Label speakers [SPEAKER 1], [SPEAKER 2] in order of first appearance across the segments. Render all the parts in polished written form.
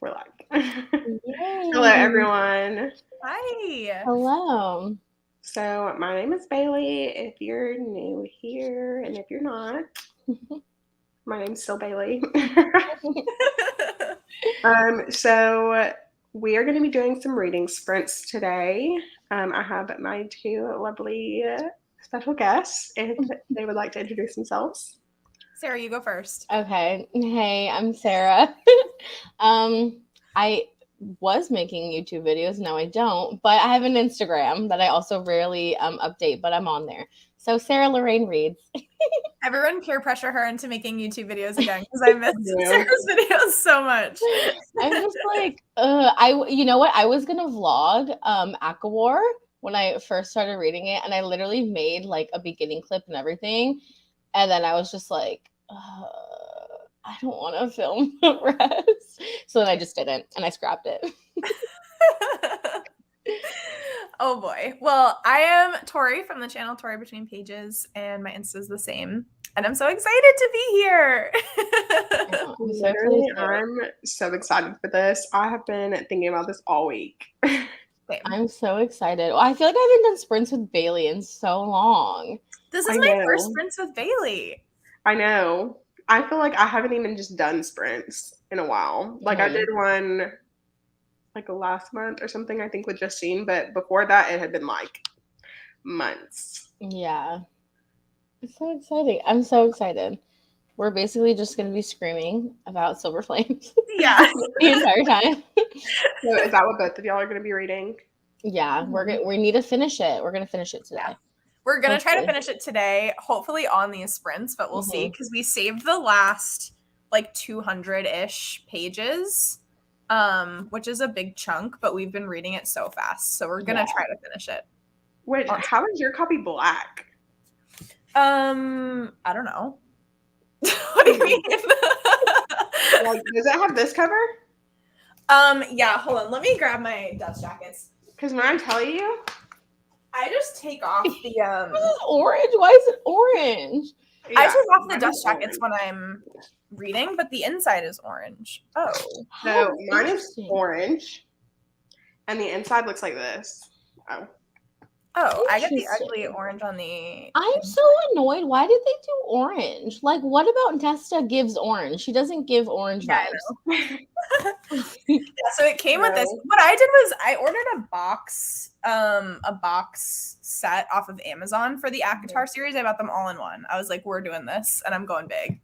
[SPEAKER 1] We're live. Hello,
[SPEAKER 2] Yay.
[SPEAKER 1] everyone.
[SPEAKER 3] Hi.
[SPEAKER 2] Hello.
[SPEAKER 1] So, my name is Bailey. If you're new here, and if you're not, my name's still Bailey. So we are going to be doing some reading sprints today. I have my two lovely special guests. If they would like to introduce themselves.
[SPEAKER 3] Sarah, you go first.
[SPEAKER 2] Okay. Hey, I'm Sarah. I was making YouTube videos. Now I don't, but I have an Instagram that I also rarely update, but I'm on there. So Sarah Lorraine reads.
[SPEAKER 3] Everyone peer pressure her into making YouTube videos again because I missed Sarah's videos so much.
[SPEAKER 2] I'm just like, you know what? I was gonna vlog Akawar when I first started reading it, and I literally made like a beginning clip and everything, and then I was just like, I don't want to film the rest, so then I just didn't, and I scrapped it.
[SPEAKER 3] Oh boy. Well, I am Tori from the channel Tori Between Pages, and my Insta is the same. And I'm so excited to be here.
[SPEAKER 1] I'm so excited for this. I have been thinking about this all week.
[SPEAKER 2] I'm so excited. I feel like I haven't done sprints with Bailey in so long.
[SPEAKER 3] This is my first sprints with Bailey.
[SPEAKER 1] I know. I feel like I haven't even just done sprints in a while. Like I did one like last month or something, I think, with Justine, but before that it had been like months.
[SPEAKER 2] Yeah. It's so exciting. I'm so excited. We're basically just going to be screaming about Silver Flames.
[SPEAKER 3] Yeah.
[SPEAKER 2] The entire time.
[SPEAKER 1] So is that what both of y'all are going to be reading?
[SPEAKER 2] Yeah, we need to finish it. We're going to finish it today.
[SPEAKER 3] Yeah. We're going to try to finish it today, hopefully on these sprints, but we'll see, because we saved the last like 200-ish pages, which is a big chunk, but we've been reading it so fast. So we're going to try to finish it.
[SPEAKER 1] Wait, how is your copy black?
[SPEAKER 3] I don't know. What do you mean?
[SPEAKER 1] Like, does it have this cover?
[SPEAKER 3] Yeah, hold on. Let me grab my dust jackets.
[SPEAKER 1] Because when I tell you,
[SPEAKER 3] I just take off the
[SPEAKER 2] orange. Why is it orange?
[SPEAKER 3] Yeah, I take off the dust jackets when I'm reading, but the inside is orange. Oh.
[SPEAKER 1] So mine is orange. And the inside looks like this.
[SPEAKER 3] Oh, I get the ugly orange on the...
[SPEAKER 2] I'm so annoyed. Why did they do orange? Like, what about Nesta gives orange? She doesn't give orange vibes.
[SPEAKER 3] Yeah, so it came with this. What I did was I ordered a box set off of Amazon for the ACOTAR series. I bought them all in one. I was like, we're doing this, and I'm going big.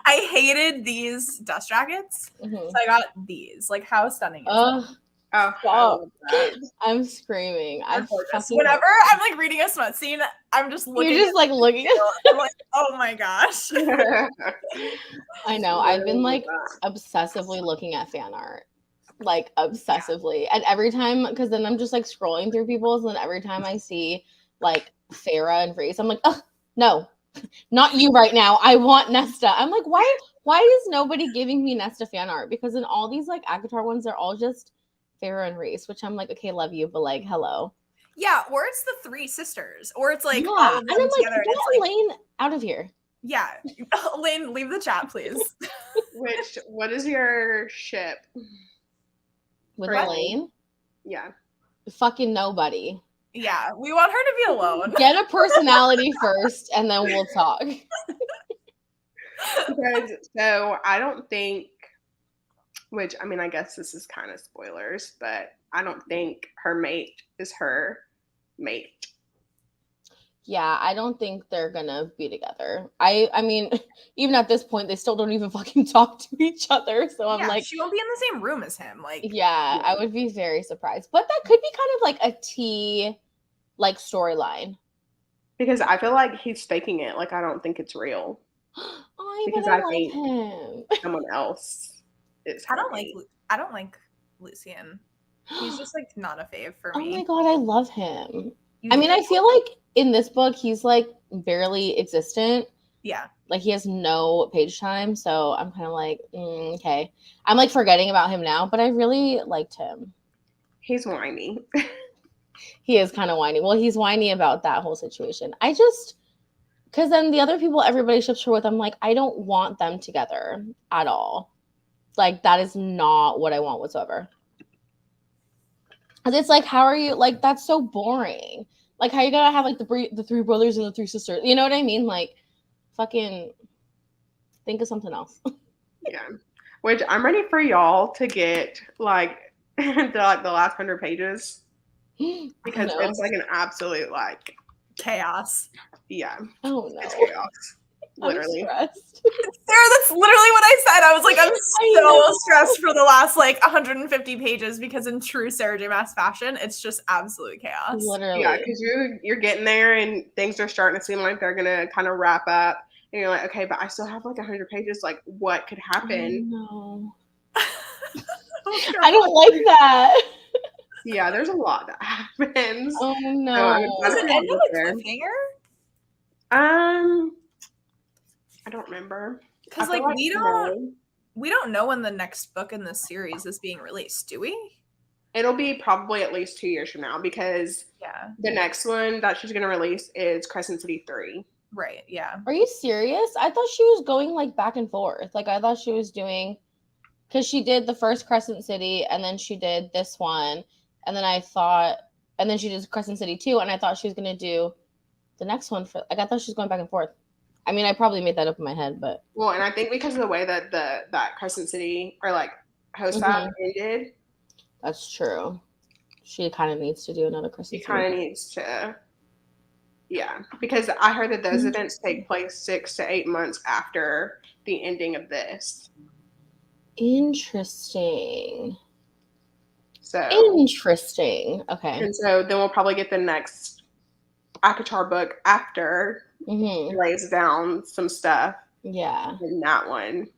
[SPEAKER 3] I hated these dust jackets, so I got these. Like, how stunning is that?
[SPEAKER 1] Oh,
[SPEAKER 2] I'm screaming.
[SPEAKER 3] Whenever I'm like reading a smut scene, I'm just looking.
[SPEAKER 2] You're just like looking at
[SPEAKER 3] I'm like, oh my gosh.
[SPEAKER 2] I know. I've been like obsessively looking at fan art. Like obsessively. And every time, because then I'm just like scrolling through people's, and then every time I see like Farah and Reese, I'm like, oh no, not you right now. I want Nesta. I'm like, why is nobody giving me Nesta fan art? Because in all these like ACOTAR ones, they're all just Farah and Reese, which I'm like, okay, love you, but like, hello.
[SPEAKER 3] Yeah, or it's the three sisters, or it's like all of them
[SPEAKER 2] and I'm
[SPEAKER 3] together.
[SPEAKER 2] Like, get Elaine out of here.
[SPEAKER 3] Yeah, Elaine, leave the chat, please.
[SPEAKER 1] What is your ship
[SPEAKER 2] with Elaine?
[SPEAKER 1] Yeah,
[SPEAKER 2] fucking nobody.
[SPEAKER 3] Yeah, we want her to be alone.
[SPEAKER 2] Get a personality first, and then we'll talk.
[SPEAKER 1] Because so I don't think. Which, I mean, I guess this is kind of spoilers, but I don't think her mate is her mate.
[SPEAKER 2] Yeah, I don't think they're gonna be together. I mean, even at this point, they still don't even fucking talk to each other. So I'm like,
[SPEAKER 3] she won't be in the same room as him. Like,
[SPEAKER 2] yeah, I would be very surprised. But that could be kind of like a T, like storyline.
[SPEAKER 1] Because I feel like he's faking it. Like I don't think it's real.
[SPEAKER 2] Because I think him.
[SPEAKER 1] Someone else.
[SPEAKER 3] I don't like Lucien. He's just like not a fave for me.
[SPEAKER 2] Oh my god, I love him. I mean, I feel like in this book he's like barely existent.
[SPEAKER 3] Yeah.
[SPEAKER 2] Like he has no page time, so I'm kind of like, okay. I'm like forgetting about him now, but I really liked him.
[SPEAKER 1] He's whiny.
[SPEAKER 2] He is kind of whiny. Well, he's whiny about that whole situation. Because then the other people everybody ships her with, I'm like, I don't want them together at all. Like, that is not what I want whatsoever. Because it's like, how are you, like, that's so boring. Like, how you gonna have, like, the three brothers and the three sisters? You know what I mean? Like, fucking think of something else.
[SPEAKER 1] Yeah. Which I'm ready for y'all to get, like, to, like, the last 100 pages. Because it's, like, an absolute, like...
[SPEAKER 3] chaos.
[SPEAKER 1] Yeah.
[SPEAKER 2] Oh, no.
[SPEAKER 1] It's chaos. Literally.
[SPEAKER 2] I'm stressed.
[SPEAKER 3] Sarah, that's literally what I said. I was like, I'm
[SPEAKER 2] know.
[SPEAKER 3] so stressed for the last, like, 150 pages because in true Sarah J. Maas fashion, it's just absolute chaos.
[SPEAKER 2] Literally.
[SPEAKER 1] Yeah, because you're getting there and things are starting to seem like they're going to kind of wrap up. And you're like, okay, but I still have, like, 100 pages. Like, what could happen?
[SPEAKER 2] No.
[SPEAKER 3] Oh,
[SPEAKER 2] I don't like that.
[SPEAKER 1] Yeah, there's a lot that happens.
[SPEAKER 2] Oh, no.
[SPEAKER 1] So I'm
[SPEAKER 3] Does it end on a
[SPEAKER 1] there.
[SPEAKER 3] cliffhanger?
[SPEAKER 1] I don't remember.
[SPEAKER 3] Because, like, we don't know when the next book in this series is being released, do we?
[SPEAKER 1] It'll be probably at least 2 years from now because the next one that she's going to release is Crescent City 3.
[SPEAKER 3] Right, yeah.
[SPEAKER 2] Are you serious? I thought she was going, like, back and forth. Like, I thought she was doing... Because she did the first Crescent City, and then she did this one, and then and then she did Crescent City 2, and I thought she was going to do the next one for... Like, I thought she was going back and forth. I mean, I probably made that up in my head, but...
[SPEAKER 1] Well, and I think because of the way that that Crescent City, or, like, Hostap ended...
[SPEAKER 2] That's true. She kind of needs to do another Crescent City.
[SPEAKER 1] She kind of needs to... Yeah, because I heard that those events take place 6 to 8 months after the ending of this.
[SPEAKER 2] Interesting.
[SPEAKER 1] Interesting.
[SPEAKER 2] Okay.
[SPEAKER 1] And so then we'll probably get the next ACOTAR book after he lays down some stuff.
[SPEAKER 2] Yeah.
[SPEAKER 1] In that one.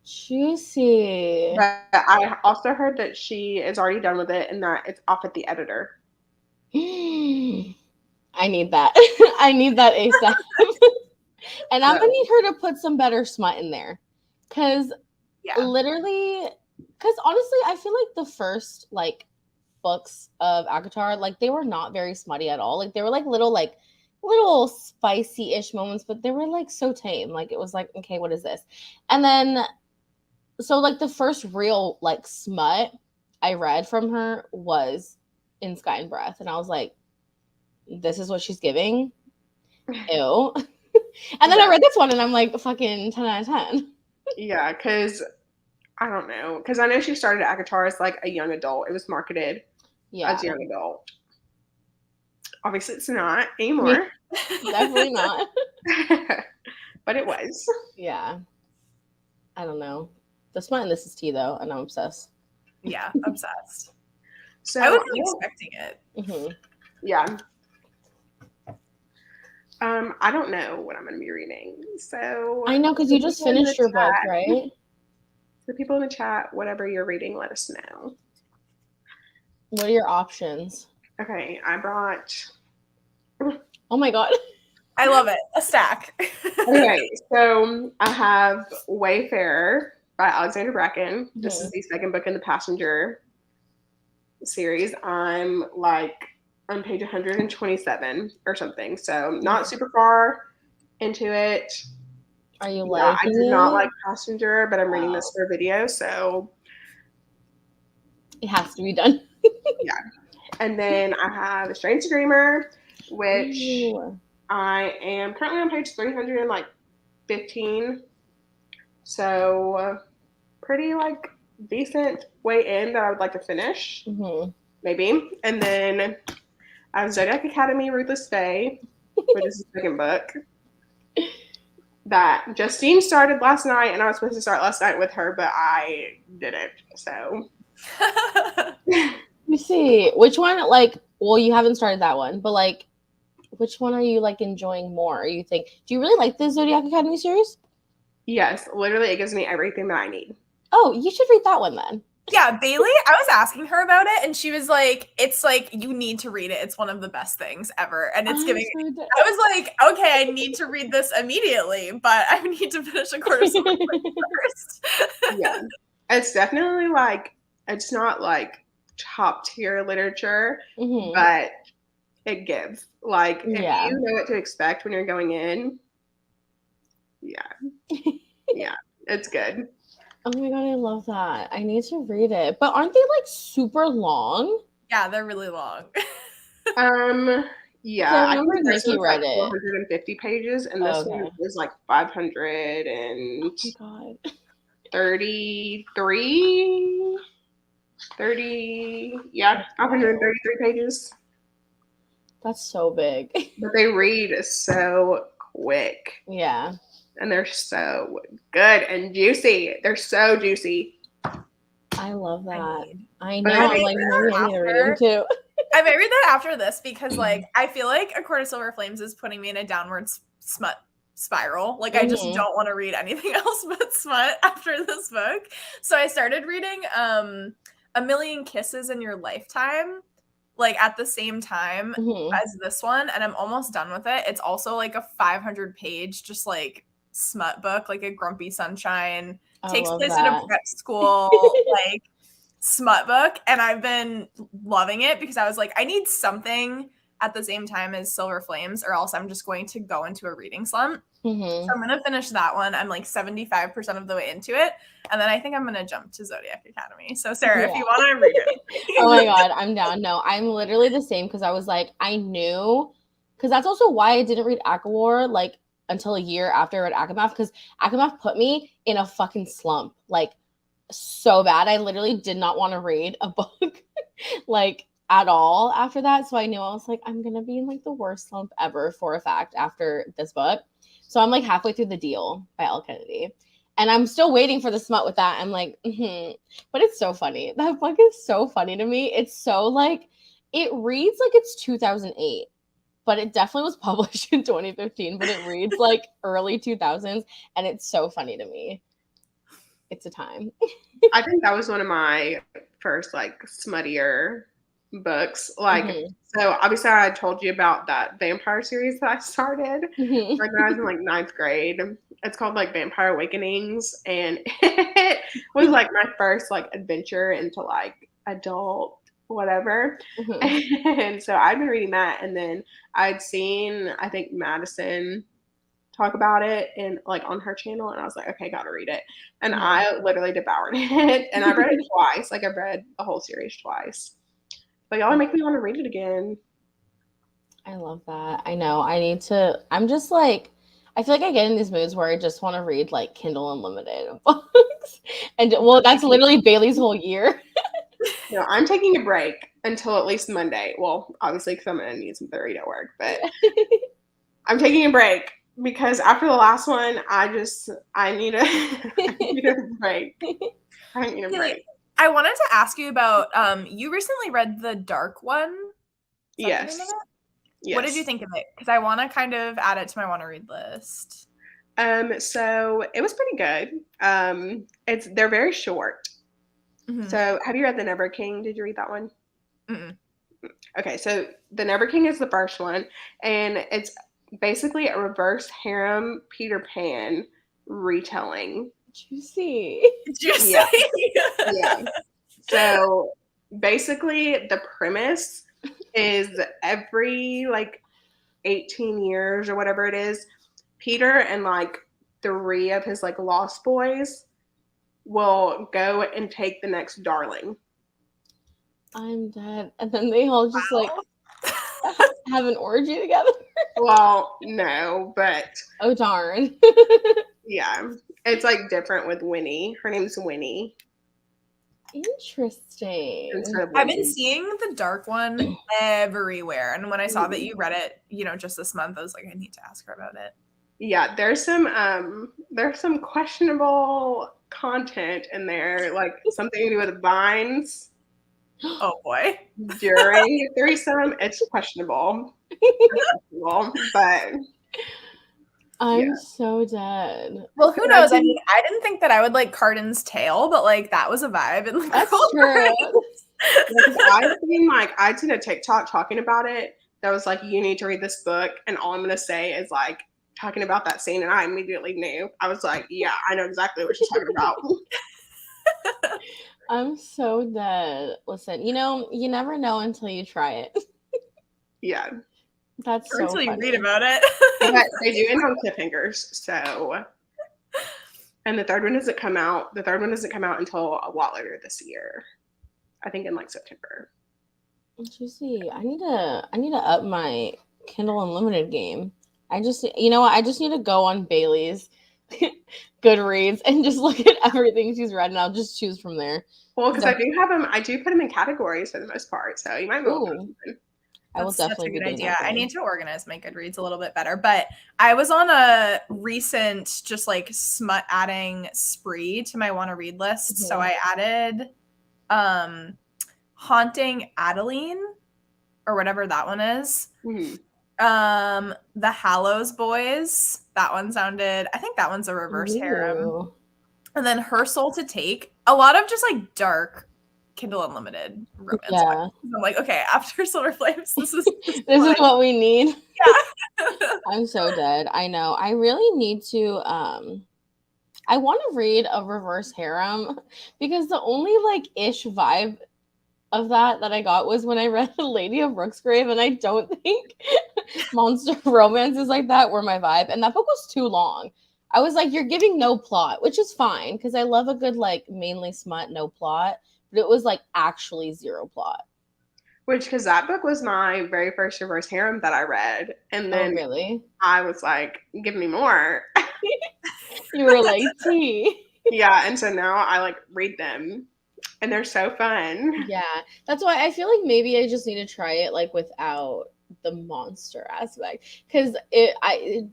[SPEAKER 2] Juicy.
[SPEAKER 1] But I also heard that she is already done with it and that it's off at the editor.
[SPEAKER 2] I need that. I need that ASAP. And I'm going to need her to put some better smut in there. Because literally, because honestly, I feel like the first, like, books of ACOTAR, like, they were not very smutty at all. Like, they were, like, little spicy-ish moments, but they were, like, so tame. Like, it was like, okay, what is this? And then, so, like, the first real, like, smut I read from her was in Sky and Breath. And I was like, this is what she's giving? Ew. And then I read this one, and I'm like, fucking 10 out of 10.
[SPEAKER 1] Yeah, because, I don't know. Because I know she started ACOTAR as, like, a young adult. It was marketed as a young adult. Obviously, it's not anymore.
[SPEAKER 2] Definitely not.
[SPEAKER 1] But it was.
[SPEAKER 2] Yeah. I don't know. The smut in this is tea, though, and I'm obsessed.
[SPEAKER 3] Yeah, obsessed.
[SPEAKER 1] So
[SPEAKER 3] I wasn't expecting it.
[SPEAKER 2] Mm-hmm.
[SPEAKER 1] Yeah. I don't know what I'm going to be reading. So
[SPEAKER 2] I know, because you just finished your book, right?
[SPEAKER 1] The people in the chat, whatever you're reading, let us know.
[SPEAKER 2] What are your options?
[SPEAKER 1] Okay, I brought...
[SPEAKER 2] Oh my god.
[SPEAKER 3] I love it. A stack.
[SPEAKER 1] Okay, so I have Wayfarer by Alexandra Bracken. This is the second book in the Passenger series. I'm, like, on page 127 or something, so not super far into it.
[SPEAKER 2] Are you liking
[SPEAKER 1] it? I did not like Passenger, but I'm reading this for a video, so...
[SPEAKER 2] It has to be done.
[SPEAKER 1] Yeah. And then I have A Strange Dreamer, which I am currently on page 315. So pretty, like, decent way in that I would like to finish. Maybe. And then I have Zodiac Academy, Ruthless Fae, which is the second book. That Justine started last night, and I was supposed to start last night with her, but I didn't. So...
[SPEAKER 2] You see, which one, like, well, you haven't started that one, but, like, which one are you, like, enjoying more? You think, do you really like the Zodiac Academy series?
[SPEAKER 1] Yes, literally, it gives me everything that I need.
[SPEAKER 2] Oh, you should read that one then.
[SPEAKER 3] Yeah, Bailey, I was asking her about it, and she was like, it's like, you need to read it. It's one of the best things ever. And it's giving... I was like, okay, I need to read this immediately, but I need to finish A Court of Swords first.
[SPEAKER 1] Yeah. It's definitely, like, it's not, like, top tier literature, but it gives. Like, if you know what to expect when you're going in, yeah, it's good.
[SPEAKER 2] Oh my god, I love that. I need to read it. But aren't they like super long?
[SPEAKER 3] Yeah, they're really long.
[SPEAKER 1] Yeah,
[SPEAKER 2] I
[SPEAKER 1] I
[SPEAKER 2] remember
[SPEAKER 1] think this
[SPEAKER 2] Nikki
[SPEAKER 1] one's like
[SPEAKER 2] read it.
[SPEAKER 1] 450 pages, and this one
[SPEAKER 2] Okay.
[SPEAKER 1] is like 533,
[SPEAKER 2] Oh my god.
[SPEAKER 1] 30, yeah, 533 pages.
[SPEAKER 2] That's so big.
[SPEAKER 1] But they read so quick,
[SPEAKER 2] Yeah.
[SPEAKER 1] and they're so good and juicy. They're so juicy.
[SPEAKER 2] I love that. I
[SPEAKER 1] But
[SPEAKER 2] know.
[SPEAKER 1] I
[SPEAKER 2] I'm like, maybe I need to read them too.
[SPEAKER 3] I might read that after this because, like, I feel like A Court of Silver Flames is putting me in a downward smut spiral. Like, I just don't want to read anything else but smut after this book. So I started reading A Million Kisses in Your Lifetime, like, at the same time as this one, and I'm almost done with it. It's also like a 500-page, just like smut book, like a Grumpy Sunshine, takes place in a prep school, like smut book, and I've been loving it because I was like, I need something at the same time as Silver Flames, or else I'm just going to go into a reading slump. So I'm gonna finish that one. I'm like 75% of the way into it, and then I think I'm gonna jump to Zodiac Academy. So Sarah, if you want to read it.
[SPEAKER 2] Oh my god, I'm down. No, I'm literally the same because I was like, I knew, because that's also why I didn't read ACOWAR like until a year after I read ACOMAF, because ACOMAF put me in a fucking slump, like so bad. I literally did not want to read a book like at all after that. So I knew I was like, I'm gonna be in like the worst slump ever for a fact after this book. So I'm like halfway through The Deal by Elle Kennedy. And I'm still waiting for the smut with that. I'm like, but it's so funny. That book is so funny to me. It's so like, it reads like it's 2008, but it definitely was published in 2015, but it reads like early 2000s. And it's so funny to me. It's a time.
[SPEAKER 1] I think that was one of my first like smuttier books. Like, so obviously I told you about that vampire series that I started when I was in like 9th grade. It's called like Vampire Awakenings, and it was like my first like adventure into like adult whatever. And so I've been reading that, and then I'd seen, I think, Madison talk about it and like on her channel, and I was like, okay, gotta read it. And I literally devoured it, and I read it twice. Like, I've read the whole series twice. But y'all are making me want to read it again.
[SPEAKER 2] I love that. I know. I'm just like, I feel like I get in these moods where I just want to read like Kindle Unlimited books. And well, that's literally Bailey's whole year.
[SPEAKER 1] No, I'm taking a break until at least Monday. Well, obviously, because I'm going to need some therapy at work, but I'm taking a break because after the last one, I need a break. I need a break.
[SPEAKER 3] I wanted to ask you about, you recently read The Dark One.
[SPEAKER 1] Yes.
[SPEAKER 3] What did you think of it? Because I want to kind of add it to my want to read list.
[SPEAKER 1] So it was pretty good. They're very short. So have you read The Never King? Did you read that one? Okay, so The Never King is the first one, and it's basically a reverse harem Peter Pan retelling.
[SPEAKER 2] Juicy.
[SPEAKER 1] Yeah. Yeah. So basically the premise is every like 18 years or whatever it is, Peter and like 3 of his like lost boys will go and take the next darling.
[SPEAKER 2] I'm dead. And then they all just like have an orgy together.
[SPEAKER 1] Well, no, but
[SPEAKER 2] oh darn.
[SPEAKER 1] Yeah, it's like different with Winnie. Her name's Winnie.
[SPEAKER 2] Interesting.
[SPEAKER 3] I've been seeing The Dark One everywhere, and when I saw that you read it, just this month, I was like, I need to ask her about it.
[SPEAKER 1] Yeah, there's some questionable content in there, like something to do with vines.
[SPEAKER 3] Oh boy.
[SPEAKER 1] During threesome, it's questionable. But
[SPEAKER 2] I'm so dead.
[SPEAKER 3] Well, who knows? I mean, I didn't think that I would like Cardin's Tale, but like that was a vibe. And like,
[SPEAKER 2] that's true.
[SPEAKER 1] I'd seen a TikTok talking about it that was like, you need to read this book, and all I'm gonna say is like talking about that scene, and I immediately knew. I was like, yeah, I know exactly what she's talking about.
[SPEAKER 2] I'm so dead. Listen, you never know until you try it.
[SPEAKER 1] Yeah.
[SPEAKER 2] That's
[SPEAKER 3] or
[SPEAKER 2] so
[SPEAKER 3] until
[SPEAKER 2] funny.
[SPEAKER 3] you read about it.
[SPEAKER 1] But they do end on cliffhangers, so And the third one doesn't come out. The third one doesn't come out until a lot later this year. I think in like September.
[SPEAKER 2] Let you see. I need to up my Kindle Unlimited game. I just need to go on Bailey's Goodreads and just look at everything she's read, and I'll just choose from there.
[SPEAKER 1] Well, because I do have them. I do put them in categories for the most part, so you might be able to.
[SPEAKER 2] I will definitely be doing that.
[SPEAKER 3] I need to organize my Goodreads a little bit better, but I was on a recent just like smut adding spree to my want to read list. Mm-hmm. So I added Haunting Adeline or whatever that one is.
[SPEAKER 1] Mm-hmm.
[SPEAKER 3] The Hallows Boys. That one sounded, I think that one's a reverse harem. And then Her Soul to Take. A lot of just like dark Kindle Unlimited romance. Yeah. I'm like, okay, after Silver Flames, this is
[SPEAKER 2] what we need.
[SPEAKER 3] Yeah.
[SPEAKER 2] I'm so dead. I know. I really need to I want to read a reverse harem because the only like ish vibe of that I got was when I read Lady of Brooksgrave, and I don't think monster romances like that were my vibe. And that book was too long. I was like, you're giving no plot, which is fine because I love a good like mainly smut, no plot. But it was like actually zero plot.
[SPEAKER 1] Because that book was my very first reverse harem that I read. And then
[SPEAKER 2] really?
[SPEAKER 1] I was like, give me more.
[SPEAKER 2] You were like, tea.
[SPEAKER 1] Yeah, and so now I like read them. And they're so fun.
[SPEAKER 2] Yeah. That's why I feel like maybe I just need to try it like without the monster aspect. Because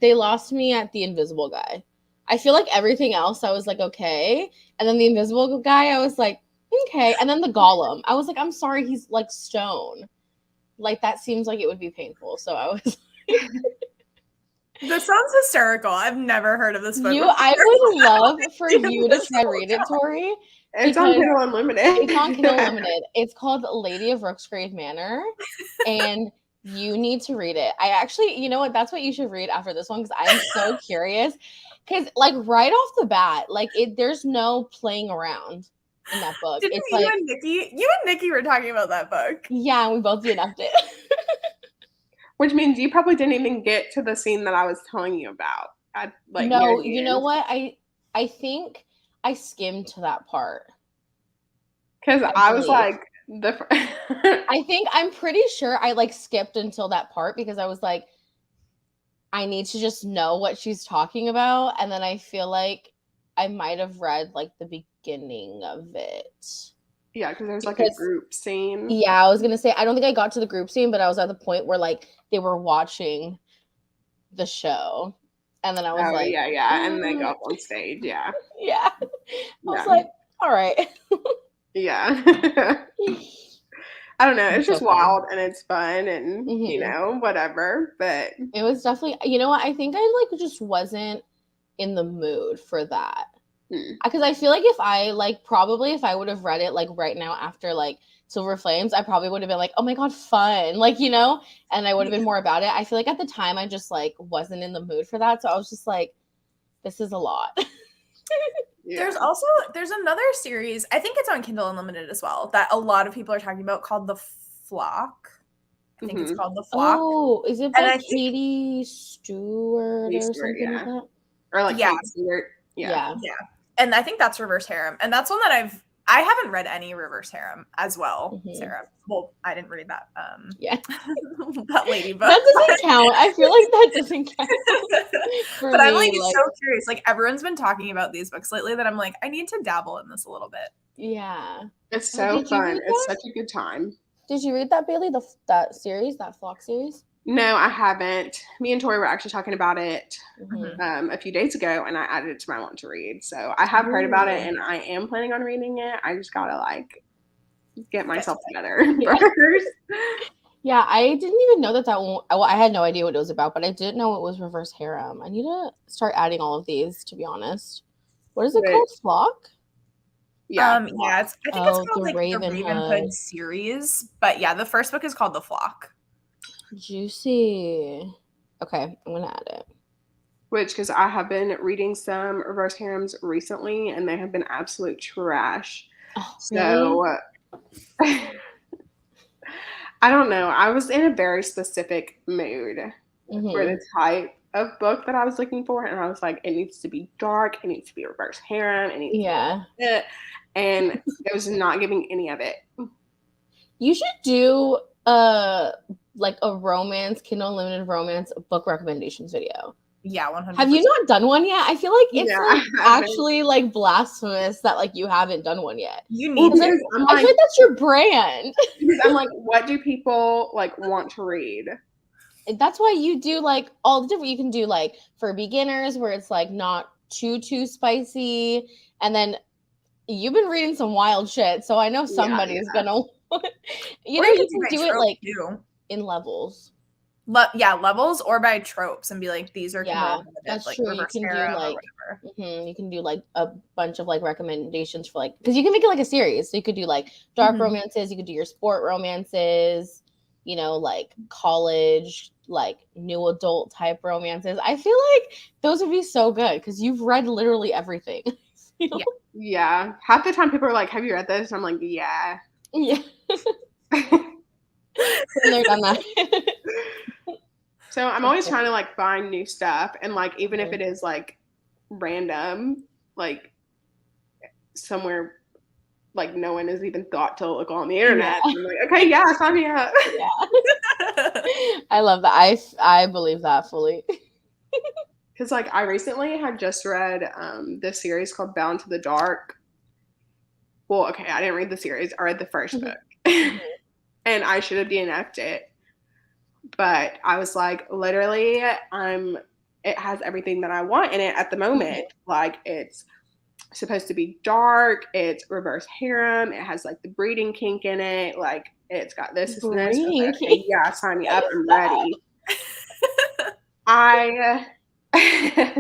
[SPEAKER 2] they lost me at the invisible guy. I feel like everything else I was like, okay. And then the invisible guy, I was like, okay. And then the golem, I was like, I'm sorry, he's like stone. Like that seems like it would be painful. So I was like,
[SPEAKER 3] this sounds hysterical. I've never heard of this book.
[SPEAKER 2] I would love for you to try read it, Tori.
[SPEAKER 1] It's on Kindle Unlimited.
[SPEAKER 2] It's on Kindle Unlimited. It's called Lady of Brooksgrave Manor, and you need to read it. I actually, you know what? That's what you should read after this one because I'm so curious. Because like right off the bat, like there's no playing around in that book.
[SPEAKER 3] Didn't you and Nikki were talking about that book?
[SPEAKER 2] Yeah, and we both DNF'd it.
[SPEAKER 1] Which means you probably didn't even get to the scene that I was telling you about.
[SPEAKER 2] No, you know what? I think I skimmed to that part.
[SPEAKER 1] Because I was like,
[SPEAKER 2] I think I'm pretty sure I like skipped until that part because I was like, I need to just know what she's talking about. And then I feel like I might have read like the beginning of it.
[SPEAKER 1] Yeah, because there's like a group scene.
[SPEAKER 2] Yeah, I was going to say, I don't think I got to the group scene, but I was at the point where like they were watching the show. And then I was like,
[SPEAKER 1] yeah. And they go up on stage. Yeah.
[SPEAKER 2] Yeah. I was like, all right.
[SPEAKER 1] Yeah. I don't know. It's just wild and it's fun and, you know, whatever. But
[SPEAKER 2] it was definitely, you know what? I think I like just wasn't in the mood for that. Because I feel like if I would have read it like right now after like Silver Flames, I probably would have been like, oh my God, fun. Like, you know, and I would have been more about it. I feel like at the time I just like wasn't in the mood for that. So I was just like, this is a lot.
[SPEAKER 3] Yeah. There's another series, I think it's on Kindle Unlimited as well, that a lot of people are talking about called The Flock. I think it's called The Flock.
[SPEAKER 2] Oh, is it by Katie Stewart or something like that?
[SPEAKER 1] Or like Katie Stewart. Yeah.
[SPEAKER 3] And I think that's reverse harem. And that's one that I haven't read any reverse harem as well, Sarah. Well, I didn't read that. That lady book.
[SPEAKER 2] That doesn't count. I feel like that doesn't count.
[SPEAKER 3] But I'm like so curious. Like everyone's been talking about these books lately that I'm like, I need to dabble in this a little bit.
[SPEAKER 2] Yeah.
[SPEAKER 1] It's so fun. It's such a good time.
[SPEAKER 2] Did you read that, Bailey? That series, that Flock series?
[SPEAKER 1] No, I haven't. Me and Tori were actually talking about it a few days ago, and I added it to my want to read. So I have heard about it, and I am planning on reading it. I just gotta like get myself together first.
[SPEAKER 2] Yeah, I didn't even know that one. Well, I had no idea what it was about, but I didn't know it was reverse harem. I need to start adding all of these, to be honest. What is it called? Flock?
[SPEAKER 1] Yeah.
[SPEAKER 3] I think it's called like the Ravenhood series. But yeah, the first book is called The Flock.
[SPEAKER 2] Juicy. Okay, I'm gonna add it.
[SPEAKER 1] Because I have been reading some reverse harems recently, and they have been absolute trash.
[SPEAKER 2] Oh,
[SPEAKER 1] so
[SPEAKER 2] really?
[SPEAKER 1] I don't know. I was in a very specific mood for the type of book that I was looking for, and I was like, it needs to be dark, it needs to be reverse harem, it needs to be it. And it was not giving any of it.
[SPEAKER 2] You should do like a romance, Kindle Unlimited romance book recommendations video.
[SPEAKER 3] Yeah, 100%.
[SPEAKER 2] Have you not done one yet? I feel like it's like actually like blasphemous that like you haven't done one yet.
[SPEAKER 3] You need to.
[SPEAKER 2] I feel like that's your brand.
[SPEAKER 1] Because I'm like, what do people like want to read?
[SPEAKER 2] That's why you do like all the different. You can do like for beginners where it's like not too spicy, and then you've been reading some wild shit, so I know somebody's gonna. You can do it like in levels.
[SPEAKER 3] Levels or by tropes and be like, these are
[SPEAKER 2] that's
[SPEAKER 3] like,
[SPEAKER 2] true. You can do like you can do like a bunch of like recommendations for like, because you can make it like a series. So you could do like dark romances, you could do your sport romances, you know, like college, like new adult type romances. I feel like those would be so good because you've read literally everything.
[SPEAKER 1] Yeah. Half the time people are like, have you read this? And I'm like, yeah.
[SPEAKER 2] They're done that.
[SPEAKER 1] So I'm always trying to like find new stuff, and like even if it is like random, like somewhere like no one has even thought to look on the internet. I'm like, okay, sign me up.
[SPEAKER 2] I love that. I believe that fully.
[SPEAKER 1] Because like I recently had just read this series called Bound to the Dark. Well, okay, I didn't read the series. I read the first book. And I should have DNF'd it. But I was like, literally, it has everything that I want in it at the moment. Like, it's supposed to be dark. It's reverse harem. It has, like, the breeding kink in it. Like, it's got this and this. Like, okay, sign me up. I'm ready.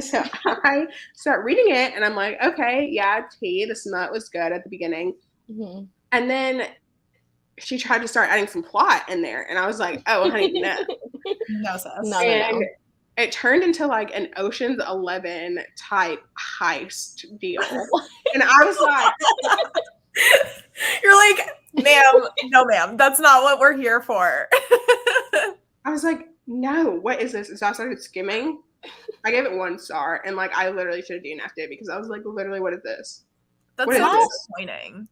[SPEAKER 1] So I start reading it, and I'm like, okay, the smut was good at the beginning. And then she tried to start adding some plot in there, and I was like, oh, honey, no.
[SPEAKER 3] No, sis.
[SPEAKER 1] No. It turned into like an Ocean's 11 type heist deal. And I was like,
[SPEAKER 3] you're like, ma'am, no, ma'am, that's not what we're here for.
[SPEAKER 1] I was like, no, what is this? And so I started skimming. I gave it 1 star, and like I literally should have DNF'd it because I was like, literally, what is this?
[SPEAKER 3] That's so disappointing.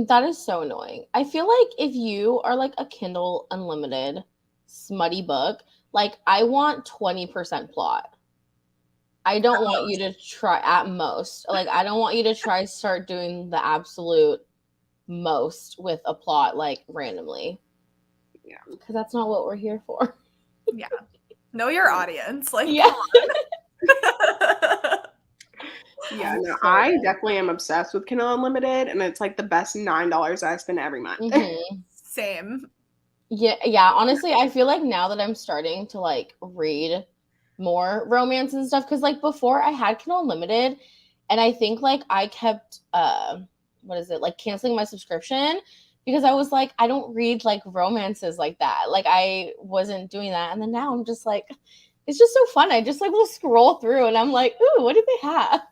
[SPEAKER 2] That is so annoying. I feel like if you are like a Kindle Unlimited smutty book, like I want 20% plot. I don't want you to try at most. Like I don't want you to try start doing the absolute most with a plot like randomly.
[SPEAKER 1] Yeah.
[SPEAKER 2] Because that's not what we're here for.
[SPEAKER 3] Yeah. Know your audience. Like
[SPEAKER 1] Yeah, no, I definitely am obsessed with Kindle Unlimited, and it's like the best $9 I spend every month.
[SPEAKER 3] Same.
[SPEAKER 2] Yeah. Honestly, I feel like now that I'm starting to like read more romance and stuff, because like before I had Kindle Unlimited, and I think like I kept like canceling my subscription because I was like, I don't read like romances like that. Like I wasn't doing that, and then now I'm just like, it's just so fun. I just like will scroll through, and I'm like, ooh, what do they have?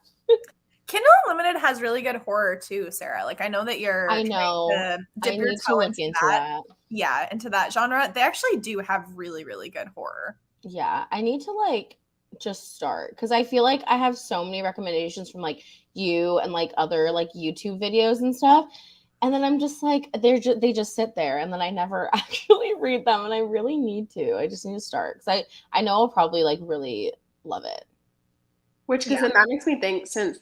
[SPEAKER 3] Kindle Unlimited has really good horror too, Sarah. Like I know that you're
[SPEAKER 2] I know.
[SPEAKER 3] To dip your toe into that. Yeah, into that genre. They actually do have really, really good horror.
[SPEAKER 2] Yeah, I need to like just start because I feel like I have so many recommendations from like you and like other like YouTube videos and stuff. And then I'm just like, they just sit there, and then I never actually read them, and I really need to. I just need to start because I know I'll probably like really love it.
[SPEAKER 1] Which is, and that makes me think, since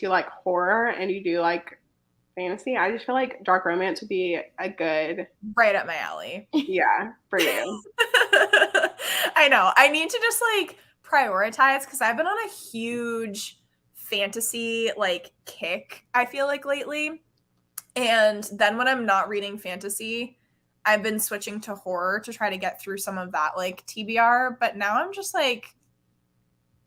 [SPEAKER 1] you like horror and you do like fantasy, I just feel like dark romance would be a good,
[SPEAKER 3] right up my alley.
[SPEAKER 1] Yeah, for you.
[SPEAKER 3] I know. I need to just like prioritize because I've been on a huge fantasy like kick, I feel like lately. And then when I'm not reading fantasy, I've been switching to horror to try to get through some of that like TBR. But now I'm just like,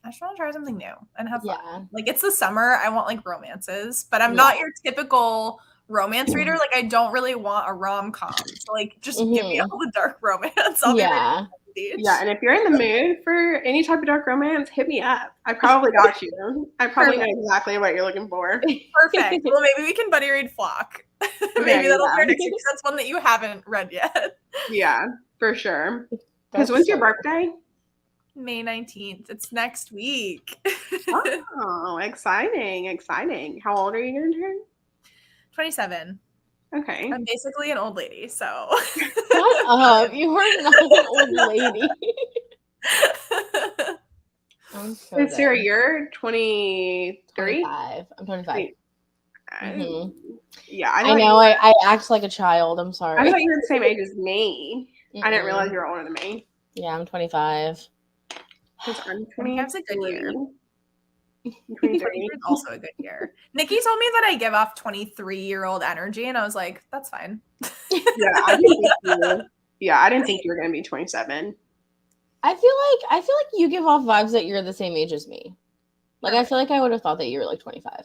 [SPEAKER 3] I just want to try something new and have fun. Yeah. Like it's the summer. I want like romances, but I'm not your typical romance reader. Like I don't really want a rom-com. So like just give me all the dark romance. I'll be ready.
[SPEAKER 1] Yeah, and if you're in the mood for any type of dark romance, hit me up. I probably got you. I probably know exactly what you're looking for.
[SPEAKER 3] Perfect. Well, maybe we can buddy read Flock. Maybe that'll be our next week. That's one that you haven't read yet.
[SPEAKER 1] Yeah, for sure. Because when's your birthday?
[SPEAKER 3] May 19th. It's next week.
[SPEAKER 1] Oh, exciting. How old are you going to turn?
[SPEAKER 3] 27.
[SPEAKER 1] Okay.
[SPEAKER 3] I'm basically an old lady, so.
[SPEAKER 2] Shut up. You are not an old lady. I'm so
[SPEAKER 1] Hey, Sarah,
[SPEAKER 2] dead.
[SPEAKER 1] you're 23?
[SPEAKER 2] 25. I'm 25. Mhm.
[SPEAKER 1] Yeah,
[SPEAKER 2] I know. I act like a child. I'm sorry.
[SPEAKER 1] I thought you were the same age as me. I didn't
[SPEAKER 2] Mm-mm.
[SPEAKER 1] realize you were older than me.
[SPEAKER 2] Yeah, I'm 25.
[SPEAKER 1] Because I'm
[SPEAKER 3] 25's a good year.
[SPEAKER 1] 23.
[SPEAKER 3] 23 is also a good year. Nikki told me that I give off 23-year-old energy, and I was like, that's fine.
[SPEAKER 1] Yeah, I didn't think you were going to be 27.
[SPEAKER 2] I feel like you give off vibes that you're the same age as me. Like,
[SPEAKER 3] Perfect.
[SPEAKER 2] I feel like I would have thought that you were like 25.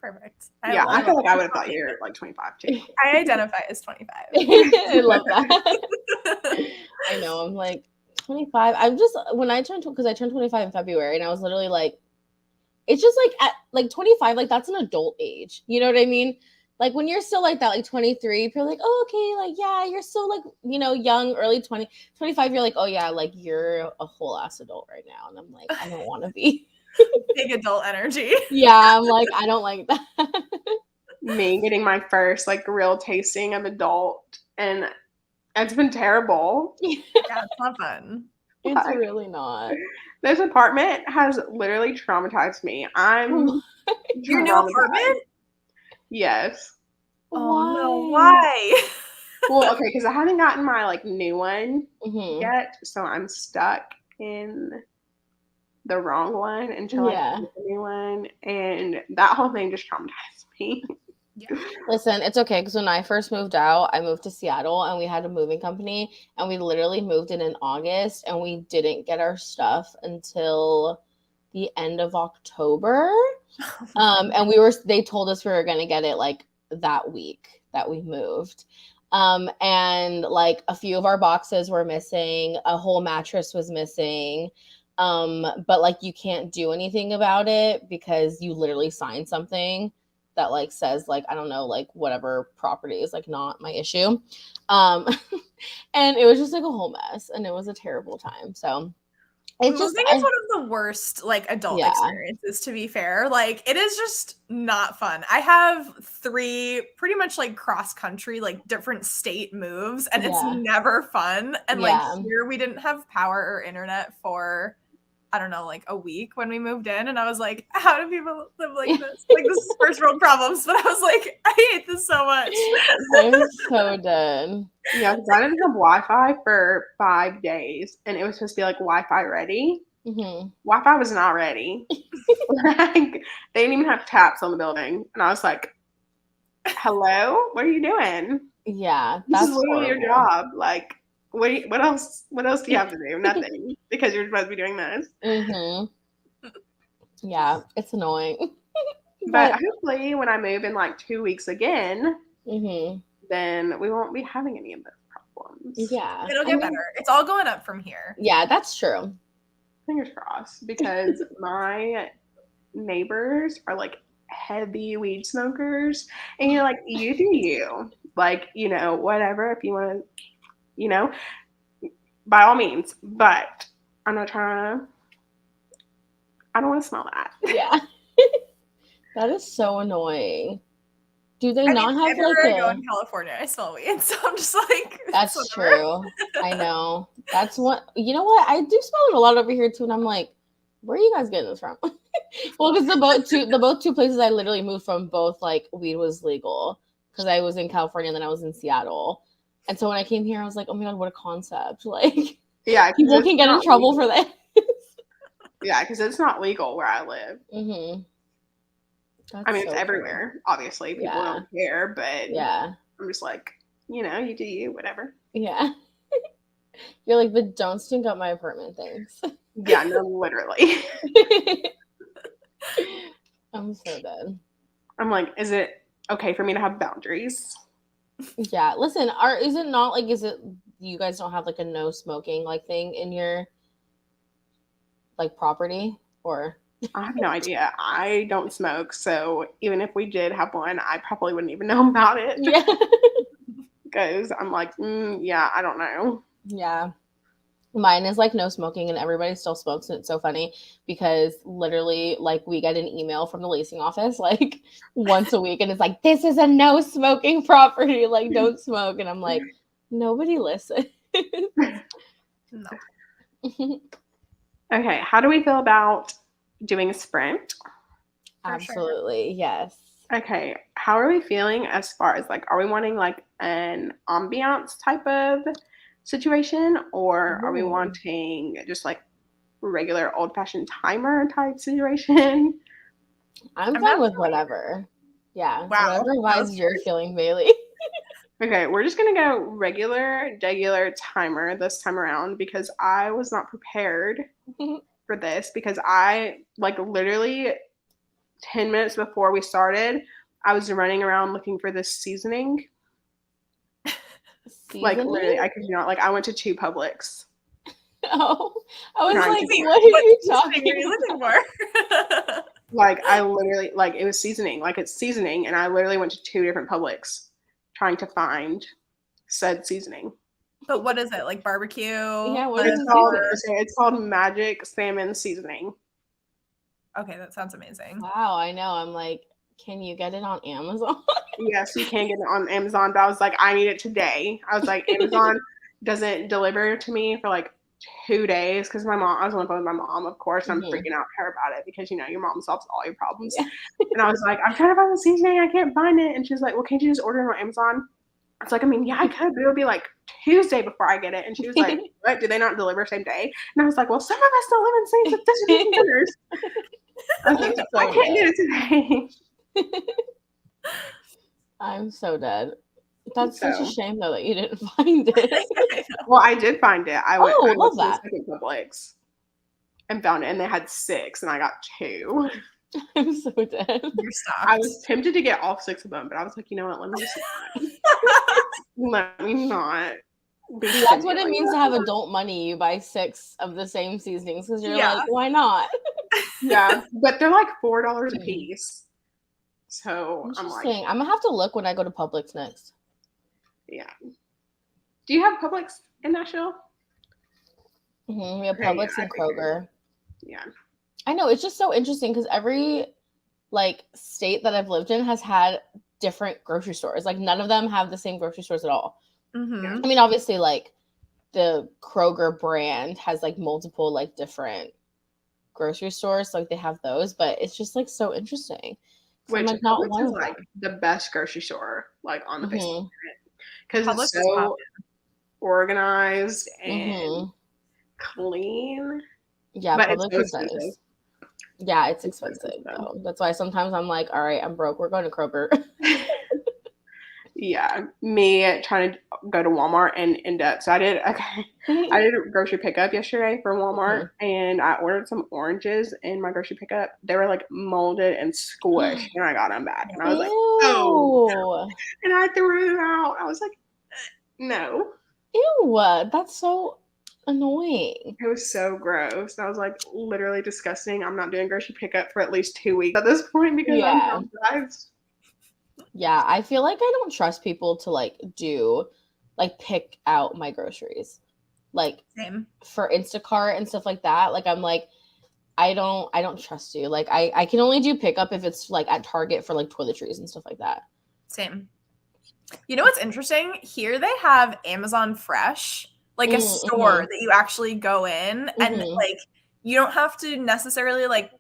[SPEAKER 3] Perfect.
[SPEAKER 1] Yeah, I feel like I would have thought you were like 25 too.
[SPEAKER 3] I identify as 25.
[SPEAKER 2] I love that. I know. I'm like 25. I'm just, when I turned, because I turned 25 in February, and I was literally like, it's just like at like 25, like that's an adult age. You know what I mean? Like when you're still like that, like 23, people are like, oh, okay, like, yeah, you're still like, young, early 25, you're like, oh yeah, like you're a whole ass adult right now. And I'm like, I don't want to be.
[SPEAKER 3] Big adult energy.
[SPEAKER 2] Yeah, I'm like, I don't like that.
[SPEAKER 1] Me getting my first like real tasting of adult, and it's been terrible.
[SPEAKER 3] Yeah, it's not fun.
[SPEAKER 2] It's really not.
[SPEAKER 1] This apartment has literally traumatized me. I'm
[SPEAKER 3] Your new apartment?
[SPEAKER 1] Yes.
[SPEAKER 3] Oh no, why?
[SPEAKER 1] Well, okay, because I haven't gotten my like new one
[SPEAKER 2] Mhm.
[SPEAKER 1] yet, so I'm stuck in the wrong one until I get the new one, and that whole thing just traumatized me.
[SPEAKER 3] Yeah.
[SPEAKER 2] Listen, it's okay, because when I first moved out, I moved to Seattle, and we had a moving company, and we literally moved in August, and we didn't get our stuff until the end of October. And they told us we were going to get it like that week that we moved. And like a few of our boxes were missing, a whole mattress was missing. But like you can't do anything about it because you literally signed something that like says like, I don't know, like whatever property is like not my issue. And it was just like a whole mess, and it was a terrible time. So it's
[SPEAKER 3] moving is one of the worst like adult experiences, to be fair. Like it is just not fun. I have 3 pretty much like cross country, like different state moves, and it's never fun. And like here we didn't have power or internet for I don't know, like a week when we moved in, and I was like, how do people live like this? Like this is first world problems, but I was like, I hate this so much.
[SPEAKER 2] I'm so dead.
[SPEAKER 1] Yeah, because I didn't have Wi-Fi for 5 days, and it was supposed to be like Wi-Fi ready.
[SPEAKER 2] Mm-hmm.
[SPEAKER 1] Wi-Fi was not ready. Like they didn't even have taps on the building, and I was like, "Hello, what are you doing?
[SPEAKER 2] Yeah,
[SPEAKER 1] this is literally your job. Like, what else? What else do you have to do? Nothing, because you're supposed to be doing this."
[SPEAKER 2] Mm-hmm. Yeah, it's annoying.
[SPEAKER 1] But hopefully, when I move in like 2 weeks again, then we won't be having any of those problems.
[SPEAKER 2] Yeah,
[SPEAKER 3] it'll get better. It's all going up from here.
[SPEAKER 2] Yeah, that's true.
[SPEAKER 1] Fingers crossed, because my neighbors are like heavy weed smokers, and you're like, you do you, like, whatever, if you want to, by all means, but I'm not trying to, I don't want to smell that.
[SPEAKER 2] Yeah. That is so annoying. Do they not have
[SPEAKER 3] like I go in California, I smell weed, so I'm just like,
[SPEAKER 2] that's true. I know. That's what, you know what? I do smell it a lot over here too, and I'm like, where are you guys getting this from? Well, because the both two places I literally moved from, both like weed was legal, because I was in California and then I was in Seattle, and so when I came here, I was like, oh my god, what a concept! Like,
[SPEAKER 1] yeah,
[SPEAKER 2] people can get in trouble for that.
[SPEAKER 1] Yeah, because it's not legal where I live.
[SPEAKER 2] Mm-hmm.
[SPEAKER 1] I mean, it's everywhere. Cool. Obviously, people don't care, but I'm just like, you do you, whatever.
[SPEAKER 2] Yeah. You're like, but don't stink up my apartment, thanks.
[SPEAKER 1] Yeah, no, literally.
[SPEAKER 2] I'm so dead.
[SPEAKER 1] I'm like, is it okay for me to have boundaries?
[SPEAKER 2] Yeah, listen, is it you guys don't have like a no smoking like thing in your like property, or?
[SPEAKER 1] I have no idea. I don't smoke, so even if we did have one, I probably wouldn't even know about it.
[SPEAKER 2] Yeah.
[SPEAKER 1] Because I'm like, I don't know.
[SPEAKER 2] Yeah. Mine is like no smoking, and everybody still smokes, and it's so funny because literally like we get an email from the leasing office like once a week, and it's like, this is a no smoking property, like don't smoke, and I'm like, nobody listens.
[SPEAKER 3] No.
[SPEAKER 1] Okay, how do we feel about doing a sprint?
[SPEAKER 2] Absolutely, yes.
[SPEAKER 1] Okay, how are we feeling as far as like, are we wanting like an ambiance type of situation, or are we wanting just like regular old fashioned timer type situation?
[SPEAKER 2] I'm fine with whatever. Yeah,
[SPEAKER 3] Wow.
[SPEAKER 2] whatever vibes you're feeling, Bailey.
[SPEAKER 1] Okay, we're just gonna go regular timer this time around because I was not prepared for this because I like literally 10 minutes before we started, I was running around looking for this seasoning. Like literally, I could not. Like I went to 2 Publix.
[SPEAKER 2] Oh, I was
[SPEAKER 1] Trying
[SPEAKER 2] like,
[SPEAKER 1] to-
[SPEAKER 2] what are you talking
[SPEAKER 3] What are you looking for?
[SPEAKER 1] Like I literally, like it was seasoning. Like it's seasoning, and I literally went to 2 different Publix trying to find said seasoning.
[SPEAKER 3] But what is it? Like barbecue?
[SPEAKER 2] Yeah, what
[SPEAKER 3] Like,
[SPEAKER 2] is
[SPEAKER 1] It's called Magic Salmon Seasoning.
[SPEAKER 3] okay, that sounds amazing.
[SPEAKER 2] Wow, I know. I'm like, can you get it on Amazon?
[SPEAKER 1] Yes, you can get it on Amazon, but I was like, I need it today. I was like, Amazon doesn't deliver to me for like 2 days because I was on the phone with my mom, of course. I'm freaking out at her about it because, your mom solves all your problems. Yeah. And I was like, I'm trying to find the seasoning. I can't find it. And she's like, well, can't you just order it on Amazon? I was like, I mean, yeah, I could, but it'll be like Tuesday before I get it. And she was like, what? Do they not deliver same day? And I was like, well, some of us still live in same distribution centers. I was like, I can't get it today.
[SPEAKER 2] I'm so dead. That's such a shame, though, that you didn't find it.
[SPEAKER 1] Well, I did find it. I went
[SPEAKER 2] love
[SPEAKER 1] to
[SPEAKER 2] that.
[SPEAKER 1] the second Publix and found it, and they had 6, and I got 2.
[SPEAKER 2] I'm so dead.
[SPEAKER 3] You're stocked.
[SPEAKER 1] I was tempted to get all 6 of them, but I was like, you know what? Let me just let me not.
[SPEAKER 2] That's what it means to have adult money. You buy 6 of the same seasonings because you're like, why not?
[SPEAKER 1] Yeah, but they're like $4 a piece. So I'm like,
[SPEAKER 2] I'm gonna have to look when I go to Publix next.
[SPEAKER 1] Yeah. Do you have Publix in Nashville?
[SPEAKER 2] We have Publix and Kroger.
[SPEAKER 1] Yeah.
[SPEAKER 2] I know, it's just so interesting because every like state that I've lived in has had different grocery stores. Like none of them have the same grocery stores at all.
[SPEAKER 3] Mm-hmm.
[SPEAKER 2] I mean, obviously, like the Kroger brand has like multiple like different grocery stores, so, like they have those, but it's just like so interesting.
[SPEAKER 1] Which
[SPEAKER 2] like, not
[SPEAKER 1] Publix
[SPEAKER 2] one
[SPEAKER 1] is
[SPEAKER 2] of
[SPEAKER 1] like
[SPEAKER 2] them.
[SPEAKER 1] the best grocery store like on the face of the planet because
[SPEAKER 3] Publix
[SPEAKER 1] it's so organized and
[SPEAKER 2] Mm-hmm.
[SPEAKER 1] clean.
[SPEAKER 2] Yeah,
[SPEAKER 1] but
[SPEAKER 2] Publix
[SPEAKER 1] it's so
[SPEAKER 2] is nice. Yeah, it's expensive though. That's why sometimes I'm like, all right, I'm broke. We're going to Kroger.
[SPEAKER 1] Yeah, me trying to go to Walmart and end up. So I did a grocery pickup yesterday for Walmart, and I ordered some oranges in my grocery pickup. They were like molded and squished, and I got them back, and I was like, oh, and I threw them out. I was like, no,
[SPEAKER 2] ew, that's so annoying.
[SPEAKER 1] It was so gross. I was like, literally disgusting. I'm not doing grocery pickup for at least 2 weeks at this point because I'm traumatized.
[SPEAKER 2] Yeah, I feel like I don't trust people to like pick out my groceries. Like
[SPEAKER 3] Same.
[SPEAKER 2] For Instacart and stuff like that. Like I'm like, I don't trust you. Like I can only do pickup if it's like at Target for like toiletries and stuff like that.
[SPEAKER 3] Same. You know what's interesting? Here they have Amazon Fresh, like a store that you actually go in and like you don't have to necessarily like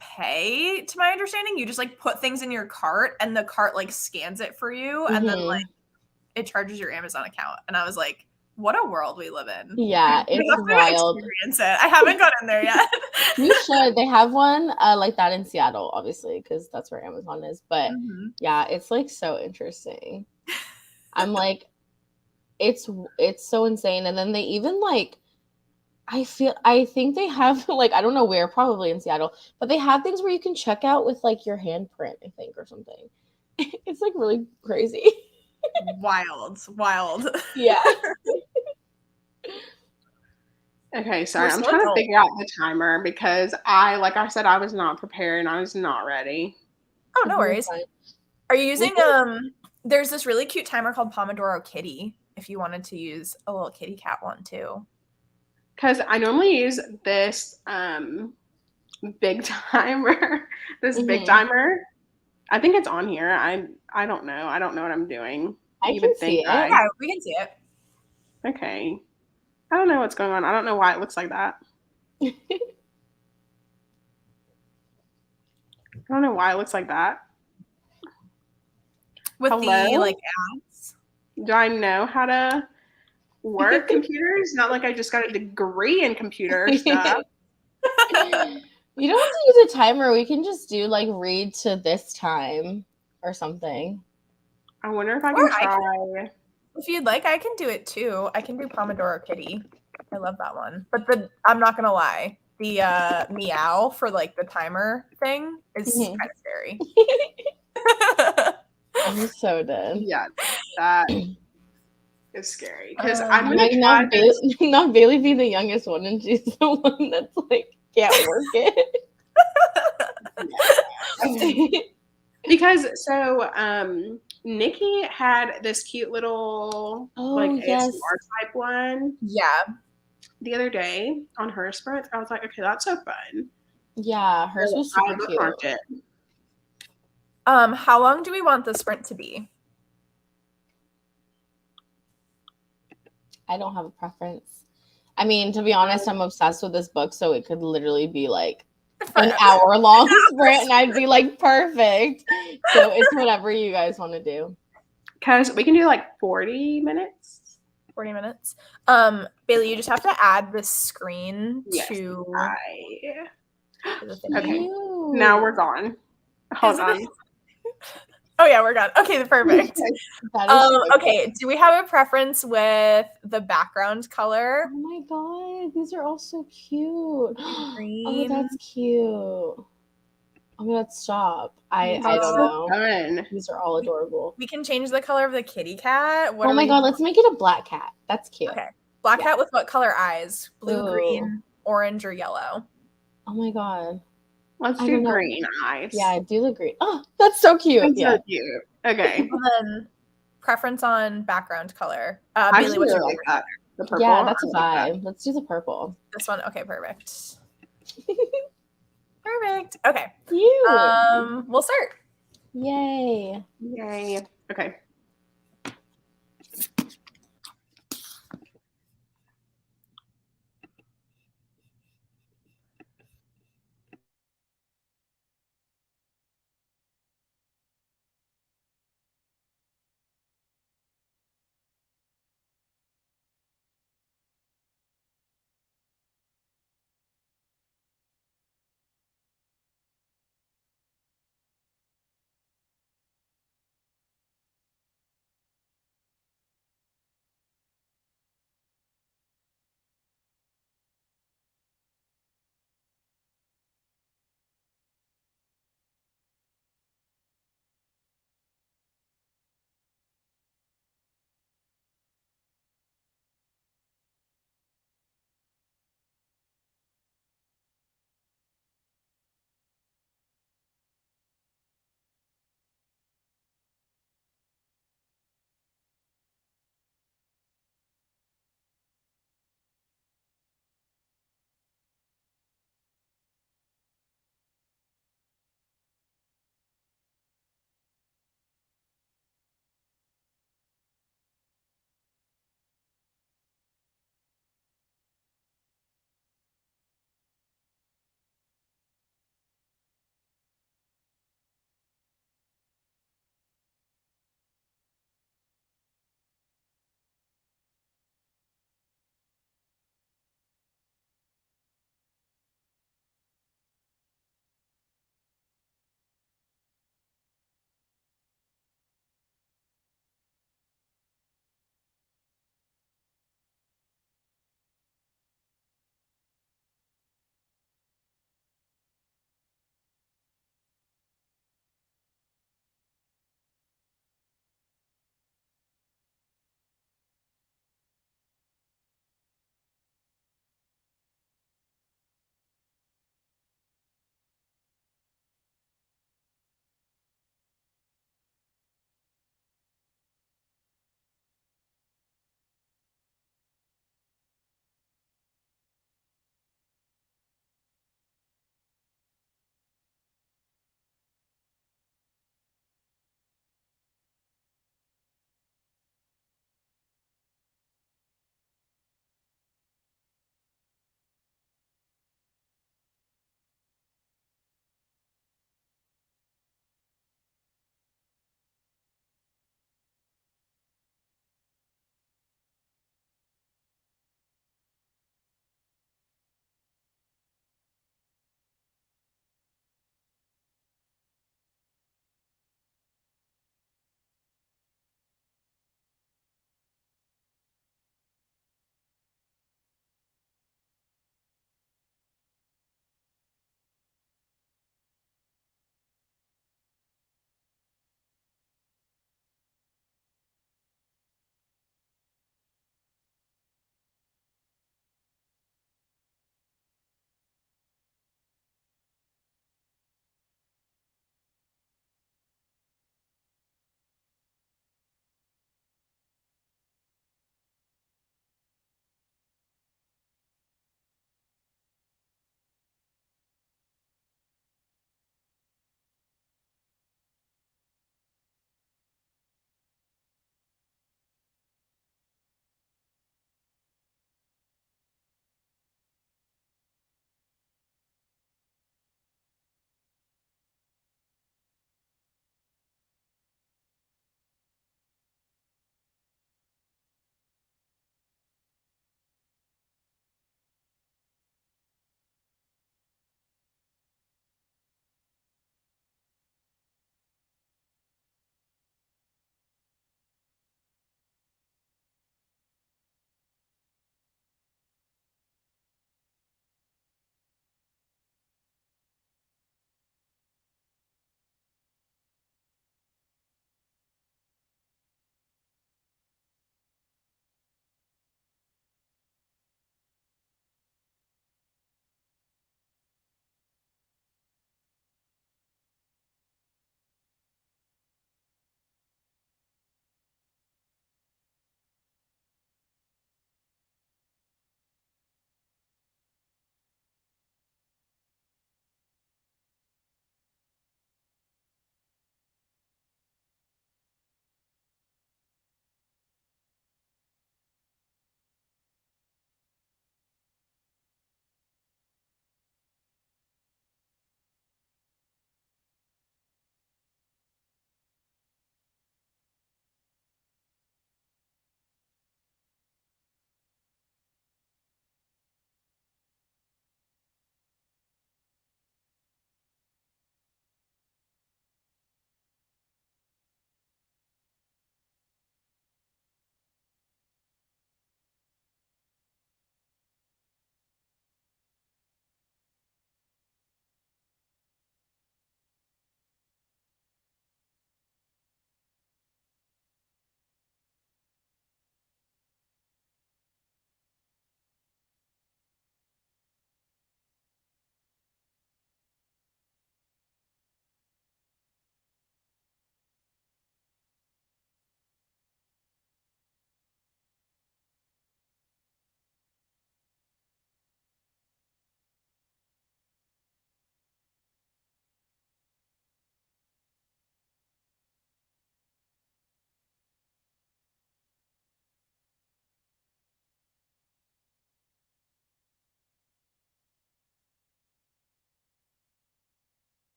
[SPEAKER 3] pay, to my understanding. You just like put things in your cart and the cart like scans it for you and then like it charges your Amazon account. And I was like, what a world we live in.
[SPEAKER 2] Yeah, it's wild.
[SPEAKER 3] Experience it. I haven't got in there yet.
[SPEAKER 2] You should. They have one like that in Seattle, obviously, because that's where Amazon is. But yeah, it's like so interesting. I'm like, it's so insane. And then they even like, I think they have like, I don't know where, probably in Seattle, but they have things where you can check out with like your handprint, I think, or something. It's like really crazy.
[SPEAKER 3] Wild.
[SPEAKER 2] Yeah.
[SPEAKER 1] Okay, sorry. I'm trying to figure out the timer because like I said, I was not prepared and I was not ready.
[SPEAKER 3] Oh, no worries. Are you using there's this really cute timer called Pomodoro Kitty if you wanted to use a little kitty cat one too.
[SPEAKER 1] because I normally use this big timer. This big timer. I think it's on here. I don't know. I don't know what I'm doing.
[SPEAKER 2] I
[SPEAKER 1] You
[SPEAKER 2] can
[SPEAKER 1] would think
[SPEAKER 2] see it.
[SPEAKER 3] Yeah, we can see it.
[SPEAKER 1] Okay. I don't know what's going on. I don't know why it looks like that. I don't know why it looks like that.
[SPEAKER 3] With
[SPEAKER 1] Hello?
[SPEAKER 3] the like ads.
[SPEAKER 1] Do I know how to work computers? Not like I just got a degree in computer stuff.
[SPEAKER 2] You don't have to use a timer. We can just do like read to this time or something.
[SPEAKER 1] I wonder if I can try.
[SPEAKER 3] If you'd like, I can do it too. I can do Pomodoro Kitty. I love that one. But I'm not gonna lie, the meow for like the timer thing is kind of scary.
[SPEAKER 2] I'm so dead.
[SPEAKER 1] Yeah, that is scary because I'm gonna
[SPEAKER 2] like
[SPEAKER 1] try
[SPEAKER 2] not Bailey be the youngest one, and she's the one that's like can't work it.
[SPEAKER 1] Because so Nikki had this cute little like ASMR type one.
[SPEAKER 3] Yeah.
[SPEAKER 1] The other day on her sprint, I was like, okay, that's so fun.
[SPEAKER 2] Yeah, hers was super cute.
[SPEAKER 3] How long do we want the sprint to be?
[SPEAKER 2] I don't have a preference. I mean, to be honest, I'm obsessed with this book, so it could literally be like an hour-long sprint, and I'd be like, perfect. So it's whatever you guys want to do.
[SPEAKER 1] Because we can do like 40 minutes.
[SPEAKER 3] 40 minutes. Bailey, you just have to add the screen to.
[SPEAKER 1] Okay. Now we're gone. Hold on.
[SPEAKER 3] Oh yeah, we're gone. Okay, perfect. Okay, do we have a preference with the background color?
[SPEAKER 2] Oh my god, these are all so cute. Oh, that's cute. Oh my god, stop. I don't know.
[SPEAKER 1] Fun.
[SPEAKER 2] These are all adorable.
[SPEAKER 3] We can change the color of the kitty cat.
[SPEAKER 2] Oh my god, let's make it a black cat. That's cute.
[SPEAKER 3] Okay. Black cat with what color eyes? Blue, green, orange, or yellow?
[SPEAKER 2] Oh my god.
[SPEAKER 1] Let's do green eyes.
[SPEAKER 2] Yeah, do the green. Oh, that's so cute.
[SPEAKER 1] That's so cute. Okay.
[SPEAKER 3] And then preference on background color.
[SPEAKER 1] Bailey, what's your like that? The purple?
[SPEAKER 2] Yeah, that's a vibe. Let's do the purple.
[SPEAKER 3] This one? Okay, perfect. Perfect. Okay.
[SPEAKER 2] Cute.
[SPEAKER 3] We'll start.
[SPEAKER 2] Yay.
[SPEAKER 1] Yay. Okay.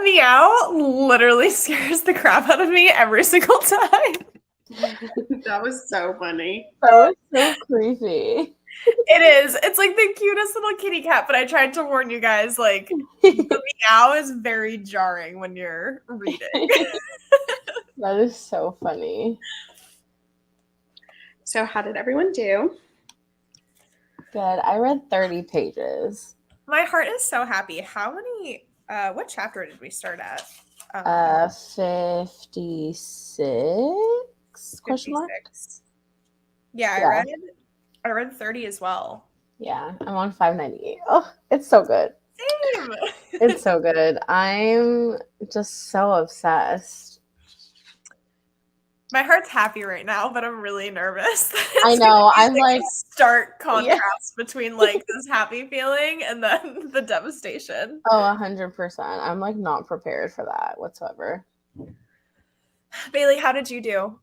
[SPEAKER 3] meow literally scares the crap out of me every single time.
[SPEAKER 1] That was so funny.
[SPEAKER 2] That was so creepy.
[SPEAKER 3] It is. It's like the cutest little kitty cat, but I tried to warn you guys, like, the meow is very jarring when you're reading.
[SPEAKER 2] That is so funny.
[SPEAKER 1] So how did everyone do?
[SPEAKER 2] Good. I read 30 pages.
[SPEAKER 3] My heart is so happy. How many, what chapter did we start at?
[SPEAKER 2] 56? Question mark?
[SPEAKER 3] 56. Yeah, I read 30 as well.
[SPEAKER 2] Yeah, I'm on 598. Oh, it's so good.
[SPEAKER 3] Same.
[SPEAKER 2] It's so good. I'm just so obsessed.
[SPEAKER 3] My heart's happy right now, but I'm really nervous.
[SPEAKER 2] I know. I'm like
[SPEAKER 3] a stark contrast between like this happy feeling and then the devastation.
[SPEAKER 2] Oh, 100%. I'm like not prepared for that whatsoever.
[SPEAKER 3] Bailey, how did you do?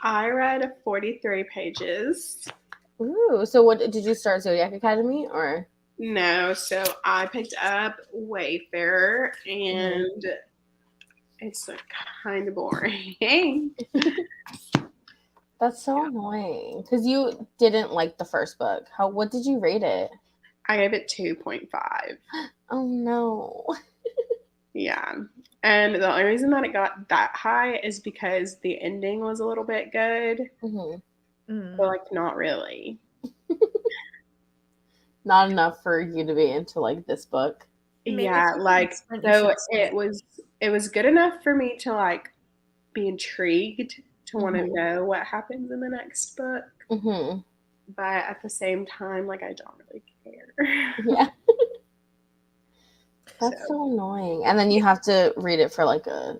[SPEAKER 1] I read 43 pages.
[SPEAKER 2] Ooh, so what did you start Zodiac Academy or?
[SPEAKER 1] No, so I picked up Wayfarer and it's like kind of boring.
[SPEAKER 2] That's so annoying because you didn't like the first book. What did you rate it?
[SPEAKER 1] I gave it 2.5.
[SPEAKER 2] Oh no.
[SPEAKER 1] Yeah. And the only reason that it got that high is because the ending was a little bit good. But like not really.
[SPEAKER 2] Not enough for you to be into like this book.
[SPEAKER 1] Yeah, like so it was good enough for me to like be intrigued to want to know what happens in the next book. But at the same time, like I don't really care.
[SPEAKER 2] Yeah. That's so annoying. And then you have to read it for like a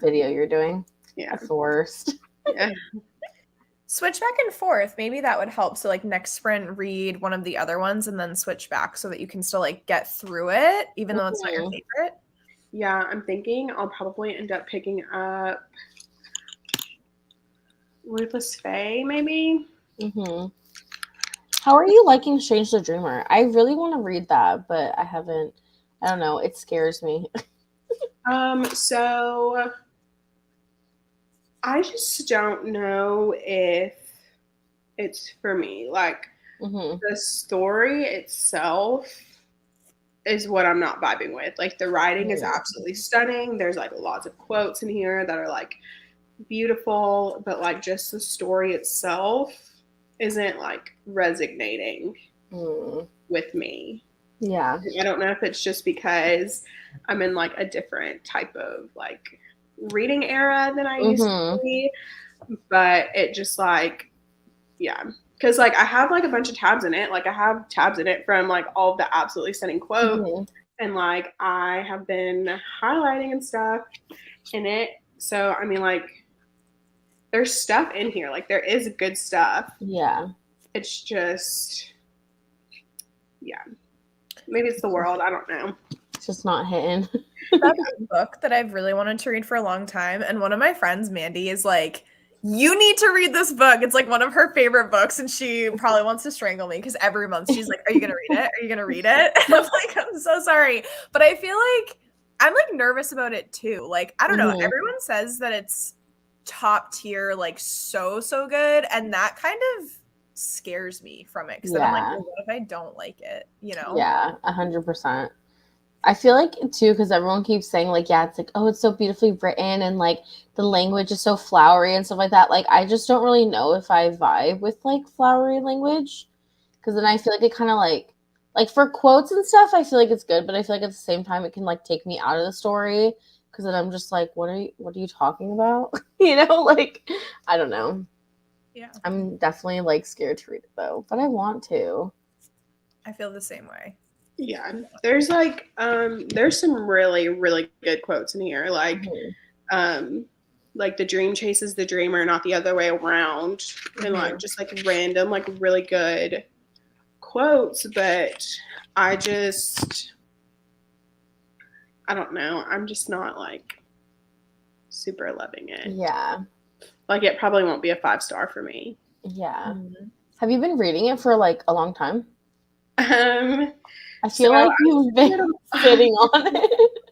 [SPEAKER 2] video you're doing.
[SPEAKER 1] Yeah.
[SPEAKER 2] That's the worst.
[SPEAKER 1] Yeah.
[SPEAKER 3] Switch back and forth. Maybe that would help. So like next sprint, read one of the other ones and then switch back so that you can still like get through it, even though it's not your favorite.
[SPEAKER 1] Yeah, I'm thinking I'll probably end up picking up Ruthless Fae, maybe.
[SPEAKER 2] How are you liking Strange the Dreamer? I really want to read that, but I haven't. I don't know. It scares me.
[SPEAKER 1] So I just don't know if it's for me. Like the story itself is what I'm not vibing with. Like the writing is absolutely stunning. There's like lots of quotes in here that are like beautiful, but like just the story itself isn't like resonating with me.
[SPEAKER 2] Yeah.
[SPEAKER 1] I don't know if it's just because I'm in like a different type of like reading era than I used to be, but it just like, yeah. Because like I have like a bunch of tabs in it. Like I have tabs in it from like all of the absolutely stunning quotes. And like I have been highlighting and stuff in it. So I mean like there's stuff in here. Like there is good stuff.
[SPEAKER 2] Yeah.
[SPEAKER 1] It's just maybe it's the world. I don't know.
[SPEAKER 2] It's just not hitting.
[SPEAKER 3] That's a book that I've really wanted to read for a long time. And one of my friends, Mandy, is like, you need to read this book. It's like one of her favorite books. And she probably wants to strangle me because every month she's like, are you going to read it? Are you going to read it? And I'm like, I'm so sorry. But I feel like I'm like nervous about it too. Like, I don't know. Everyone says that it's top tier, like so good. And that kind of scares me from it. Because then I'm like, well, what if I don't like it? You know?
[SPEAKER 2] Yeah, 100%. I feel like too, because everyone keeps saying like, yeah, it's like, oh, it's so beautifully written and like the language is so flowery and stuff like that. Like, I just don't really know if I vibe with like flowery language, because then I feel like it kind of like for quotes and stuff, I feel like it's good, but I feel like at the same time it can like take me out of the story, because then I'm just like, what are you talking about? You know, like I don't know.
[SPEAKER 3] Yeah,
[SPEAKER 2] I'm definitely like scared to read it though, but I want to.
[SPEAKER 3] I feel the same way.
[SPEAKER 1] Yeah, there's like there's some really really good quotes in here, like the dream chases the dreamer, not the other way around, and like just like random like really good quotes. But I don't know, I'm just not like super loving it.
[SPEAKER 2] Yeah,
[SPEAKER 1] like it probably won't be a 5-star for me.
[SPEAKER 2] Yeah. Have you been reading it for like a long time? I feel like you've been sitting on it.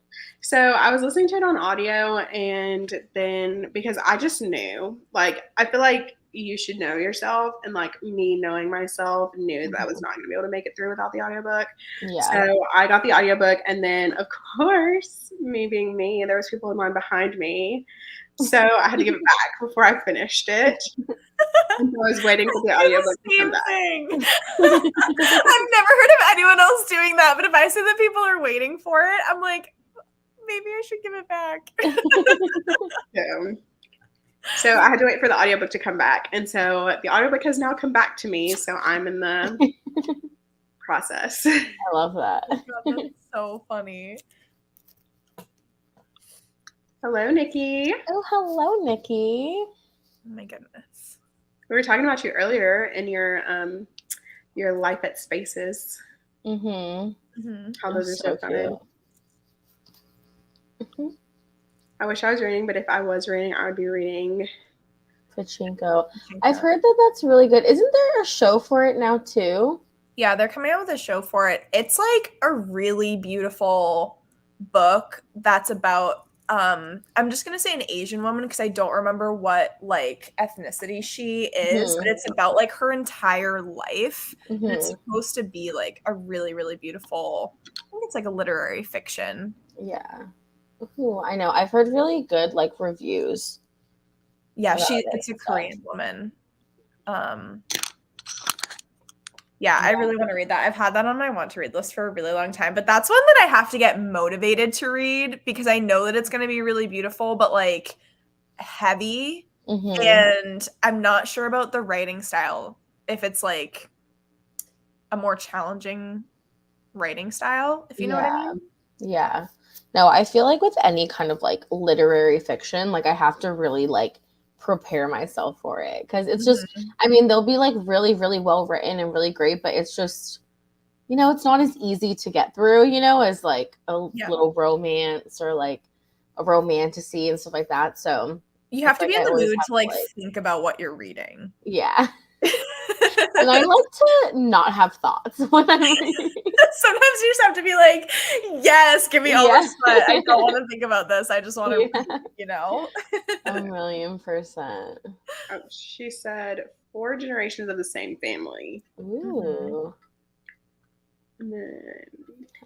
[SPEAKER 1] So I was listening to it on audio, and then because I just knew, like, I feel like you should know yourself, and like me knowing myself knew that I was not going to be able to make it through without the audiobook.
[SPEAKER 2] Yeah.
[SPEAKER 1] So I got the audiobook, and then of course, me being me, there was people in line behind me. So I had to give it back before I finished it. And so I was waiting for the audiobook to come back.
[SPEAKER 3] Thing. I've never heard of anyone else doing that, but if I see that people are waiting for it, I'm like, maybe I should give it back.
[SPEAKER 1] So I had to wait for the audiobook to come back. And so the audiobook has now come back to me. So I'm in the process.
[SPEAKER 2] I love that.
[SPEAKER 3] Oh God, that's so funny.
[SPEAKER 1] Hello, Nikki.
[SPEAKER 2] Oh, hello, Nikki.
[SPEAKER 3] Oh my goodness.
[SPEAKER 1] We were talking about you earlier in your life at Spaces. How those are so fun. I wish I was reading, but if I was reading, I would be reading
[SPEAKER 2] Pachinko. I've heard that that's really good. Isn't there a show for it now too?
[SPEAKER 3] Yeah, they're coming out with a show for it. It's like a really beautiful book that's about I'm just gonna say an Asian woman because I don't remember what like ethnicity she is, but it's about like her entire life. And it's supposed to be like a really, really beautiful, I think it's like a literary fiction.
[SPEAKER 2] Yeah. Ooh, I know. I've heard really good like reviews.
[SPEAKER 3] Yeah, it's a Korean woman. Yeah, I really want to read that. I've had that on my want to read list for a really long time, but that's one that I have to get motivated to read because I know that it's going to be really beautiful, but like heavy. And I'm not sure about the writing style. If it's like a more challenging writing style, if you know what I mean.
[SPEAKER 2] Yeah. No, I feel like with any kind of like literary fiction, like I have to really like prepare myself for it because it's just I mean they'll be like really really well written and really great, but it's just it's not as easy to get through as like a little romance or like a romantasy and stuff like that. So
[SPEAKER 3] you have to be in the mood to like think about what you're reading.
[SPEAKER 2] Yeah. And I like to not have thoughts when I'm reading.
[SPEAKER 3] Sometimes you just have to be like, yes, give me all this, but I don't want to think about this. I just want to read,
[SPEAKER 2] 1,000,000%.
[SPEAKER 1] Oh, she said 4 generations of the same family.
[SPEAKER 2] Ooh.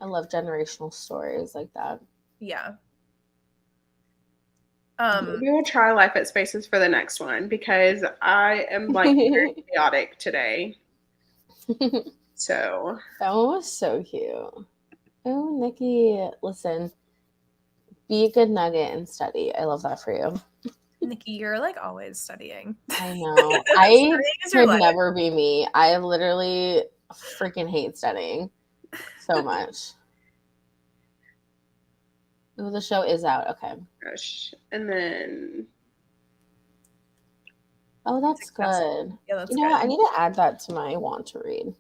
[SPEAKER 2] I love generational stories like that.
[SPEAKER 3] Yeah.
[SPEAKER 1] We will try Life at Spaces for the next one because I am like very chaotic today. So
[SPEAKER 2] that one was so cute. Oh, Nikki, listen, be a good nugget and study. I love that for you.
[SPEAKER 3] Nikki, you're like always studying.
[SPEAKER 2] I know. I could never be me. I literally freaking hate studying so much. Oh, the show is out. Okay.
[SPEAKER 1] Gosh. And then.
[SPEAKER 2] Oh, that's good.
[SPEAKER 3] Yeah, that's
[SPEAKER 2] good. What? I need to add that to my want to read.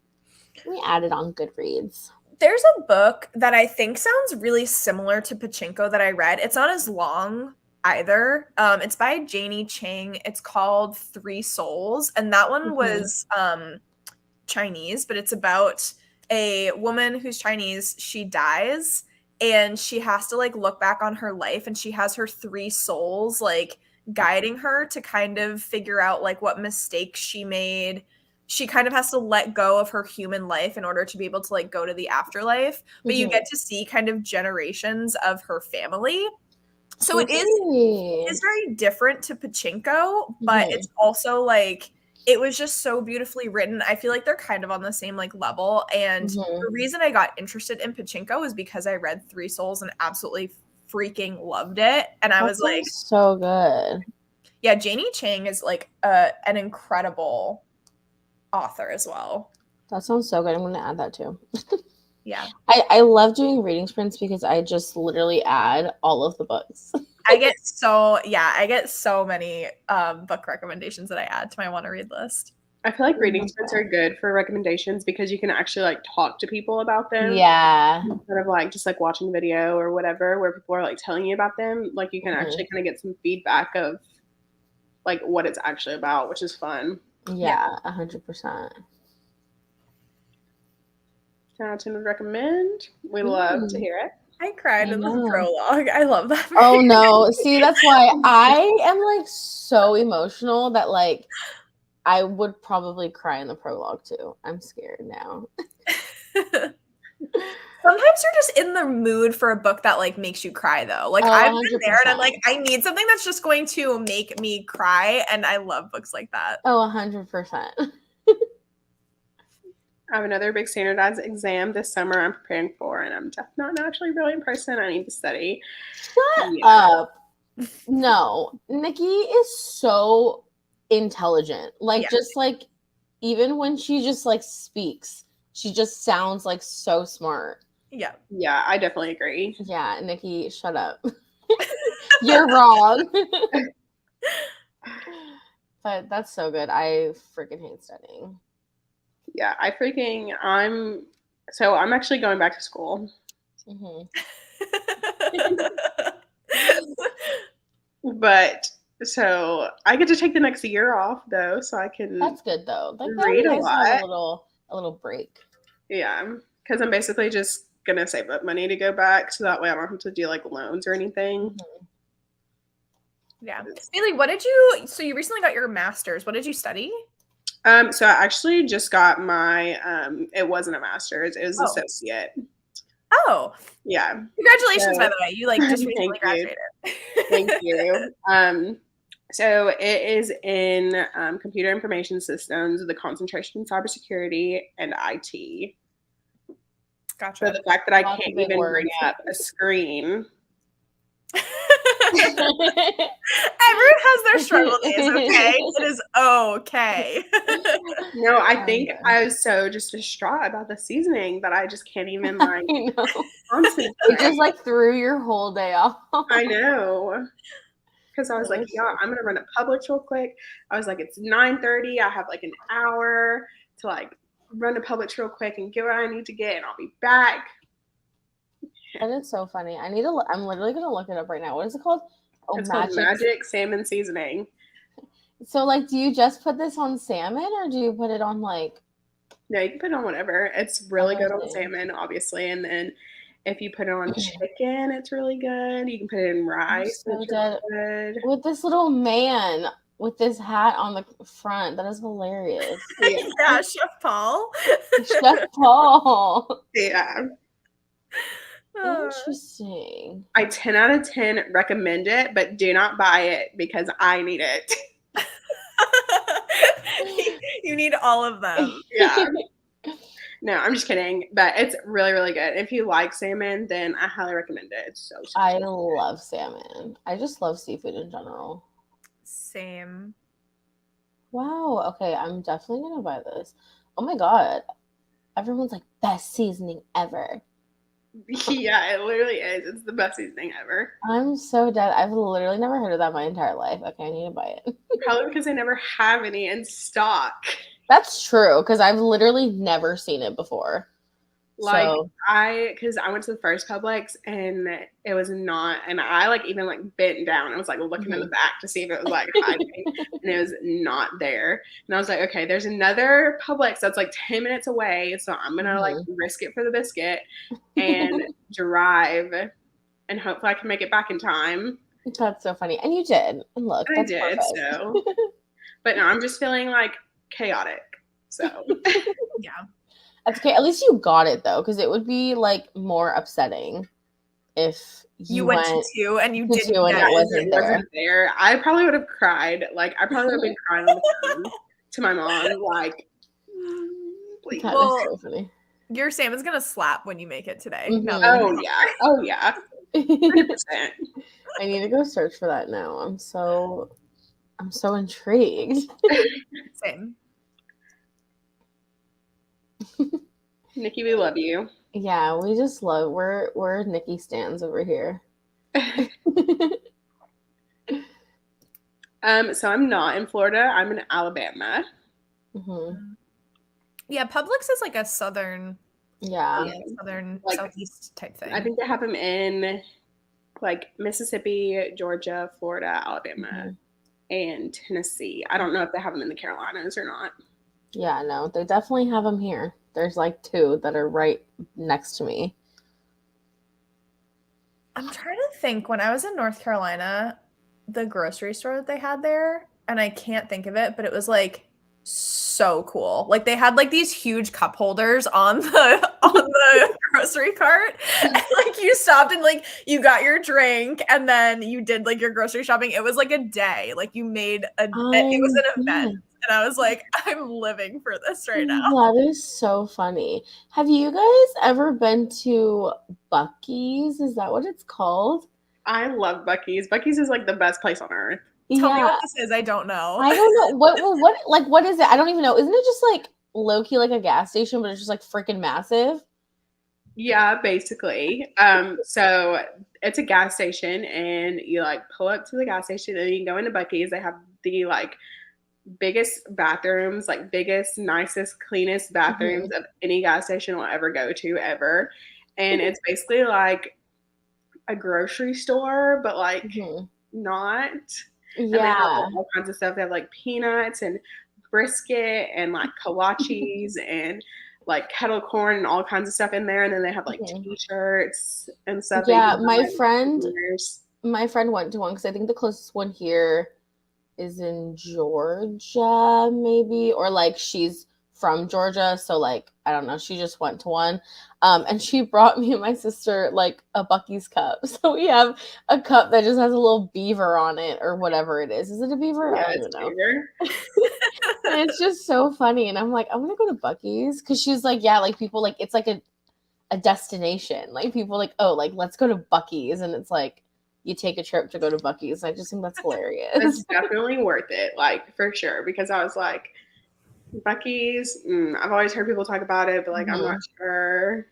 [SPEAKER 2] Let me add it on Goodreads.
[SPEAKER 3] There's a book that I think sounds really similar to Pachinko that I read. It's not as long either. It's by Janie Chang. It's called 3 Souls. And that one was Chinese, but it's about a woman who's Chinese. She dies and she has to like look back on her life, and she has her 3 souls like guiding her to kind of figure out like what mistakes she made. She kind of has to let go of her human life in order to be able to like go to the afterlife, but you get to see kind of generations of her family. So it is very different to Pachinko, but it's also like it was just so beautifully written. I feel like they're kind of on the same like level. And the reason I got interested in Pachinko is because I read 3 Souls and absolutely freaking loved it. And I was like,
[SPEAKER 2] so good.
[SPEAKER 3] Yeah, Janie Chang is like an incredible author as well.
[SPEAKER 2] That sounds so good. I'm going to add that too.
[SPEAKER 3] Yeah.
[SPEAKER 2] I love doing reading sprints because I just literally add all of the books.
[SPEAKER 3] I get so many book recommendations that I add to my want to read list.
[SPEAKER 1] I feel like reading sprints are good for recommendations because you can actually like talk to people about them.
[SPEAKER 2] Yeah.
[SPEAKER 1] Instead of like just like watching a video or whatever where people are like telling you about them, like you can actually kind of get some feedback of like what it's actually about, which is fun.
[SPEAKER 2] Yeah, 100%.
[SPEAKER 1] 10 out of 10 would recommend. We love to hear it.
[SPEAKER 3] I cried in the prologue. I love that.
[SPEAKER 2] Oh no. See, that's why I am like so emotional that like I would probably cry in the prologue too. I'm scared now.
[SPEAKER 3] Sometimes you're just in the mood for a book that like makes you cry though. Like I've been there and I'm like, I need something that's just going to make me cry, and I love books like that.
[SPEAKER 2] Oh, 100%.
[SPEAKER 1] I have another big standardized exam this summer I'm preparing for, and I'm just not actually really in person. I need to study.
[SPEAKER 2] Shut up. No, Nikki is so intelligent. Like, just like, even when she just like speaks, she just sounds like so smart.
[SPEAKER 3] Yeah.
[SPEAKER 1] Yeah, I definitely agree.
[SPEAKER 2] Yeah, Nikki, shut up. You're wrong. But that's so good. I freaking hate studying.
[SPEAKER 1] Yeah, I'm actually going back to school. But so I get to take the next year off though, so I can.
[SPEAKER 2] That's good though. Like,
[SPEAKER 1] read a lot.
[SPEAKER 2] Have a little break.
[SPEAKER 1] Yeah, because I'm basically just gonna save up money to go back, so that way I don't have to do like loans or anything.
[SPEAKER 3] Yeah. Bailey, so you recently got your master's. What did you study?
[SPEAKER 1] So I actually just got my it wasn't a master's, it was associate.
[SPEAKER 3] Oh.
[SPEAKER 1] Yeah.
[SPEAKER 3] Congratulations, by the way. You like just recently graduated.
[SPEAKER 1] Thank you. So it is in computer information systems with a concentration in cybersecurity and IT.
[SPEAKER 3] Gotcha.
[SPEAKER 1] So the fact that I can't even bring up a screen.
[SPEAKER 3] Everyone has their struggle days, okay? It is okay.
[SPEAKER 1] No, I think I was so just distraught about the seasoning that I just can't even like concentrate.
[SPEAKER 2] It just like threw your whole day off.
[SPEAKER 1] I know. Because I was like, yeah, I'm gonna run a Publix real quick. I was like, it's 9:30. I have like an hour to like run a Publix real quick and get what I need to get, and I'll be back.
[SPEAKER 2] That is so funny. I'm literally gonna look it up right now. What is it called?
[SPEAKER 1] Oh, it's called Magic Salmon Seasoning.
[SPEAKER 2] So, like, do you just put this on salmon, or do you put it on like?
[SPEAKER 1] No, you can put it on whatever. It's really good on salmon, obviously, and then if you put it on chicken, it's really good. You can put it in rice.
[SPEAKER 2] So good. With this little man with this hat on the front, that is hilarious.
[SPEAKER 3] Yeah, Chef Paul.
[SPEAKER 2] Chef Paul.
[SPEAKER 1] Yeah.
[SPEAKER 2] Interesting.
[SPEAKER 1] I 10 out of 10 recommend it, but do not buy it because I need it.
[SPEAKER 3] You need all of them.
[SPEAKER 1] Yeah. No, I'm just kidding. But it's really, really good. If you like salmon, then I highly recommend it. It's so
[SPEAKER 2] I love salmon. I just love seafood in general.
[SPEAKER 3] Same.
[SPEAKER 2] Wow. Okay, I'm definitely gonna buy this. Oh my god. Everyone's like, best seasoning ever.
[SPEAKER 1] Yeah, it literally is. It's the best seasoning ever.
[SPEAKER 2] I'm so dead. I've literally never heard of that my entire life. Okay, I need to buy it.
[SPEAKER 1] Probably because I never have any in stock.
[SPEAKER 2] That's true, because I've literally never seen it before.
[SPEAKER 1] Like because I went to the first Publix and it was not, and I like even like bent down. I was like looking in the back to see if it was like hiding, and it was not there. And I was like, okay, there's another Publix that's like 10 minutes away, so I'm gonna like risk it for the biscuit and drive, and hopefully I can make it back in time.
[SPEAKER 2] That's so funny, and you did. And look,
[SPEAKER 1] I did. Perfect. So, but no, I'm just feeling like chaotic. So
[SPEAKER 3] yeah.
[SPEAKER 2] That's okay. At least you got it though, because it would be like more upsetting if
[SPEAKER 3] you went to two and you didn't
[SPEAKER 2] and it wasn't
[SPEAKER 1] there. I probably would have cried. Like I probably would have been crying on the phone to my mom. Like, please.
[SPEAKER 2] Well, so funny.
[SPEAKER 3] Your salmon's gonna slap when you make it today.
[SPEAKER 1] Oh yeah. 100%.
[SPEAKER 2] I need to go search for that now. I'm so intrigued.
[SPEAKER 3] Same.
[SPEAKER 1] Nikki, we love you.
[SPEAKER 2] Yeah, we just love we're Nikki stans over here.
[SPEAKER 1] So I'm not in Florida. I'm in Alabama.
[SPEAKER 3] Yeah, Publix is like a southern southern
[SPEAKER 1] like,
[SPEAKER 3] southeast type thing.
[SPEAKER 1] I think they have them in like Mississippi, Georgia, Florida, Alabama, and Tennessee. I don't know if they have them in the Carolinas or not.
[SPEAKER 2] Yeah, no, they definitely have them here. There's like 2 that are right next to me.
[SPEAKER 3] I'm trying to think. When I was in North Carolina, the grocery store that they had there, and I can't think of it, but it was like so cool. Like they had like these huge cup holders on the grocery cart. And like you stopped and like you got your drink and then you did like your grocery shopping. It was like a day. Like you made it was an event. And I was like, I'm living for this right now.
[SPEAKER 2] That is so funny. Have you guys ever been to Buc-ee's? Is that what it's called?
[SPEAKER 1] I love Buc-ee's. Buc-ee's is like the best place on earth.
[SPEAKER 3] Tell me what this is. I don't know.
[SPEAKER 2] I don't know. What is it? I don't even know. Isn't it just like low key like a gas station, but it's just like freaking massive?
[SPEAKER 1] Yeah, basically. So it's a gas station and you like pull up to the gas station and you go into Buc-ee's. They have the like biggest bathrooms, like biggest, nicest, cleanest bathrooms of any gas station will ever go to ever. And it's basically like a grocery store, but like not. And they have all kinds of stuff. They have like peanuts and brisket and like kolaches and like kettle corn and all kinds of stuff in there. And then they have like t-shirts and stuff.
[SPEAKER 2] Yeah, my friend went to one because I think the closest one here is in Georgia, maybe, or like she's from Georgia, so like I don't know, she just went to one, and she brought me and my sister like a Buc-ee's cup. So we have a cup that just has a little beaver on it or whatever it is. Is it a beaver?
[SPEAKER 1] Yeah,
[SPEAKER 2] I don't even know. And it's just so funny, and I'm like, I want to go to Buc-ee's because she's like, yeah, like people like it's like a destination, like people like, oh, like let's go to Buc-ee's, and it's like you take a trip to go to Buc-ee's. I just think that's hilarious.
[SPEAKER 1] It's definitely worth it, like for sure, because I was like, Buc-ee's, I've always heard people talk about it, but like I'm not sure.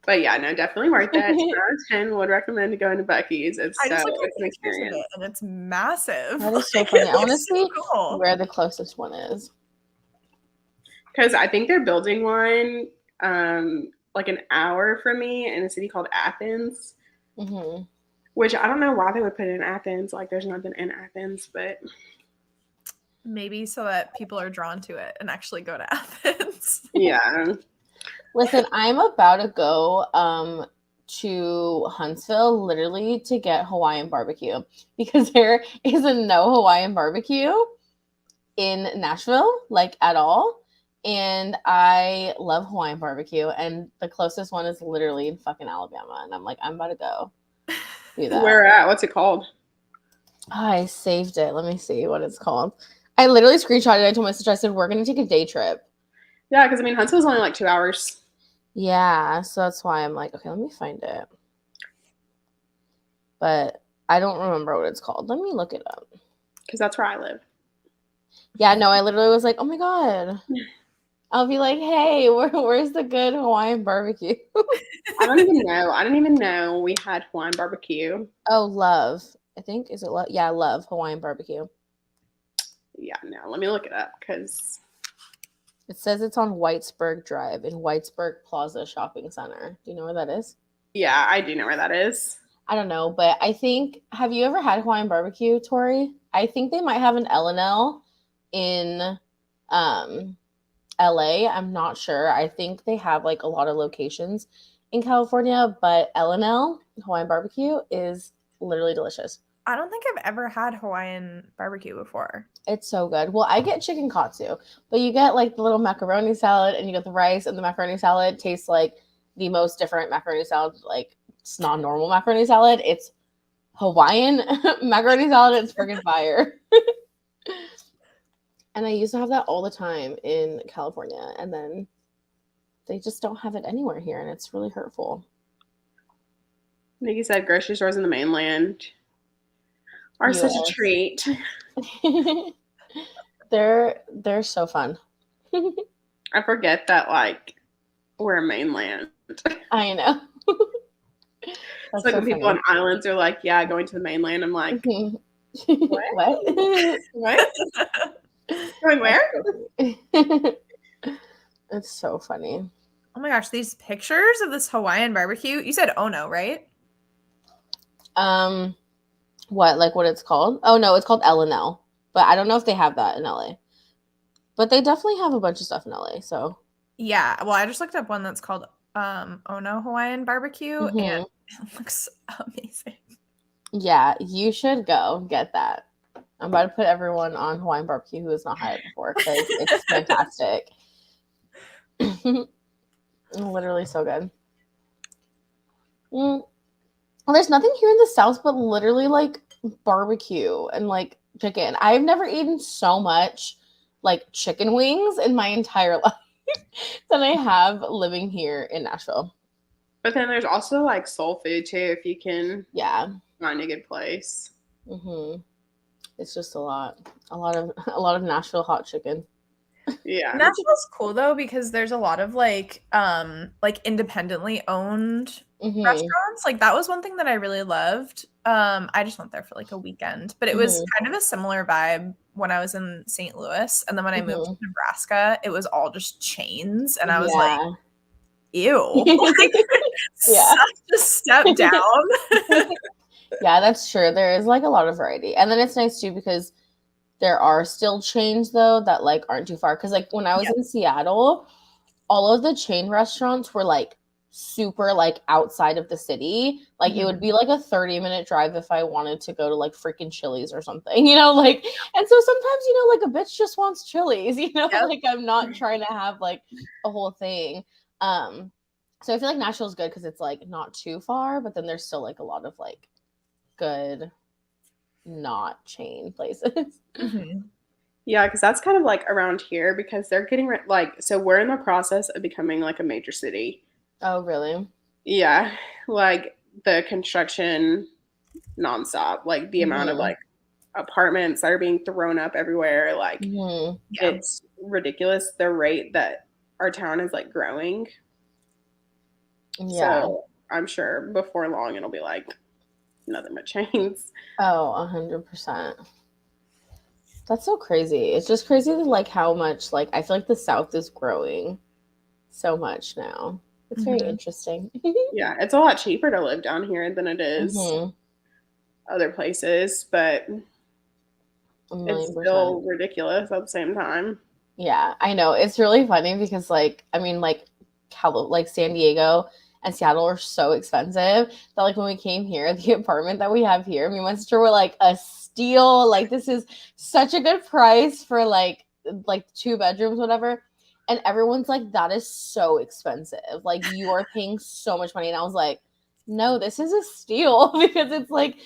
[SPEAKER 1] But yeah, no, definitely worth it. 10 out of 10 would recommend going to Buc-ee's. It's an experience.
[SPEAKER 3] And it's massive.
[SPEAKER 2] That is so funny. I want to see where the closest one is.
[SPEAKER 1] Because I think they're building one like an hour from me in a city called Athens. Which I don't know why they would put it in Athens. Like there's nothing in Athens, but
[SPEAKER 3] maybe so that people are drawn to it and actually go to Athens.
[SPEAKER 1] Yeah.
[SPEAKER 2] Listen, I'm about to go to Huntsville literally to get Hawaiian barbecue because there is a no Hawaiian barbecue in Nashville, like at all. And I love Hawaiian barbecue, and the closest one is literally in fucking Alabama. And I'm like, I'm about to go do that.
[SPEAKER 1] Where at? What's it called?
[SPEAKER 2] I saved it. Let me see what it's called. I literally screenshotted it. I told my sister, I said, we're going to take a day trip.
[SPEAKER 1] Yeah, because I mean, Huntsville's only like 2 hours.
[SPEAKER 2] Yeah, so that's why I'm like, okay, let me find it. But I don't remember what it's called. Let me look it up.
[SPEAKER 1] Because that's where I live.
[SPEAKER 2] Yeah, no, I literally was like, oh my God. I'll be like, hey, where's the good Hawaiian barbecue?
[SPEAKER 1] I don't even know. I didn't even know we had Hawaiian barbecue.
[SPEAKER 2] Oh, Love. I think, is it Love? Yeah, Love Hawaiian barbecue.
[SPEAKER 1] Yeah, no, let me look it up because
[SPEAKER 2] it says it's on Whitesburg Drive in Whitesburg Plaza Shopping Center. Do you know where that is?
[SPEAKER 1] Yeah, I do know where that is.
[SPEAKER 2] I don't know, but I think, have you ever had Hawaiian barbecue, Tori? I think they might have an L&L in LA. I'm not sure. I think they have like a lot of locations in California, but L&L Hawaiian barbecue is literally delicious.
[SPEAKER 3] I don't think I've ever had Hawaiian barbecue before.
[SPEAKER 2] It's so good. Well, I get chicken katsu, but you get like the little macaroni salad and you get the rice, and the macaroni salad tastes like the most different macaroni salad. Like it's not normal macaroni salad. It's Hawaiian macaroni salad. It's freaking fire. And I used to have that all the time in California, and then they just don't have it anywhere here, and it's really hurtful.
[SPEAKER 1] Nikki said grocery stores in the mainland are such a treat.
[SPEAKER 2] They're so fun.
[SPEAKER 1] I forget that like we're mainland.
[SPEAKER 2] I know.
[SPEAKER 1] It's like so when people on islands are like, yeah, going to the mainland. I'm like, what? What? Going where?
[SPEAKER 2] It's so funny.
[SPEAKER 3] Oh my gosh, these pictures of this Hawaiian barbecue. You said Ono, right?
[SPEAKER 2] What? Like what it's called? Oh no, it's called L&L. But I don't know if they have that in LA. But they definitely have a bunch of stuff in LA, so.
[SPEAKER 3] Yeah, well, I just looked up one that's called Ono Hawaiian barbecue, and it looks amazing.
[SPEAKER 2] Yeah, you should go get that. I'm about to put everyone on Hawaiian barbecue who has not had it before because it's fantastic. Literally so good. Well, there's nothing here in the South but literally like barbecue and like chicken. I've never eaten so much like chicken wings in my entire life than I have living here in Nashville.
[SPEAKER 1] But then there's also like soul food too, if you can
[SPEAKER 2] Yeah.
[SPEAKER 1] find a good place.
[SPEAKER 2] It's just a lot of Nashville hot chicken.
[SPEAKER 1] Yeah.
[SPEAKER 3] Nashville's cool though because there's a lot of like independently owned restaurants. Like that was one thing that I really loved. I just went there for like a weekend, but it was kind of a similar vibe when I was in St. Louis, and then when I moved to Nebraska, it was all just chains, and I was like, ew. Like, such a step down.
[SPEAKER 2] Yeah, that's true. There is like a lot of variety. And then it's nice too because there are still chains though that like aren't too far. Cause like when I was in Seattle, all of the chain restaurants were like super like outside of the city. Like it would be like a 30-minute drive if I wanted to go to like freaking Chili's or something, you know, like, and so sometimes, you know, like a bitch just wants Chili's, you know, like I'm not trying to have like a whole thing. So I feel like Nashville's good because it's like not too far, but then there's still like a lot of like good not chain places.
[SPEAKER 1] Yeah, because that's kind of like around here because they're getting like, so we're in the process of becoming like a major city.
[SPEAKER 2] Oh, really?
[SPEAKER 1] Yeah, like the construction nonstop, like the amount of like apartments that are being thrown up everywhere, like it's ridiculous the rate that our town is like growing. So I'm sure before long it'll be like nothing but chains.
[SPEAKER 2] Oh, 100%. That's so crazy. It's just crazy to like how much like I feel like the South is growing so much now. It's very interesting.
[SPEAKER 1] Yeah, it's a lot cheaper to live down here than it is other places, but it's still ridiculous at the same time.
[SPEAKER 2] Yeah, I know. It's really funny because like I mean like San Diego and Seattle are so expensive that like when we came here, the apartment that we have here, me and my sister were like a steal. Like this is such a good price for like 2 bedrooms, whatever. And everyone's like, that is so expensive. Like you are paying so much money. And I was like, no, this is a steal because it's like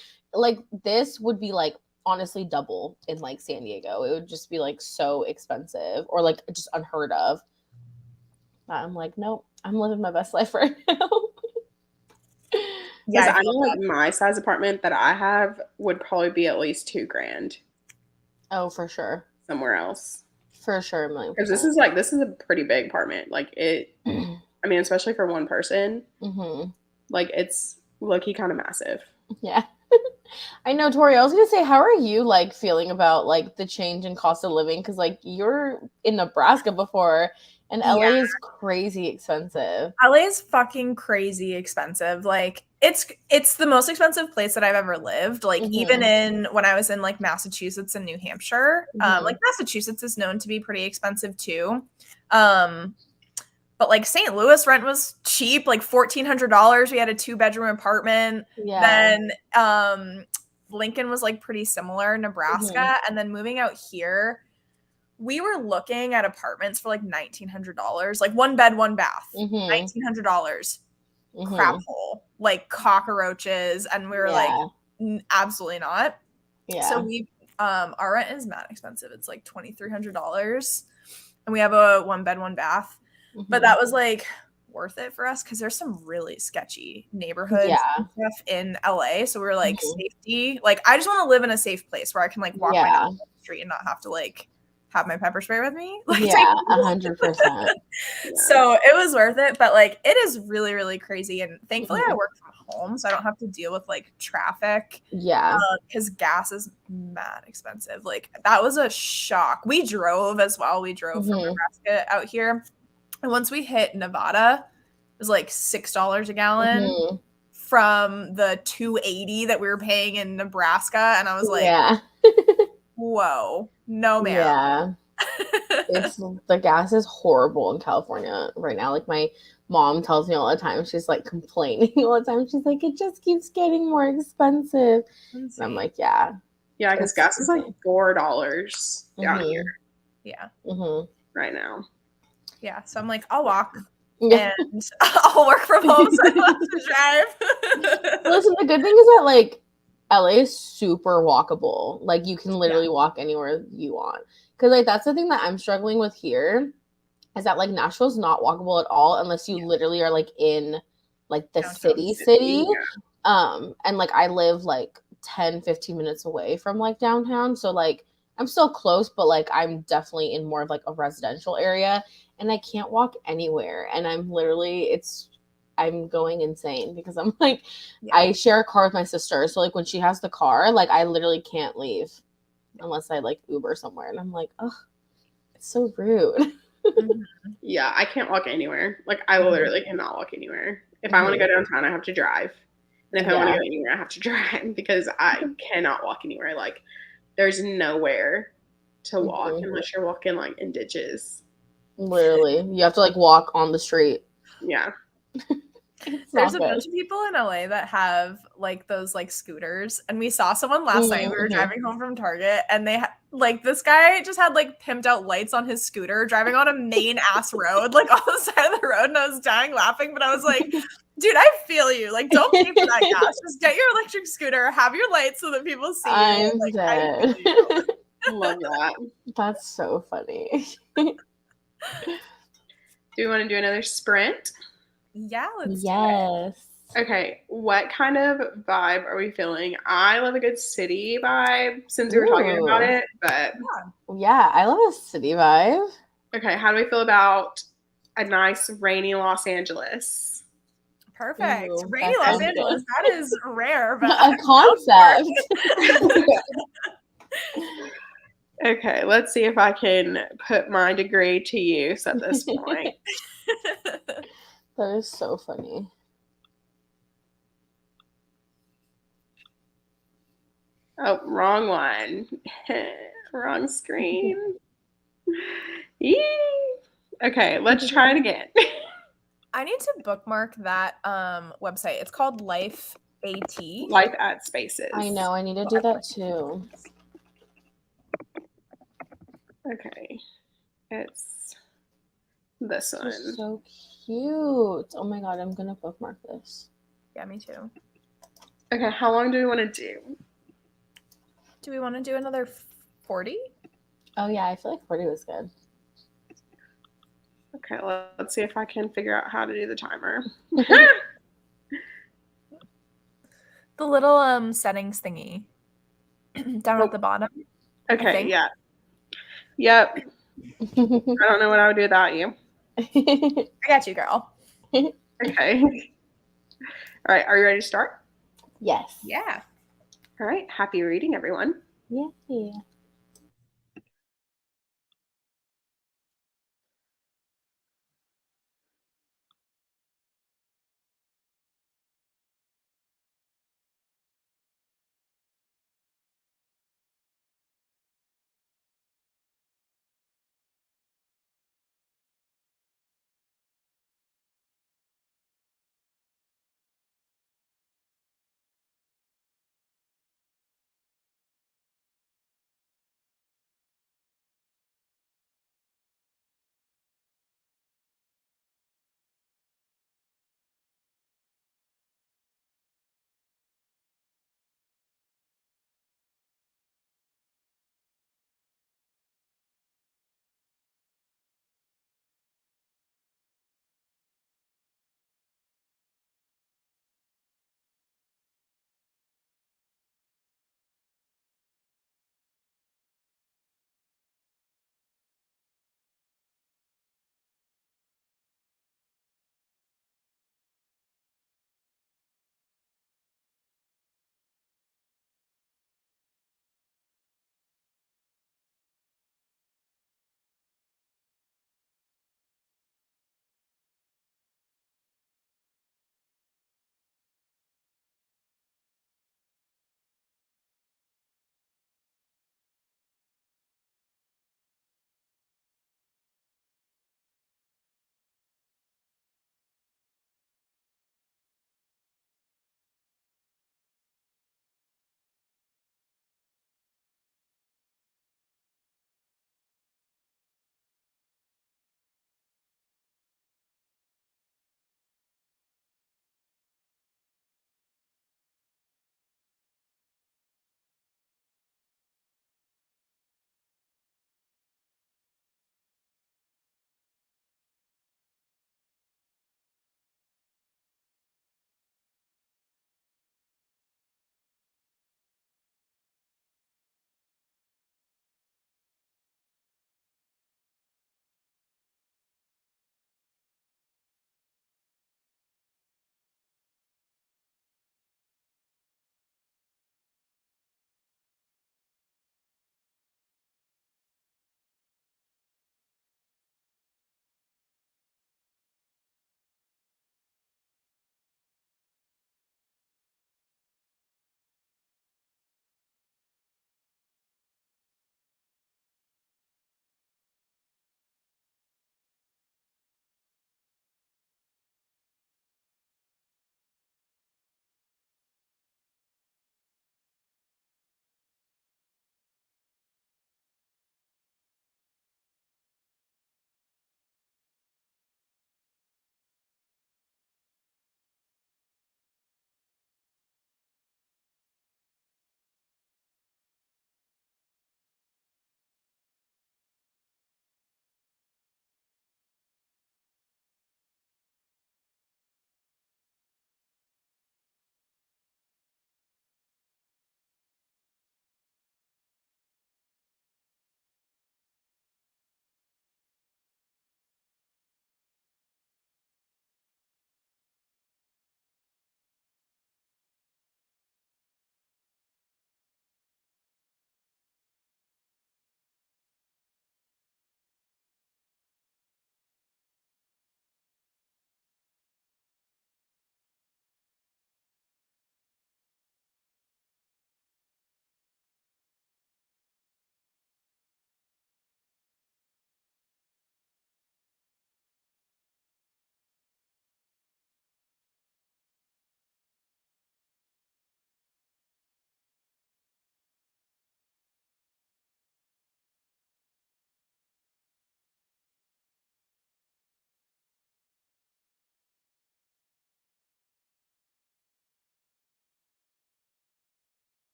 [SPEAKER 2] this would be like honestly double in like San Diego. It would just be like so expensive or like just unheard of. I'm like, nope, I'm living my best life right now.
[SPEAKER 1] Yeah, I know like my size apartment that I have would probably be at least $2,000.
[SPEAKER 2] Oh, for sure.
[SPEAKER 1] Somewhere else.
[SPEAKER 2] For sure,
[SPEAKER 1] because this is a pretty big apartment. Like it, I mean, especially for one person. Like it's low-key kind of massive.
[SPEAKER 2] Yeah. I know, Tori. I was gonna say, how are you like feeling about like the change in cost of living? Because like you're in Nebraska before, and LA is crazy expensive.
[SPEAKER 3] LA is fucking crazy expensive. Like it's the most expensive place that I've ever lived. Like even when I was in like Massachusetts and New Hampshire, like Massachusetts is known to be pretty expensive too. But like St. Louis rent was cheap, like $1,400. We had a 2-bedroom apartment.
[SPEAKER 2] Yeah.
[SPEAKER 3] Then Lincoln was like pretty similar, Nebraska, and then moving out here, we were looking at apartments for like $1,900, like 1 bed, 1 bath, $1,900, crap hole, like cockroaches, and we were like, absolutely not. So we, our rent is mad expensive. It's like $2,300, and we have a 1 bed, 1 bath. But that was like worth it for us because there's some really sketchy neighborhoods and stuff in LA. So we were like, safety. Like, I just want to live in a safe place where I can like walk my dog down the street and not have to like have my pepper spray with me. Like,
[SPEAKER 2] 100%.
[SPEAKER 3] So it was worth it. But like, it is really, really crazy. And thankfully, I work from home, so I don't have to deal with like traffic. Because gas is mad expensive. Like, that was a shock. We drove as well. We drove from Nebraska out here. And once we hit Nevada, it was like $6 a gallon from the $2.80 that we were paying in Nebraska. And I was like, whoa, no, man.
[SPEAKER 2] The gas is horrible in California right now. Like my mom tells me all the time, she's like complaining all the time. She's like, it just keeps getting more expensive. And I'm like, yeah.
[SPEAKER 1] Yeah, because gas is like $4 down here.
[SPEAKER 3] Yeah.
[SPEAKER 1] Right now.
[SPEAKER 3] Yeah. So I'm like, I'll walk. And I'll work from home so I don't have to drive.
[SPEAKER 2] Listen, the good thing is that like LA is super walkable. Like you can literally walk anywhere you want. Because like that's the thing that I'm struggling with here is that like Nashville's not walkable at all unless you literally are like in like the
[SPEAKER 3] Downtown
[SPEAKER 2] city. And like I live like 10-15 minutes away from like downtown. So like I'm still close, but like I'm definitely in more of like a residential area and I can't walk anywhere. And I'm going insane because I'm like, I share a car with my sister. So like when she has the car, like I literally can't leave unless I like Uber somewhere. And I'm like, oh, it's so rude.
[SPEAKER 1] Yeah, I can't walk anywhere. Like I literally cannot walk anywhere. If I want to go downtown, I have to drive. And if I want to go anywhere, I have to drive because I cannot walk anywhere. Like there's nowhere to walk unless you're walking like in ditches.
[SPEAKER 2] Literally. You have to like walk on the street.
[SPEAKER 1] Yeah.
[SPEAKER 3] There's a bunch of people in LA that have like those like scooters, and we saw someone last night. We were driving home from Target, and they like this guy just had like pimped out lights on his scooter, driving on a main ass road, like on the side of the road, and I was dying laughing. But I was like, dude, I feel you. Like, don't pay for that gas. Just get your electric scooter, have your lights so that people see you. Like,
[SPEAKER 2] dead.
[SPEAKER 1] I love that.
[SPEAKER 2] That's so funny.
[SPEAKER 1] Do we want to do another sprint?
[SPEAKER 3] Yeah, let's do it.
[SPEAKER 1] Okay, what kind of vibe are we feeling? I love a good city vibe since we were talking about it, but
[SPEAKER 2] yeah, I love a city vibe.
[SPEAKER 1] Okay, how do we feel about a nice rainy Los Angeles?
[SPEAKER 3] Perfect. Rainy Los Angeles, that is rare, but
[SPEAKER 2] a concept.
[SPEAKER 1] Okay, let's see if I can put my degree to use at this point.
[SPEAKER 2] That is so funny.
[SPEAKER 1] Oh, wrong one. Wrong screen. Yee. Okay, let's try it again.
[SPEAKER 3] I need to bookmark that website. It's called Life AT.
[SPEAKER 1] Life at Spaces.
[SPEAKER 2] I know, I need to do that too.
[SPEAKER 1] Okay. It's this one.
[SPEAKER 2] It's so cute. Oh my god, I'm gonna bookmark this.
[SPEAKER 3] Yeah, me too.
[SPEAKER 1] Okay, how long do we want to do?
[SPEAKER 3] Do we want to do another 40?
[SPEAKER 2] Oh yeah, I feel like 40 was good.
[SPEAKER 1] Okay, let's see if I can figure out how to do the timer.
[SPEAKER 3] The little settings thingy down at the bottom.
[SPEAKER 1] Okay, yeah. Yep. I don't know what I would do without you.
[SPEAKER 3] I got you, girl.
[SPEAKER 1] Okay. All right, are you ready to start?
[SPEAKER 2] Yes.
[SPEAKER 3] Yeah.
[SPEAKER 1] All right, happy reading, everyone.
[SPEAKER 2] Yeah.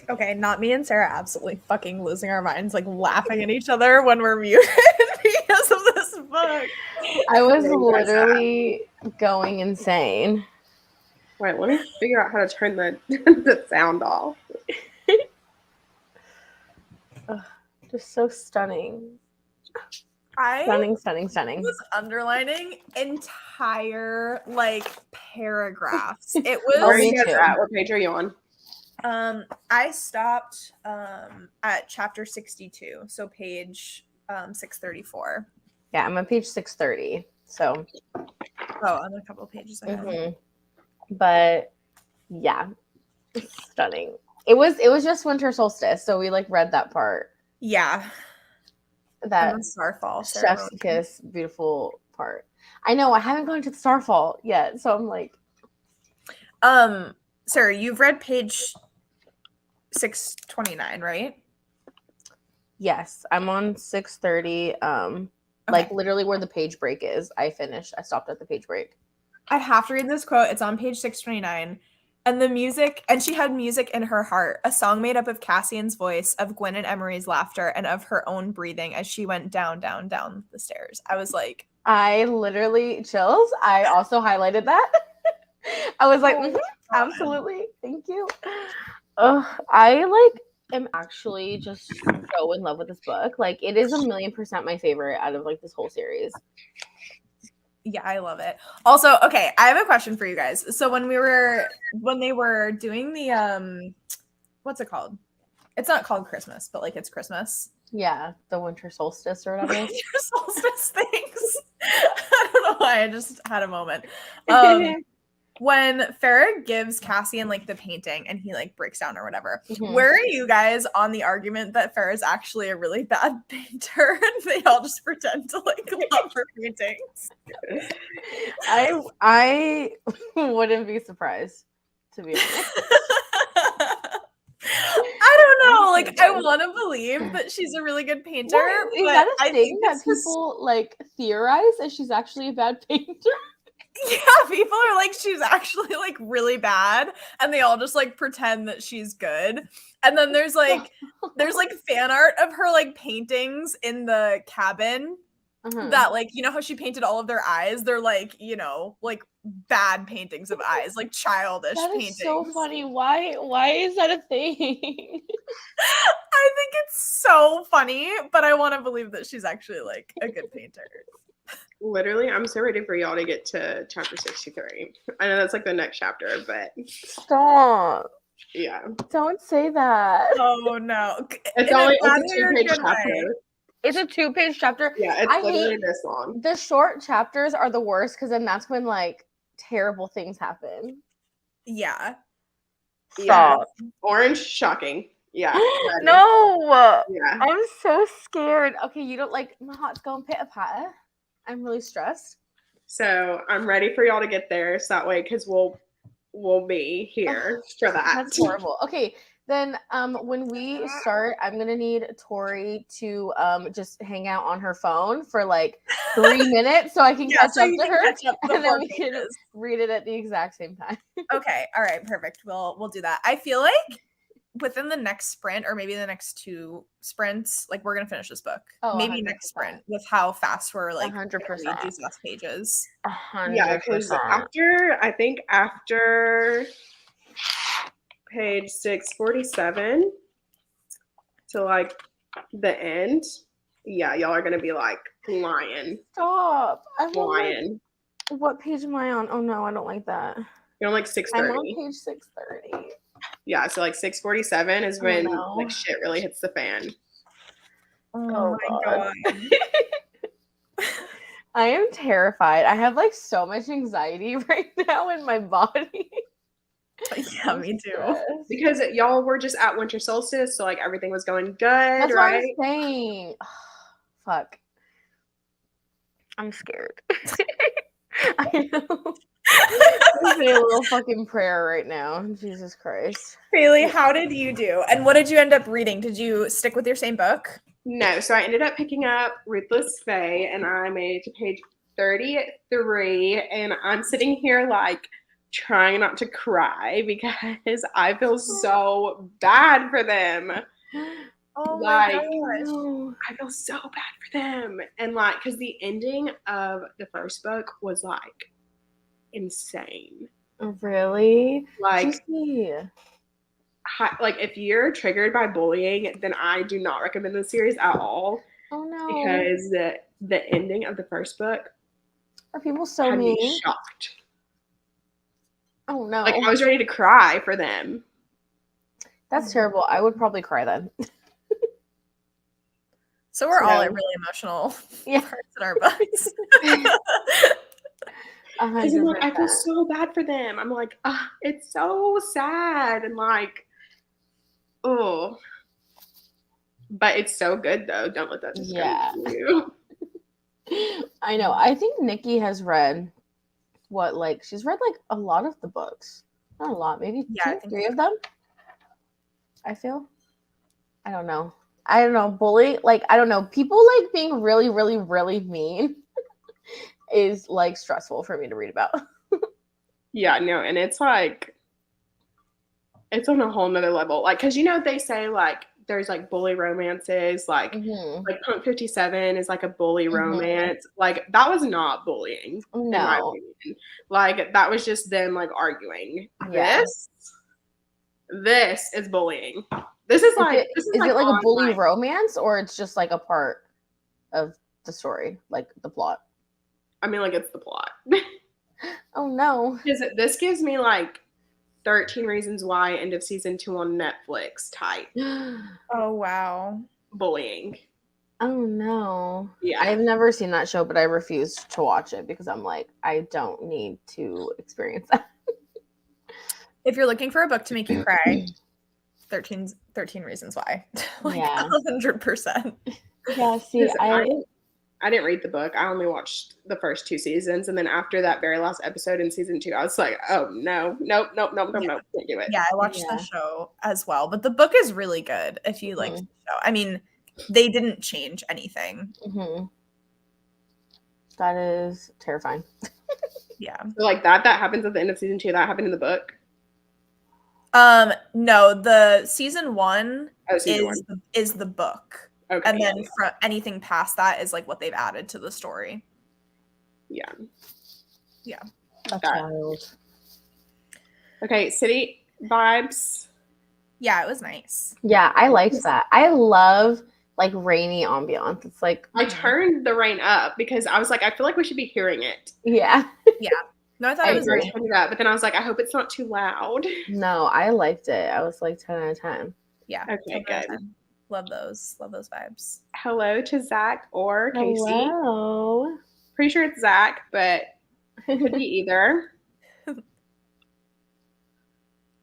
[SPEAKER 3] Okay, not me and Sarah absolutely fucking losing our minds, like laughing at each other when we're muted because of this book.
[SPEAKER 2] I was literally going insane.
[SPEAKER 1] Wait, let me figure out how to turn the the sound off.
[SPEAKER 2] Just so stunning.
[SPEAKER 3] I
[SPEAKER 2] Stunning.
[SPEAKER 3] was underlining entire like paragraphs. It was.
[SPEAKER 1] Where are
[SPEAKER 2] me
[SPEAKER 1] you guys
[SPEAKER 2] too.
[SPEAKER 1] at? What page are you on?
[SPEAKER 3] I stopped at chapter 62, so page 634.
[SPEAKER 2] Yeah, I'm on page 630. So
[SPEAKER 3] Oh, I'm a couple pages ahead.
[SPEAKER 2] But yeah, stunning. It was just winter solstice, so we like read that part.
[SPEAKER 3] Yeah.
[SPEAKER 2] That
[SPEAKER 3] starfall
[SPEAKER 2] chef's kiss, beautiful part. I know I haven't gone to the starfall yet, so I'm like,
[SPEAKER 3] Sarah, you've read page 629, right?
[SPEAKER 2] yes, I'm on 630. Like literally where the page break is. I stopped at the page break.
[SPEAKER 3] I have to read this quote. It's on page 629. And the music, and she had music in her heart, a song made up of Cassian's voice, of Gwen and Emery's laughter, and of her own breathing as she went down, down, down the stairs. I was like,
[SPEAKER 2] I literally chills. I also highlighted that. I was like, absolutely, thank you. I like am actually just so in love with this book. Like, it is 1,000,000% my favorite out of like this whole series.
[SPEAKER 3] yeah, I love it. Also, okay, I have a question for you guys. So when they were doing the what's it called? It's not called Christmas, but like it's Christmas.
[SPEAKER 2] Yeah, the winter solstice or whatever.
[SPEAKER 3] Winter solstice things. I don't know why. I just had a moment. When Farrah gives Cassian like the painting and he like breaks down or whatever, where are you guys on the argument that Farrah's actually a really bad painter and they all just pretend to like love her paintings?
[SPEAKER 2] I wouldn't be surprised, to be honest.
[SPEAKER 3] I don't know. Like, I want to believe that she's a really good painter.
[SPEAKER 2] What? Is
[SPEAKER 3] but
[SPEAKER 2] that a
[SPEAKER 3] I
[SPEAKER 2] thing
[SPEAKER 3] think
[SPEAKER 2] that people like theorize that she's actually a bad painter?
[SPEAKER 3] Yeah, people are like, she's actually like really bad, and they all just like pretend that she's good. And then there's like fan art of her like paintings in the cabin that like, you know how she painted all of their eyes? They're like, you know, like bad paintings of eyes, like childish paintings.
[SPEAKER 2] So funny. Why is that a thing?
[SPEAKER 3] I think it's so funny, but I want to believe that she's actually like a good painter.
[SPEAKER 1] Literally, I'm so ready for y'all to get to chapter 63. I know that's like the next chapter, but
[SPEAKER 2] stop.
[SPEAKER 1] Yeah.
[SPEAKER 2] Don't say that.
[SPEAKER 3] Oh no.
[SPEAKER 1] It's a 2-page chapter.
[SPEAKER 2] It's a 2-page chapter.
[SPEAKER 1] Yeah, it's literally this long.
[SPEAKER 2] The short chapters are the worst because then that's when like terrible things happen.
[SPEAKER 3] Yeah.
[SPEAKER 2] Stop.
[SPEAKER 1] Yeah. Orange, shocking. Yeah.
[SPEAKER 2] No.
[SPEAKER 1] Yeah.
[SPEAKER 2] I'm so scared. Okay, you don't like my heart's going pitter-patter. I'm really stressed.
[SPEAKER 1] So I'm ready for y'all to get there. So that way, because we'll be here for that.
[SPEAKER 2] That's horrible. Okay, then when we start, I'm gonna need Tori to just hang out on her phone for like 3 minutes so I can catch up to her, and then we can read it at the exact same time.
[SPEAKER 3] Okay, all right, perfect. We'll do that. I feel like within the next sprint, or maybe the next 2 sprints, like we're gonna finish this book. Maybe 100%. Next sprint with how fast we're like
[SPEAKER 2] 100%
[SPEAKER 3] these last pages.
[SPEAKER 2] 100%.
[SPEAKER 1] Yeah, because after page 647 to like the end, yeah, y'all are gonna be like flying.
[SPEAKER 2] Stop! I'm
[SPEAKER 1] flying.
[SPEAKER 2] Like, what page am I on? Oh no, I don't like that.
[SPEAKER 1] You're on like 630.
[SPEAKER 2] I'm on page 630.
[SPEAKER 1] Yeah, so like 647 is when like shit really hits the fan.
[SPEAKER 3] Oh my god.
[SPEAKER 2] I am terrified. I have like so much anxiety right now in my body.
[SPEAKER 3] Yeah, me too.
[SPEAKER 1] Because y'all were just at winter solstice, so like everything was going good,
[SPEAKER 2] That's
[SPEAKER 1] right?
[SPEAKER 2] What I'm saying. Fuck. I'm scared. I know. I'm saying a little fucking prayer right now. Jesus Christ.
[SPEAKER 3] Haley, how did you do? And what did you end up reading? Did you stick with your same book?
[SPEAKER 1] No, so I ended up picking up Ruthless Faye, and I made it to page 33, and I'm sitting here like trying not to cry because I feel so bad for them.
[SPEAKER 3] Oh
[SPEAKER 1] Like,
[SPEAKER 3] my gosh.
[SPEAKER 1] I feel so bad for them. And like, because the ending of the first book was like insane.
[SPEAKER 2] Really?
[SPEAKER 1] Like,
[SPEAKER 2] Juicy.
[SPEAKER 1] like if you're triggered by bullying, then I do not recommend this series at all.
[SPEAKER 2] Oh no.
[SPEAKER 1] Because the ending of the first book
[SPEAKER 2] Are people so
[SPEAKER 1] had
[SPEAKER 2] mean?
[SPEAKER 1] me shocked.
[SPEAKER 2] Oh no.
[SPEAKER 1] Like I was ready to cry for them.
[SPEAKER 2] That's terrible. I would probably cry then.
[SPEAKER 3] So we're all at really emotional parts in our books.
[SPEAKER 1] Because I'm like, I feel so bad for them. I'm like, it's so sad and like, oh. But it's so good though. Don't let that discourage you.
[SPEAKER 2] I know. I think Nikki has read she's read like a lot of the books. Not a lot, maybe 2, 3 of them. I feel. I don't know. Bully, like, I don't know. People like being really, really, really mean is like stressful for me to read about.
[SPEAKER 1] Yeah, no, and it's like, it's on a whole nother level. Like, because they say like there's like bully romances, like like Punk 57 is like a bully romance. Like that was not bullying, in my opinion. Like that was just them like arguing.
[SPEAKER 2] Yeah.
[SPEAKER 1] This is bullying. This is like
[SPEAKER 2] is it like a bully romance, or it's just like a part of the story, like the plot?
[SPEAKER 1] I mean, like it's the plot.
[SPEAKER 2] Oh no.
[SPEAKER 1] This gives me like 13 Reasons Why end of season 2 on Netflix type.
[SPEAKER 3] Oh wow.
[SPEAKER 1] Bullying.
[SPEAKER 2] Oh no.
[SPEAKER 1] Yeah.
[SPEAKER 2] I've never seen that show, but I refuse to watch it because I'm like, I don't need to experience that.
[SPEAKER 3] If you're looking for a book to make you cry, 13 Reasons Why. Like 100%.
[SPEAKER 2] Yeah, see,
[SPEAKER 1] I didn't read the book. I only watched the first 2 seasons. And then after that very last episode in season 2, I was like, oh, no, nope, can't do it.
[SPEAKER 3] Yeah, I watched the show as well. But the book is really good if you like the show. I mean, they didn't change anything.
[SPEAKER 2] That is terrifying.
[SPEAKER 1] Yeah. So like that happens at the end of season 2. That happened in the book?
[SPEAKER 3] No, the season 1 is the book. Okay, and then from anything past that is like what they've added to the story. Yeah.
[SPEAKER 2] That's wild.
[SPEAKER 1] Okay, city vibes.
[SPEAKER 3] Yeah, it was nice.
[SPEAKER 2] Yeah, I liked that. I love like rainy ambiance. It's like
[SPEAKER 1] I turned the rain up because I was like, I feel like we should be hearing it.
[SPEAKER 2] Yeah.
[SPEAKER 3] No, I thought it was
[SPEAKER 1] great. But then I was like, I hope it's not too loud.
[SPEAKER 2] No, I liked it. I was like 10 out of 10.
[SPEAKER 3] Yeah.
[SPEAKER 1] Okay, good.
[SPEAKER 3] Love those vibes.
[SPEAKER 1] Hello to Zach or Casey.
[SPEAKER 2] Hello.
[SPEAKER 1] Pretty sure it's Zach, but could be either.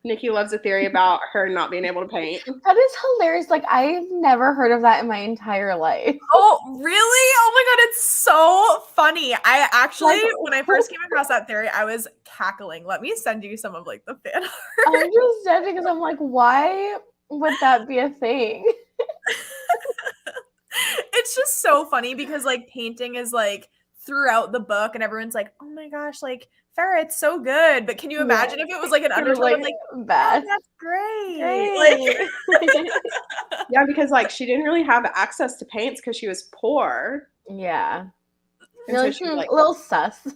[SPEAKER 1] Nikki loves a theory about her not being able to paint.
[SPEAKER 2] That is hilarious. Like, I've never heard of that in my entire life.
[SPEAKER 3] Oh, really? Oh my god, it's so funny. I actually, when I first came across that theory, I was cackling. Let me send you some of like the fan art.
[SPEAKER 2] I'm just judging because I'm like, why would that be a thing?
[SPEAKER 3] It's just so funny because like painting is like throughout the book and everyone's like, oh my gosh, like Farrah, it's so good. But can you imagine if it was like an undertone of like bad? Oh, that's great.
[SPEAKER 1] Like, yeah, because like she didn't really have access to paints because she was poor.
[SPEAKER 2] Yeah.
[SPEAKER 1] And
[SPEAKER 2] so she was like a little sus.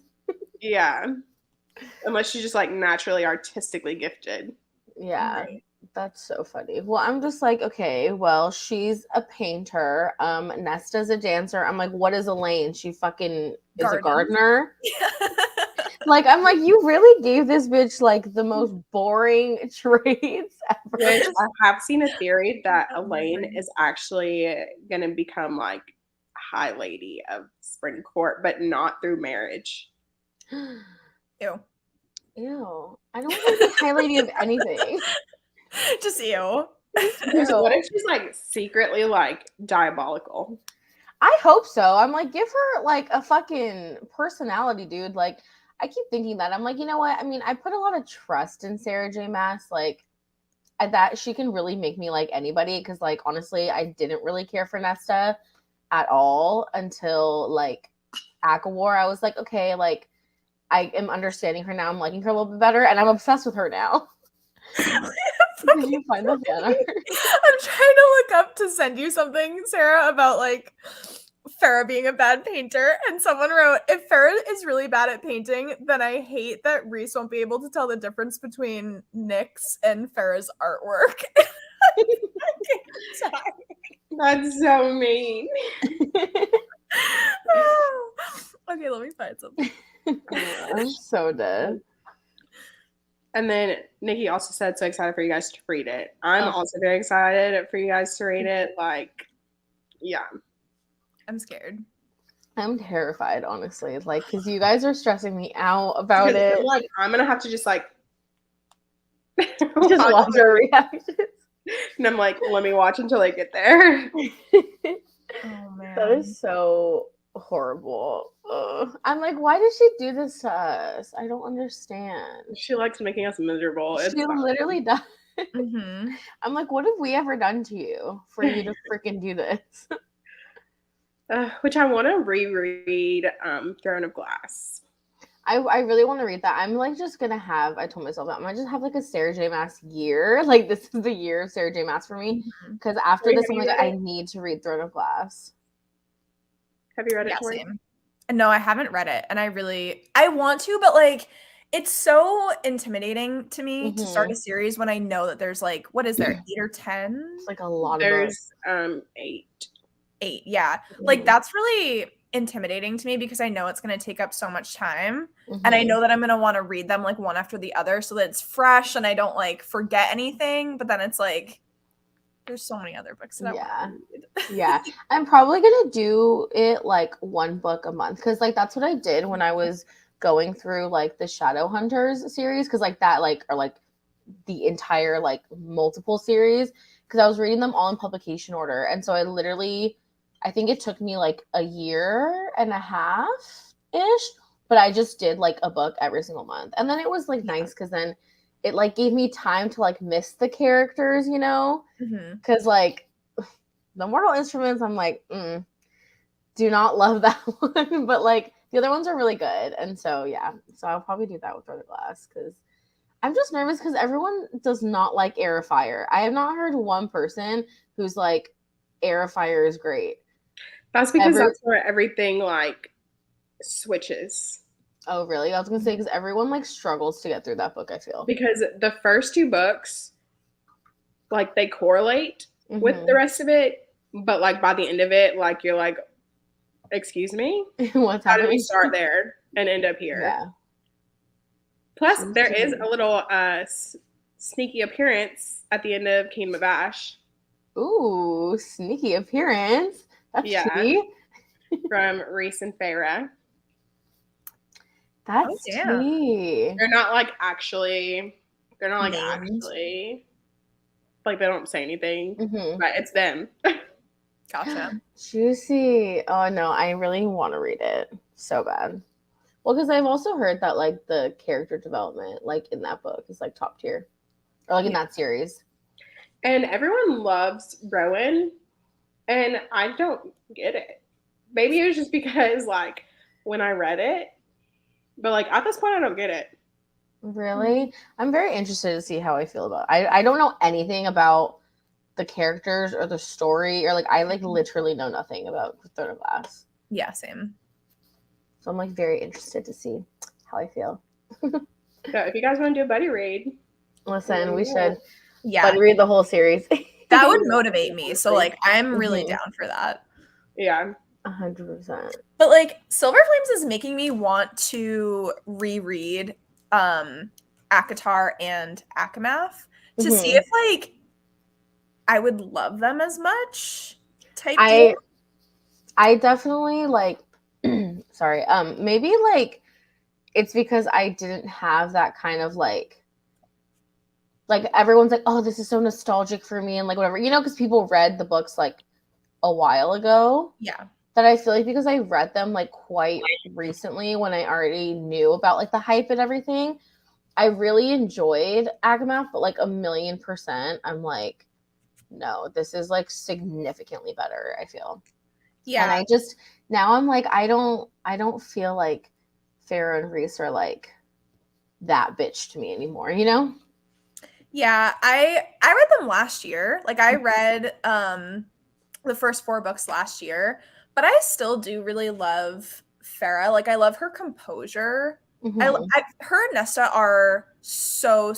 [SPEAKER 1] Yeah. Unless she's just like naturally artistically gifted.
[SPEAKER 2] Yeah. Right. That's so funny. Well, I'm just like, okay, well, she's a painter. Nesta's a dancer. I'm like, what is Elaine? She fucking is a gardener. Like, I'm like, you really gave this bitch like the most boring trades ever.
[SPEAKER 1] Which I have seen a theory that Elaine is actually gonna become like High Lady of Spring Court, but not through marriage.
[SPEAKER 3] Ew.
[SPEAKER 2] I don't want to be High Lady of anything.
[SPEAKER 3] Just ew.
[SPEAKER 1] What if she's like secretly like diabolical?
[SPEAKER 2] I hope so. I'm like, give her like a fucking personality, dude. Like, I keep thinking that. I'm like, you know what? I mean, I put a lot of trust in Sarah J. Maas. Like, that she can really make me like anybody. Because, like, honestly, I didn't really care for Nesta at all until like ACOWAR. I was like, okay, like, I am understanding her now. I'm liking her a little bit better, and I'm obsessed with her now. Did you find the fan art?
[SPEAKER 3] I'm trying to look up to send you something, Sarah, about like Farrah being a bad painter. And someone wrote, if Farrah is really bad at painting, then I hate that Reese won't be able to tell the difference between Nick's and Farrah's artwork.
[SPEAKER 1] That's so mean.
[SPEAKER 3] Okay, let me find something.
[SPEAKER 2] I'm so dead.
[SPEAKER 1] And then Nikki also said, so excited for you guys to read it. I'm also very excited for you guys to read it. Like, yeah.
[SPEAKER 3] I'm scared.
[SPEAKER 2] I'm terrified, honestly. Like, because you guys are stressing me out about it.
[SPEAKER 1] Like, I'm going to have to just like.
[SPEAKER 2] just watch our reactions.
[SPEAKER 1] And I'm like, let me watch until I get there.
[SPEAKER 3] Oh, man.
[SPEAKER 2] That is so horrible. Ugh. I'm like, why did she do this to us? I don't understand.
[SPEAKER 1] She likes making us miserable.
[SPEAKER 2] She literally does.
[SPEAKER 3] Mm-hmm.
[SPEAKER 2] I'm like, what have we ever done to you for you to freaking do this?
[SPEAKER 1] Which I want to reread Throne of Glass.
[SPEAKER 2] I really want to read that. I'm like just gonna have, I told myself that I'm gonna just have like a Sarah J. Maas year. Like this is the year of Sarah J. Maas for me. Because after this, I'm like, I need to read Throne of Glass.
[SPEAKER 1] Have you read it?
[SPEAKER 3] Yeah, same. No, I haven't read it. And I want to, but like it's so intimidating to me to start a series when I know that there's like, what is there, 8 or 10?
[SPEAKER 2] It's like a lot
[SPEAKER 1] of
[SPEAKER 2] books.
[SPEAKER 1] There's 8.
[SPEAKER 3] 8, yeah. Like that's really intimidating to me because I know it's going to take up so much time. And I know that I'm going to want to read them like one after the other so that it's fresh and I don't like forget anything. But then it's like, there's so many other books that I want to read.
[SPEAKER 2] Yeah. I'm probably going to do it like one book a month because like that's what I did when I was going through like the Shadowhunters series because like that like are like the entire like multiple series because I was reading them all in publication order. And so I think it took me like a year and a half-ish, but I just did like a book every single month. And then it was like nice because then it like gave me time to like miss the characters, you know? Because like the Mortal Instruments, I'm like, do not love that one. But like the other ones are really good. And so, yeah. So I'll probably do that with Throne of Glass because I'm just nervous because everyone does not like Air of Fire. I have not heard one person who's like, Air of Fire is great.
[SPEAKER 1] That's because that's where everything like switches.
[SPEAKER 2] Oh, really? I was gonna say because everyone like struggles to get through that book. I feel
[SPEAKER 1] because the first 2 books, like they correlate with the rest of it, but like by the end of it, like you're like, excuse me,
[SPEAKER 2] what's happening?
[SPEAKER 1] How did we start there and end up here?
[SPEAKER 2] Yeah.
[SPEAKER 1] Plus, there is a little sneaky appearance at the end of Kingdom of Ash.
[SPEAKER 2] Ooh, sneaky appearance. That's tea.
[SPEAKER 1] From Reese and Farrah.
[SPEAKER 2] That's tea.
[SPEAKER 1] They're not like actually, like they don't say anything, but it's them.
[SPEAKER 3] Gotcha.
[SPEAKER 2] Juicy. Oh no, I really want to read it so bad. Well, because I've also heard that like the character development like in that book is like top tier. Or like in that series.
[SPEAKER 1] And everyone loves Rowan. And I don't get it. Maybe it was just because, like, when I read it, but, like, at this point, I don't get it.
[SPEAKER 2] Really? I'm very interested to see how I feel about it. I don't know anything about the characters or the story, or, like, I, like, literally know nothing about Throne of Glass.
[SPEAKER 3] Yeah, same.
[SPEAKER 2] So I'm, like, very interested to see how I feel.
[SPEAKER 1] So if you guys want to do a buddy read.
[SPEAKER 2] Listen, we should buddy read the whole series.
[SPEAKER 3] That would motivate me. So, like, I'm really down for that.
[SPEAKER 1] Yeah.
[SPEAKER 2] 100%.
[SPEAKER 3] But, like, Silver Flames is making me want to reread ACOTAR and ACOMAF to see if, like, I would love them as much type deal.
[SPEAKER 2] I definitely, like, sorry, maybe, like, it's because I didn't have that kind of, like everyone's like, oh, this is so nostalgic for me and like whatever, you know, because people read the books like a while ago.
[SPEAKER 3] Yeah.
[SPEAKER 2] That I feel like because I read them like quite recently when I already knew about like the hype and everything, I really enjoyed ACOMAF, but like 1,000,000%, I'm like, no, this is like significantly better, I feel.
[SPEAKER 3] Yeah.
[SPEAKER 2] And I just now I'm like, I don't feel like Farrah and Reese are like that bitch to me anymore, you know?
[SPEAKER 3] Yeah, I read them last year. Like I read the first 4 books last year, but I still do really love Farrah. Like I love her composure.
[SPEAKER 2] Mm-hmm.
[SPEAKER 3] Her and Nesta are so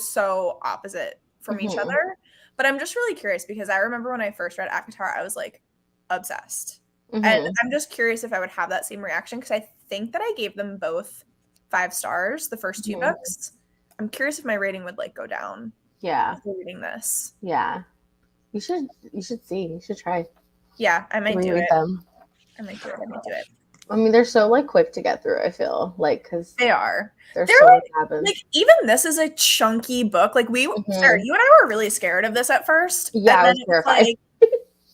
[SPEAKER 3] opposite from each
[SPEAKER 2] Mm-hmm.
[SPEAKER 3] other. But I'm just really curious because I remember when I first read Akatar, I was like obsessed. And
[SPEAKER 2] Mm-hmm.
[SPEAKER 3] I'm just curious if I would have that same reaction because I think that I gave them both 5 stars, the first 2
[SPEAKER 2] Mm-hmm.
[SPEAKER 3] books. I'm curious if my rating would like go down.
[SPEAKER 2] Yeah.
[SPEAKER 3] After reading this.
[SPEAKER 2] Yeah. You should see. You should try.
[SPEAKER 3] Yeah, I might do
[SPEAKER 2] Reread
[SPEAKER 3] it.
[SPEAKER 2] them.
[SPEAKER 3] I might do it.
[SPEAKER 2] I mean, they're so like quick to get through, I feel. Like cuz
[SPEAKER 3] They are.
[SPEAKER 2] there's
[SPEAKER 3] They're
[SPEAKER 2] so
[SPEAKER 3] like,
[SPEAKER 2] much happens.
[SPEAKER 3] like even this is a chunky book. Like Sarah, you and I were really scared of this at first.
[SPEAKER 2] Yeah,
[SPEAKER 3] And
[SPEAKER 2] I
[SPEAKER 3] then
[SPEAKER 2] was terrified.
[SPEAKER 3] like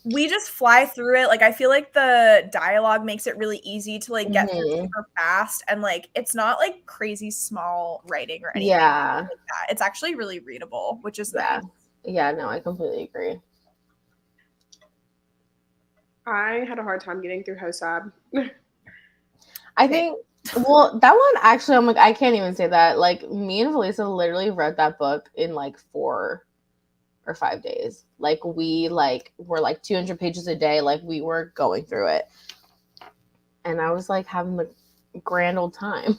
[SPEAKER 3] we just fly through it. Like I feel like the dialogue makes it really easy to like get through super fast, and like it's not like crazy small writing or anything like that. It's actually really readable, which is nice.
[SPEAKER 2] Yeah, no, I completely agree.
[SPEAKER 1] I had a hard time getting through Hosab.
[SPEAKER 2] I think, well, that one actually, I'm like, I can't even say that. Like, me and Felisa literally read that book in like 4 or 5 days. Like, we were like 200 pages a day. Like, we were going through it, and I was like having the grand old time.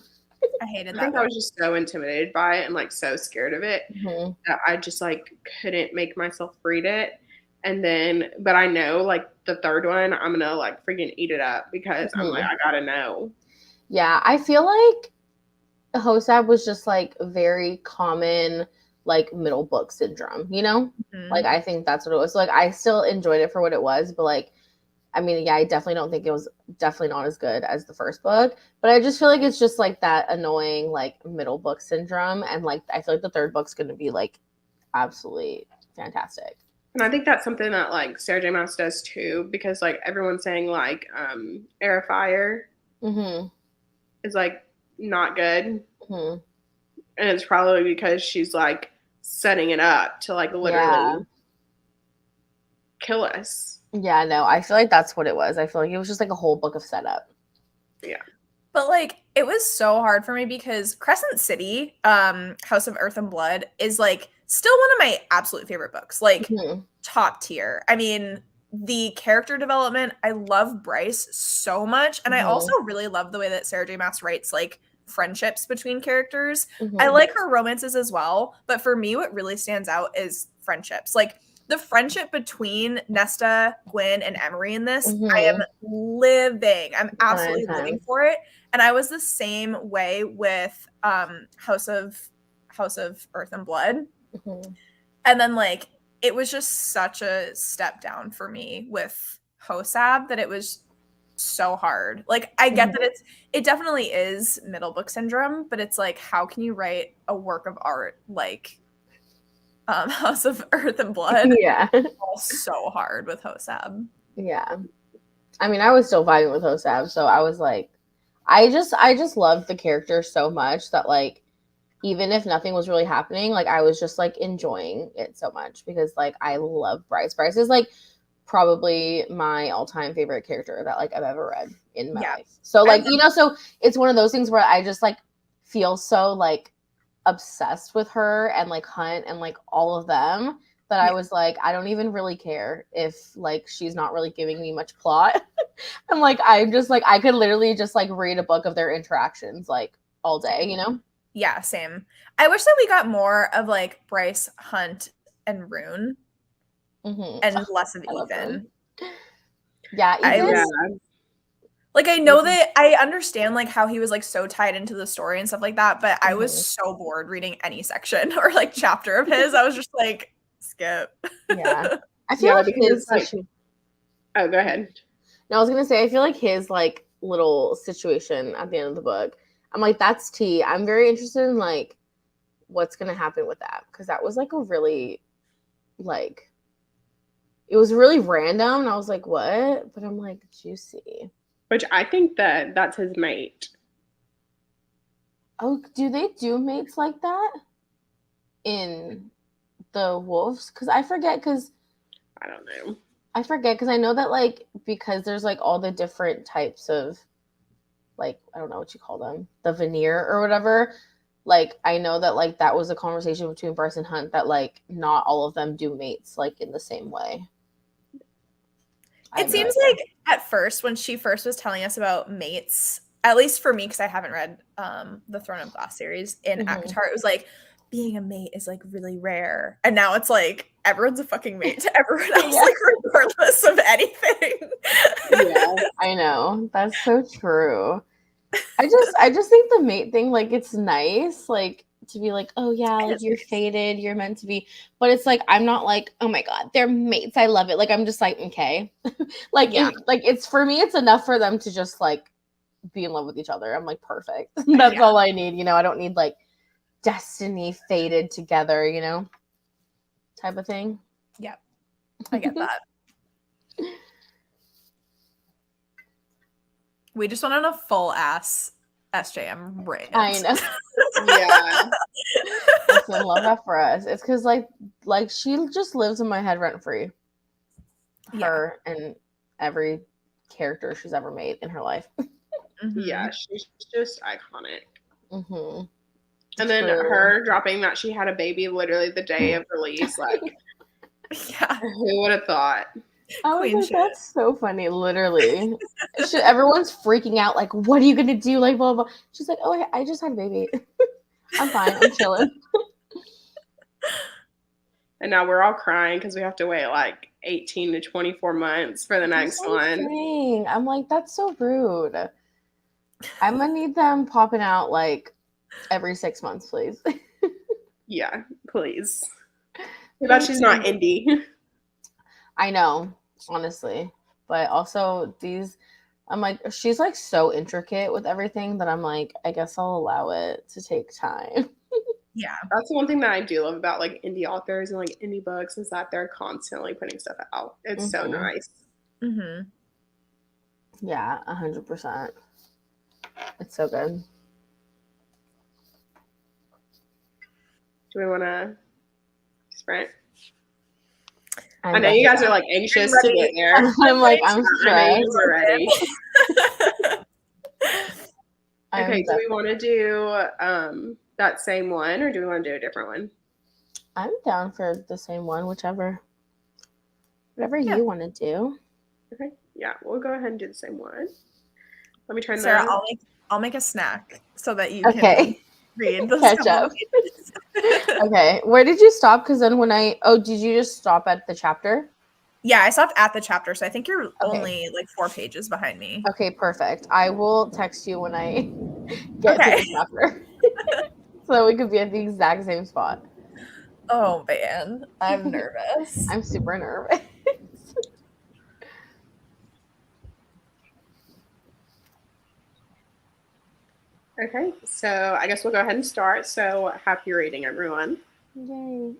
[SPEAKER 3] I hated that.
[SPEAKER 1] I think I was just so intimidated by it and like so scared of it that I just like couldn't make myself read it. And then, but I know like the third one, I'm gonna like freaking eat it up because I'm like, I gotta know.
[SPEAKER 2] Yeah, I feel like Hosab was just like very common, like middle book syndrome, you know? Like, I think that's what it was. So, like, I still enjoyed it for what it was, but like, I mean, yeah, I definitely don't think it was definitely not as good as the first book, but I just feel like it's just like that annoying, like middle book syndrome. And like, I feel like the third book's going to be like absolutely fantastic.
[SPEAKER 1] And I think that's something that like Sarah J. Maas does too, because like everyone's saying like Air of Fire is like not good. And it's probably because she's like setting it up to like literally kill us.
[SPEAKER 2] Yeah, no, I feel like that's what it was. I feel like it was just like a whole book of setup.
[SPEAKER 1] Yeah.
[SPEAKER 3] But like it was so hard for me because Crescent City, House of Earth and Blood is like still one of my absolute favorite books. Like top tier. I mean, the character development, I love Bryce so much. And I also really love the way that Sarah J. Maas writes like friendships between characters. I like her romances as well. But for me, what really stands out is friendships. Like the friendship between Nesta, Gwen, and Emery in this, I am living. I'm absolutely living for it. And I was the same way with House of Earth and Blood. And then like it was just such a step down for me with Hosab that it was so hard. Like I get that it definitely is middle book syndrome, but it's like how can you write a work of art like House of Earth and Blood?
[SPEAKER 2] Yeah.
[SPEAKER 3] All so hard with Hosab.
[SPEAKER 2] Yeah. I mean, I was still vibing with Hosab, so I was like I just loved the character so much that like even if nothing was really happening, like I was just like enjoying it so much because like I love Bryce. Bryce is like probably my all-time favorite character that like I've ever read in my life. So like, you know, so it's one of those things where I just like feel so like obsessed with her and like Hunt and like all of them that I was like, I don't even really care if like she's not really giving me much plot. And like I'm just like I could literally just like read a book of their interactions like all day, you know?
[SPEAKER 3] Yeah, same. I wish that we got more of like Bryce, Hunt, and Rune, and less of Ethan.
[SPEAKER 2] Yeah, Ethan.
[SPEAKER 3] Like I know that I understand like how he was like so tied into the story and stuff like that, but I was so bored reading any section or like chapter of his. I was just like, skip.
[SPEAKER 2] Yeah, I feel like his.
[SPEAKER 1] Like, oh, go ahead.
[SPEAKER 2] No, I was gonna say I feel like his like little situation at the end of the book. I'm like, that's tea. I'm very interested in like what's gonna happen with that because that was like a really like it was really random and I was like, what? But I'm like, juicy.
[SPEAKER 1] Which I think that that's his mate.
[SPEAKER 2] Oh, do they do mates like that in the wolves? Because I forget because
[SPEAKER 1] I don't know.
[SPEAKER 2] I forget because I know that like because there's like all the different types of like, I don't know what you call them, the veneer or whatever. Like, I know that like that was a conversation between Bryce and Hunt that like not all of them do mates like in the same way.
[SPEAKER 3] It seems like at first, when she first was telling us about mates, at least for me, because I haven't read the Throne of Glass series in ACOTAR, it was like being a mate is like really rare, and now it's like everyone's a fucking mate to everyone else, like regardless of anything.
[SPEAKER 2] Yeah, I know, that's so true. I just think the mate thing, like, it's nice, like, to be like, oh yeah, like you're fated, you're meant to be, but it's like I'm not like, oh my god, they're mates, I love it. Like, I'm just like, okay, like, like it's for me, it's enough for them to just like be in love with each other. I'm like, perfect. That's all I need. You know, I don't need like destiny fated together, you know, type of thing.
[SPEAKER 3] Yep, I get that. We just went on a full ass SJM rant.
[SPEAKER 2] I know.
[SPEAKER 1] Yeah.
[SPEAKER 2] Listen, love that for us. It's because like she just lives in my head rent free. Her and every character she's ever made in her life.
[SPEAKER 1] Yeah, she's just iconic. And
[SPEAKER 2] True.
[SPEAKER 1] then her dropping that she had a baby literally the day of release, like, who would have thought?
[SPEAKER 2] I was like, that's so funny, literally. Everyone's freaking out, like, what are you gonna do? Like, blah, blah. She's like, oh, I just had a baby. I'm fine, I'm chilling.
[SPEAKER 1] And now we're all crying because we have to wait like 18 to 24 months for the next one.
[SPEAKER 2] I'm like, that's so rude. I'm gonna need them popping out like every 6 months, please.
[SPEAKER 1] Yeah, please. Too bad she's not indie.
[SPEAKER 2] I know, honestly. But also I'm like, she's like so intricate with everything that I'm like, I guess I'll allow it to take time.
[SPEAKER 3] Yeah.
[SPEAKER 1] That's the one thing that I do love about like indie authors and like indie books is that they're constantly putting stuff out. It's so nice.
[SPEAKER 2] Yeah, 100%. It's so good.
[SPEAKER 1] Do we want to sprint? I know you guys are like anxious to get there.
[SPEAKER 2] I'm like, I'm stressed.
[SPEAKER 1] You are ready. Okay, do we want to do that same one or do we want to do a different one?
[SPEAKER 2] I'm down for the same one, whatever you want to do.
[SPEAKER 1] Okay, yeah, we'll go ahead and do the same one. Let me turn
[SPEAKER 3] Sarah, I'll make a snack so that you can read those
[SPEAKER 2] catch up. Okay, where did you stop? Because then did you just stop at the chapter?
[SPEAKER 3] Yeah, I stopped at the chapter, so I think you're only like 4 pages behind me.
[SPEAKER 2] Okay, perfect. I will text you when I get to the chapter. So we could be at the exact same spot.
[SPEAKER 3] Oh man, I'm nervous.
[SPEAKER 2] I'm super nervous.
[SPEAKER 1] Okay, so I guess we'll go ahead and start. So happy reading, everyone.
[SPEAKER 2] Yay.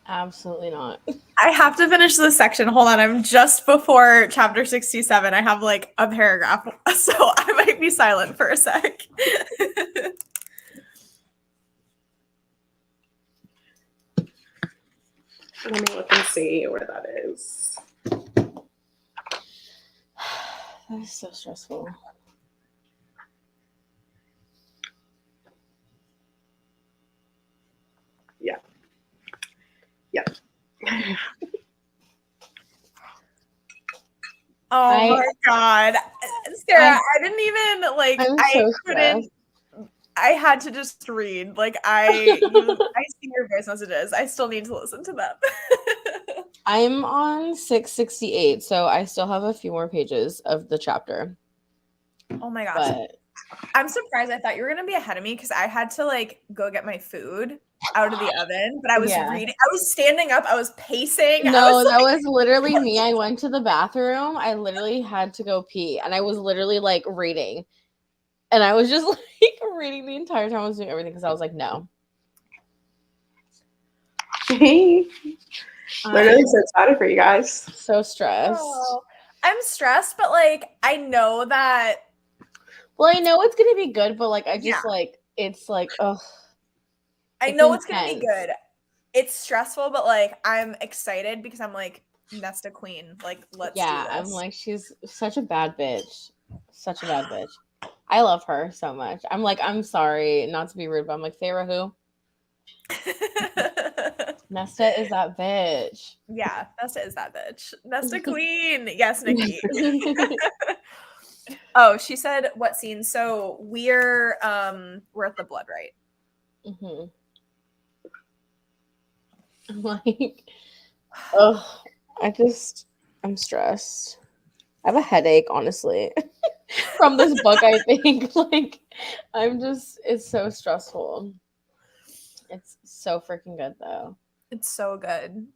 [SPEAKER 2] Absolutely not.
[SPEAKER 3] I have to finish this section. Hold on. I'm just before chapter 67. I have like a paragraph, so I might be silent for a sec.
[SPEAKER 1] Let me look and see where that is.
[SPEAKER 2] That is so stressful.
[SPEAKER 1] Yeah. Yep.
[SPEAKER 3] Oh my god. Sarah, I didn't even like
[SPEAKER 2] I'm
[SPEAKER 3] I
[SPEAKER 2] so
[SPEAKER 3] couldn't
[SPEAKER 2] stressed.
[SPEAKER 3] I had to just read. Like I see your voice messages. I still need to listen to them.
[SPEAKER 2] I'm on 668, so I still have a few more pages of the chapter.
[SPEAKER 3] Oh my gosh.
[SPEAKER 2] But
[SPEAKER 3] I'm surprised. I thought you were gonna be ahead of me because I had to like go get my food out of the oven, but I was reading. I was standing up. I was pacing.
[SPEAKER 2] No, that was literally me. I went to the bathroom. I literally had to go pee, and I was literally like reading, and I was just like reading the entire time I was doing everything because I was like, no.
[SPEAKER 1] Literally so excited for you guys.
[SPEAKER 2] So stressed.
[SPEAKER 3] Oh, I'm stressed, but like I know that.
[SPEAKER 2] Well, I know it's gonna be good, but like I just like it's like ugh.
[SPEAKER 3] I know it's gonna be good. It's stressful, but like I'm excited because I'm like Nesta Queen. Like let's do this.
[SPEAKER 2] I'm like she's such a bad bitch. Such a bad bitch. I love her so much. I'm like, I'm sorry, not to be rude, but I'm like, Sarah who? Nesta is that bitch.
[SPEAKER 3] Yeah, Nesta is that bitch. Nesta Queen. Yes, Nikki. Oh, she said what scene? So we're at the blood right.
[SPEAKER 2] Mm-hmm. I'm like, oh, I'm stressed. I have a headache, honestly, from this book. I think like it's so stressful. It's so freaking good though.
[SPEAKER 3] It's so good.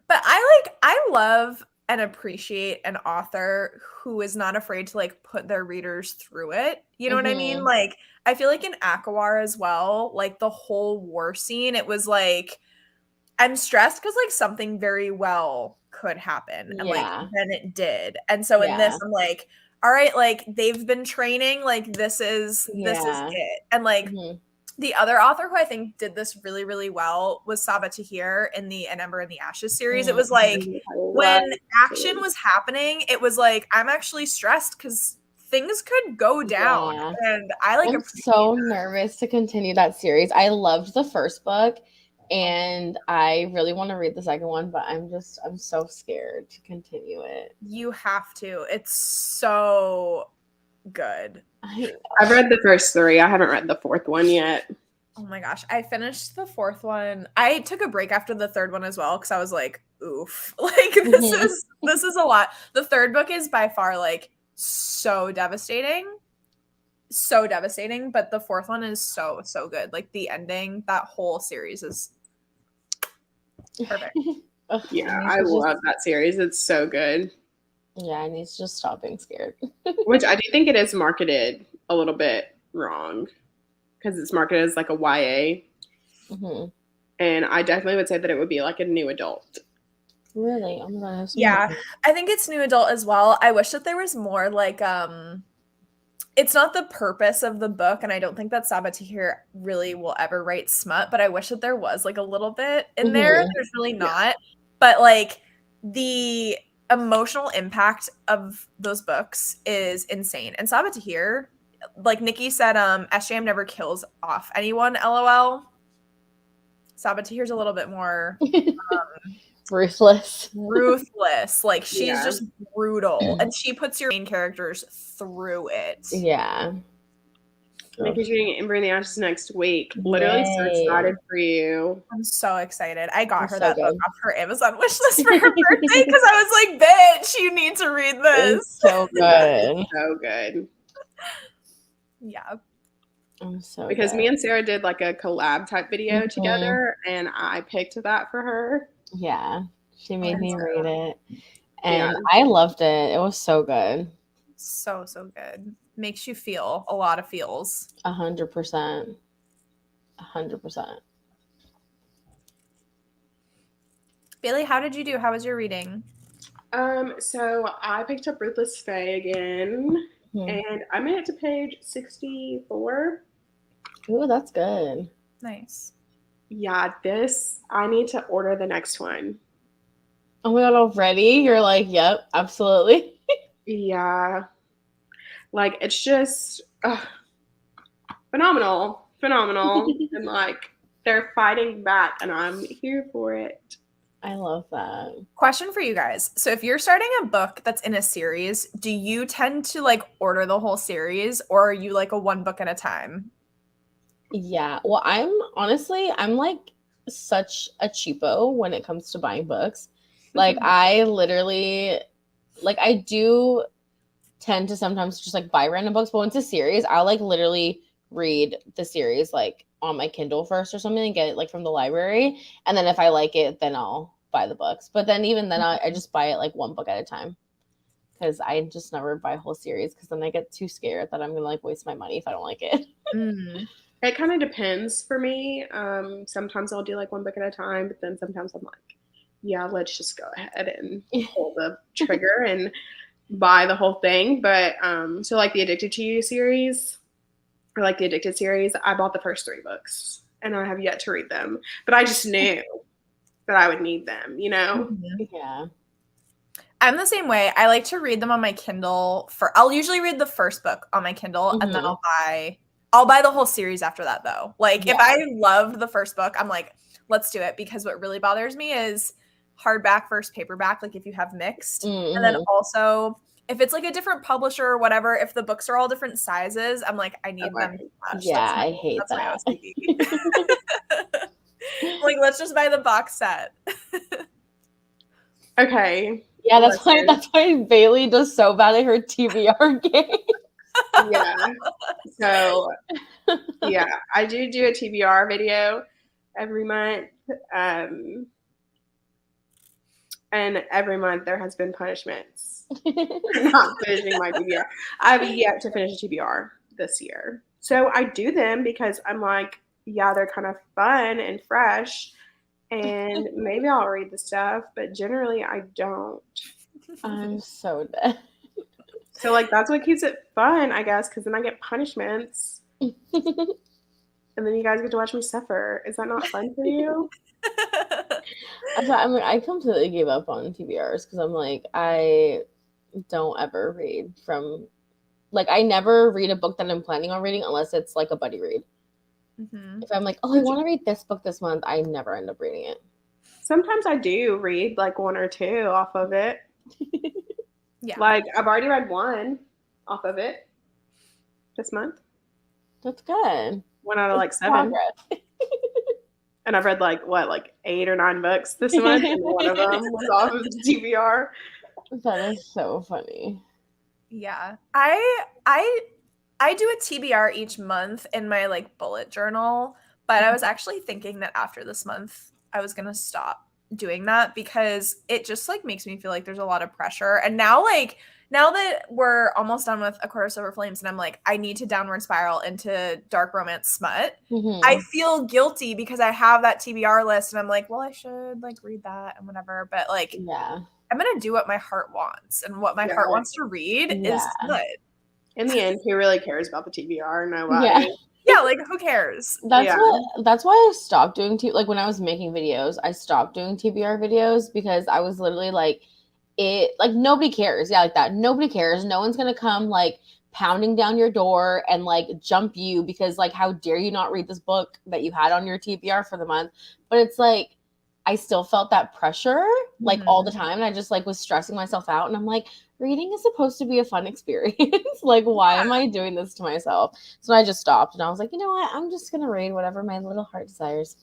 [SPEAKER 3] But I love and appreciate an author who is not afraid to like put their readers through it. You know what I mean? Like I feel like in Akawar as well, like the whole war scene, it was like I'm stressed because like something very well could happen. And like then it did. And so in this, I'm like, all right, like they've been training, like this is it. And like the other author who I think did this really, really well was Sabaa Tahir in the An Ember in the Ashes series. It was like when action was happening, it was like I'm actually stressed because things could go down. And I'm
[SPEAKER 2] so nervous to continue that series. I loved the first book and I really want to read the second one, but I'm so scared to continue it.
[SPEAKER 3] You have to. It's so good.
[SPEAKER 1] I've read the first 3. I haven't read the 4th one yet.
[SPEAKER 3] Oh my gosh. I finished the 4th one. I took a break after the 3rd one as well because I was like, oof. Like this is a lot. The 3rd book is by far like so devastating. So devastating, but the 4th one is so good. Like the ending, that whole series is perfect.
[SPEAKER 1] Yeah, I love that series. It's so good.
[SPEAKER 2] Yeah, I need to just stop being scared.
[SPEAKER 1] Which I do think it is marketed a little bit wrong because it's marketed as like a YA. And I definitely would say that it would be like a new adult.
[SPEAKER 2] Really? Oh my God.
[SPEAKER 3] Yeah, I think it's new adult as well. I wish that there was more like it's not the purpose of the book, and I don't think that Sabaa Tahir really will ever write smut, but I wish that there was like a little bit in there. There's really not. But like the emotional impact of those books is insane. And Sabaa Tahir, like Nikki said, SJM never kills off anyone, LOL. Sabaa Tahir's a little bit more
[SPEAKER 2] ruthless.
[SPEAKER 3] Like she's just brutal, and she puts your main characters through it.
[SPEAKER 2] Yeah.
[SPEAKER 1] Nikki's reading Ember in the Ashes next week. Literally so excited for you.
[SPEAKER 3] I'm so excited. I got her that book off her Amazon wish list for her birthday because I was like, bitch, you need to read this.
[SPEAKER 2] It's so good.
[SPEAKER 1] So good.
[SPEAKER 3] Yeah.
[SPEAKER 2] I'm so
[SPEAKER 1] because me and Sarah did like a collab type video together, and I picked that for her.
[SPEAKER 2] Yeah, she made me read it, and I loved it. It was so good.
[SPEAKER 3] So good. Makes you feel a lot of feels.
[SPEAKER 2] 100%. 100%.
[SPEAKER 3] Bailey, how did you do? How was your reading?
[SPEAKER 1] So I picked up Ruthless Faye again, and I made it to page 64.
[SPEAKER 2] Ooh, that's good.
[SPEAKER 3] Nice.
[SPEAKER 1] Yeah, I need to order the next one.
[SPEAKER 2] Oh my god, already? You're like, yep, absolutely.
[SPEAKER 1] Yeah. Like, it's just phenomenal. And like, they're fighting back, and I'm here for it.
[SPEAKER 2] I love that.
[SPEAKER 3] Question for you guys. So if you're starting a book that's in a series, do you tend to like order the whole series, or are you like a one book at a time?
[SPEAKER 2] Yeah. Well, I'm like such a cheapo when it comes to buying books. Like I literally like I do tend to sometimes just like buy random books, but when it's a series, I'll like literally read the series like on my Kindle first or something and get it like from the library. And then if I like it, then I'll buy the books. But then even then I just buy it like one book at a time. Because I just never buy a whole series because then I get too scared that I'm gonna like waste my money if I don't like it.
[SPEAKER 1] It kind of depends for me. Sometimes I'll do like one book at a time, but then sometimes I'm like, yeah, let's just go ahead and pull the trigger and buy the whole thing. But so like the Addicted to You series or like the Addicted series, I bought the first 3 books and I have yet to read them. But I just knew that I would need them, you know?
[SPEAKER 2] Yeah.
[SPEAKER 3] I'm the same way. I like to read them on my Kindle. I'll usually read the first book on my Kindle and then I'll buy the whole series after that though. Like if I love the first book, I'm like, let's do it, because what really bothers me is hardback versus paperback, like if you have mixed. And then also if it's like a different publisher or whatever, if the books are all different sizes, I'm like, I need them to match.
[SPEAKER 2] Yeah, I hate that.
[SPEAKER 3] Like, let's just buy the box set.
[SPEAKER 1] Okay.
[SPEAKER 2] Yeah, that's why Bailey does so bad at her TBR game.
[SPEAKER 1] Yeah. So yeah, I do a TBR video every month. And every month there has been punishments for not finishing my TBR. I've yet to finish a TBR this year. So I do them because I'm like, yeah, they're kind of fun and fresh. And maybe I'll read the stuff, but generally I don't.
[SPEAKER 2] I'm so dead.
[SPEAKER 1] So like that's what keeps it fun, I guess, because then I get punishments. And then you guys get to watch me suffer. Is that not fun for you?
[SPEAKER 2] I completely gave up on TBRs because I'm like, I don't ever read from, like, I never read a book that I'm planning on reading unless it's like a buddy read. If I'm like, oh, I want to read this book this month, I never end up reading it.
[SPEAKER 1] Sometimes I do read like 1 or 2 off of it.
[SPEAKER 3] Yeah.
[SPEAKER 1] Like I've already read 1 off of it this month.
[SPEAKER 2] That's good.
[SPEAKER 1] 1 out of like 7. And I've read like 8 or 9 books this month, and one of them was off of the TBR.
[SPEAKER 2] That is so funny.
[SPEAKER 3] Yeah. I do a TBR each month in my like bullet journal, but I was actually thinking that after this month I was gonna stop doing that because it just like makes me feel like there's a lot of pressure. And now that we're almost done with A Quarter Silver Flames and I'm like, I need to downward spiral into dark romance smut, I feel guilty because I have that TBR list and I'm like, well, I should like read that and whatever. But like,
[SPEAKER 2] yeah,
[SPEAKER 3] I'm going to do what my heart wants, and what my heart wants to read is smut.
[SPEAKER 1] In the end, who really cares about the TBR? Nobody.
[SPEAKER 3] Yeah, like who cares?
[SPEAKER 2] That's why I stopped doing like when I was making videos, I stopped doing TBR videos because I was literally like, nobody cares. Yeah, like that. Nobody cares. No one's gonna come like pounding down your door and like jump you because like how dare you not read this book that you had on your TBR for the month. But it's like I still felt that pressure like all the time, and I just like was stressing myself out, and I'm like, reading is supposed to be a fun experience. Like, why am I doing this to myself? So I just stopped, and I was like, you know what, I'm just gonna read whatever my little heart desires.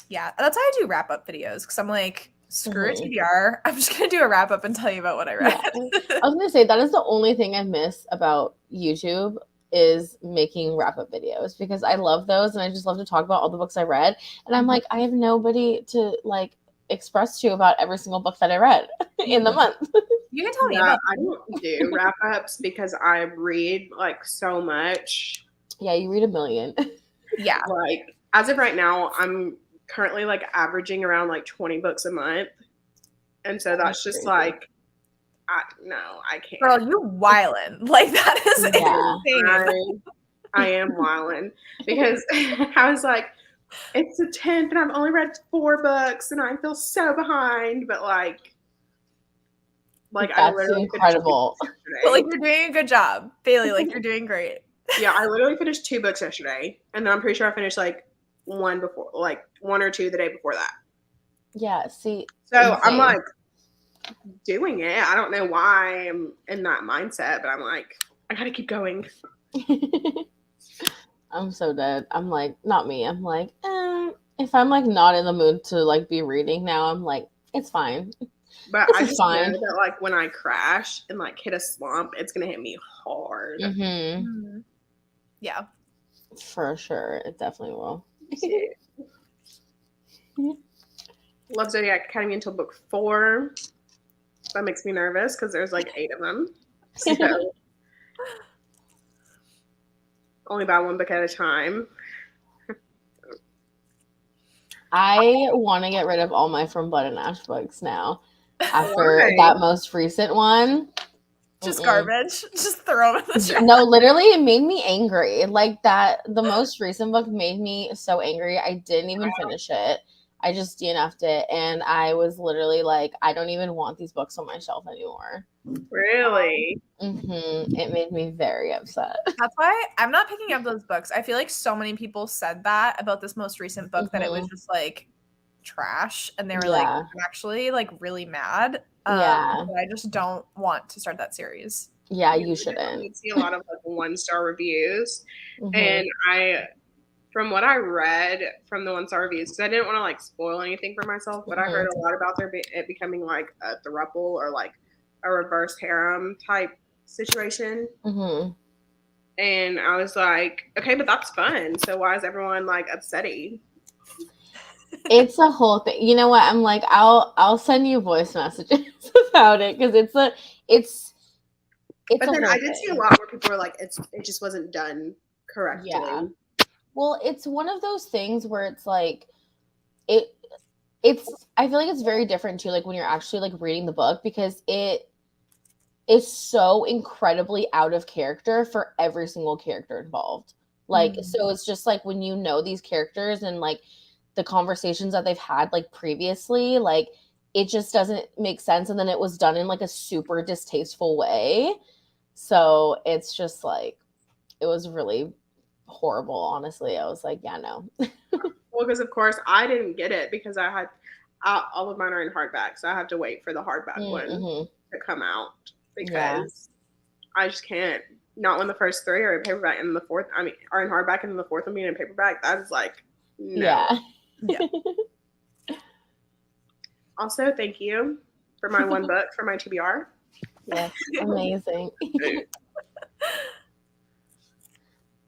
[SPEAKER 3] Yeah, that's how I do wrap up videos, because I'm like, screw a TBR, I'm just gonna do a wrap up and tell you about what I read.
[SPEAKER 2] I was gonna say that is the only thing I miss about YouTube is making wrap up videos, because I love those and I just love to talk about all the books I read, and I'm like, I have nobody to like express to about every single book that I read in the month.
[SPEAKER 3] You can tell me about
[SPEAKER 1] I don't do wrap ups because I read like so much.
[SPEAKER 2] Yeah, you read a million.
[SPEAKER 3] Yeah.
[SPEAKER 1] Like as of right now, I'm currently like averaging around like 20 books a month. And so that's just like, I can't.
[SPEAKER 3] Girl, you wildin'. Like, that is insane.
[SPEAKER 1] I am wildin' because I was like, it's the 10th and I've only read 4 books and I feel so behind. But like
[SPEAKER 2] that's
[SPEAKER 1] I literally
[SPEAKER 2] incredible.
[SPEAKER 3] But like, you're doing a good job, Bailey. Like, you're doing great.
[SPEAKER 1] Yeah, I literally finished 2 books yesterday, and then I'm pretty sure I finished like 1 or 2 the day before that.
[SPEAKER 2] Yeah, see.
[SPEAKER 1] So insane. I'm like doing it. I don't know why I'm in that mindset, but I'm like, I gotta keep going.
[SPEAKER 2] I'm so dead. I'm like, not me. I'm like, if I'm like not in the mood to like be reading now, I'm like, it's fine.
[SPEAKER 1] But I just know that like when I crash and like hit a slump, it's gonna hit me hard.
[SPEAKER 2] Mm-hmm.
[SPEAKER 3] Yeah,
[SPEAKER 2] for sure, it definitely will.
[SPEAKER 1] Love Zodiac Academy until book 4. That makes me nervous because there's like 8 of them. So only buy 1 book at a time.
[SPEAKER 2] I want to get rid of all my From Blood and Ash books now. After that most recent one.
[SPEAKER 3] Just garbage. Just throw them in the trash.
[SPEAKER 2] No, literally, it made me angry. Like that, the most recent book made me so angry. I didn't even finish it. I just DNF'd it, and I was literally like, I don't even want these books on my shelf anymore.
[SPEAKER 1] Really?
[SPEAKER 2] It made me very upset.
[SPEAKER 3] That's why I'm not picking up those books. I feel like so many people said that about this most recent book that it was just like trash, and they were like, I'm actually like really mad. But I just don't want to start that series.
[SPEAKER 2] Yeah, you shouldn't.
[SPEAKER 1] You see a lot of like 1-star reviews, and from what I read from the 1-star reviews, because I didn't want to like spoil anything for myself, but I heard a lot about it becoming like a throuple or like a reverse harem type situation. And I was like, okay, but that's fun. So why is everyone like upsetting?
[SPEAKER 2] It's a whole thing. You know what? I'm like, I'll send you voice messages about it because it's
[SPEAKER 1] but then I did see a lot where people were like, it just wasn't done correctly.
[SPEAKER 2] Yeah. Well, it's one of those things where it's like it's I feel like it's very different too, like when you're actually like reading the book, because it is so incredibly out of character for every single character involved. Like, so it's just like when you know these characters and like the conversations that they've had like previously, like it just doesn't make sense. And then it was done in like a super distasteful way. So it's just like, it was really horrible, honestly. I was like, yeah, no.
[SPEAKER 1] Well, because of course I didn't get it because I had all of mine are in hardback, so I have to wait for the hardback one to come out because I just can't. Not when the first 3 are in paperback and the 4th, are in hardback and the 4th one being in paperback. That is like, no.
[SPEAKER 2] Yeah.
[SPEAKER 1] Also, thank you for my 1 book for my TBR.
[SPEAKER 2] Yes, amazing.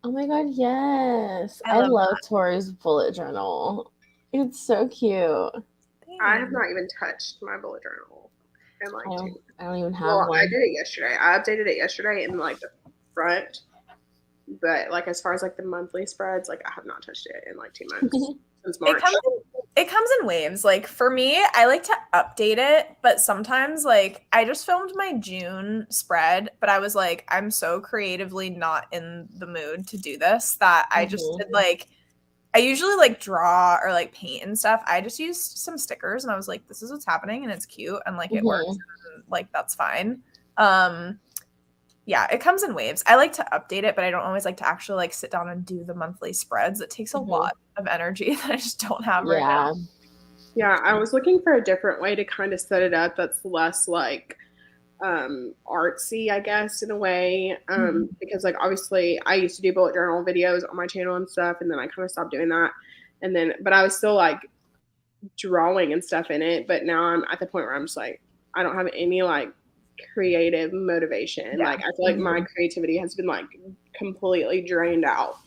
[SPEAKER 2] Oh my god, yes. I love Tori's bullet journal. It's so cute.
[SPEAKER 1] I have not even touched my bullet journal.
[SPEAKER 2] I don't even have one.
[SPEAKER 1] I did it yesterday. I updated it yesterday in like the front. But like as far as like the monthly spreads, like I have not touched it in like 2 months since March.
[SPEAKER 3] It comes in waves. Like for me, I like to update it, but sometimes like I just filmed my June spread, but I was like, I'm so creatively not in the mood to do this that I just did like, I usually like draw or like paint and stuff. I just used some stickers and I was like, this is what's happening and it's cute and like it works and, like that's fine. Yeah, it comes in waves. I like to update it, but I don't always like to actually like sit down and do the monthly spreads. It takes a lot of energy that I just don't have right now.
[SPEAKER 1] Yeah, I was looking for a different way to kind of set it up that's less like artsy, I guess, in a way. Because like obviously I used to do bullet journal videos on my channel and stuff, and then I kind of stopped doing that. And then but I was still like drawing and stuff in it, but now I'm at the point where I'm just like I don't have any like creative motivation. Like I feel like my creativity has been like completely drained out.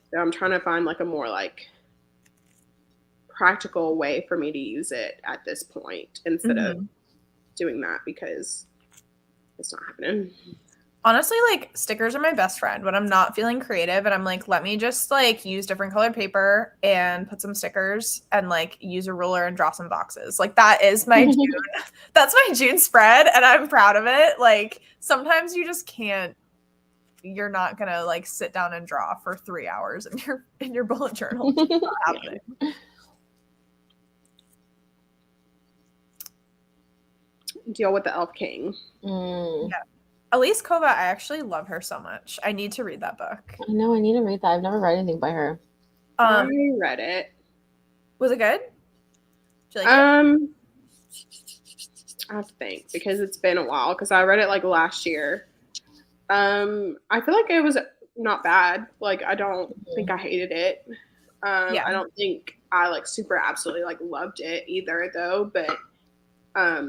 [SPEAKER 1] So I'm trying to find like a more like practical way for me to use it at this point instead of doing that because it's not happening.
[SPEAKER 3] Honestly, like stickers are my best friend when I'm not feeling creative and I'm like, let me just like use different colored paper and put some stickers and like use a ruler and draw some boxes. Like that is my June. That's my June spread and I'm proud of it. Like sometimes you just can't, you're not gonna like sit down and draw for 3 hours in your bullet journal. It's not happening.
[SPEAKER 1] Deal with the Elf King.
[SPEAKER 3] Yeah. Elise Kova, I actually love her so much. I need to read that book.
[SPEAKER 2] I know, I need to read that. I've never read anything by her.
[SPEAKER 1] I read it.
[SPEAKER 3] Was it good? Did you like it?
[SPEAKER 1] I have to think because it's been a while because I read it like last year. I feel like it was not bad. Like I don't think I hated it. I don't think I like super absolutely like loved it either though, but I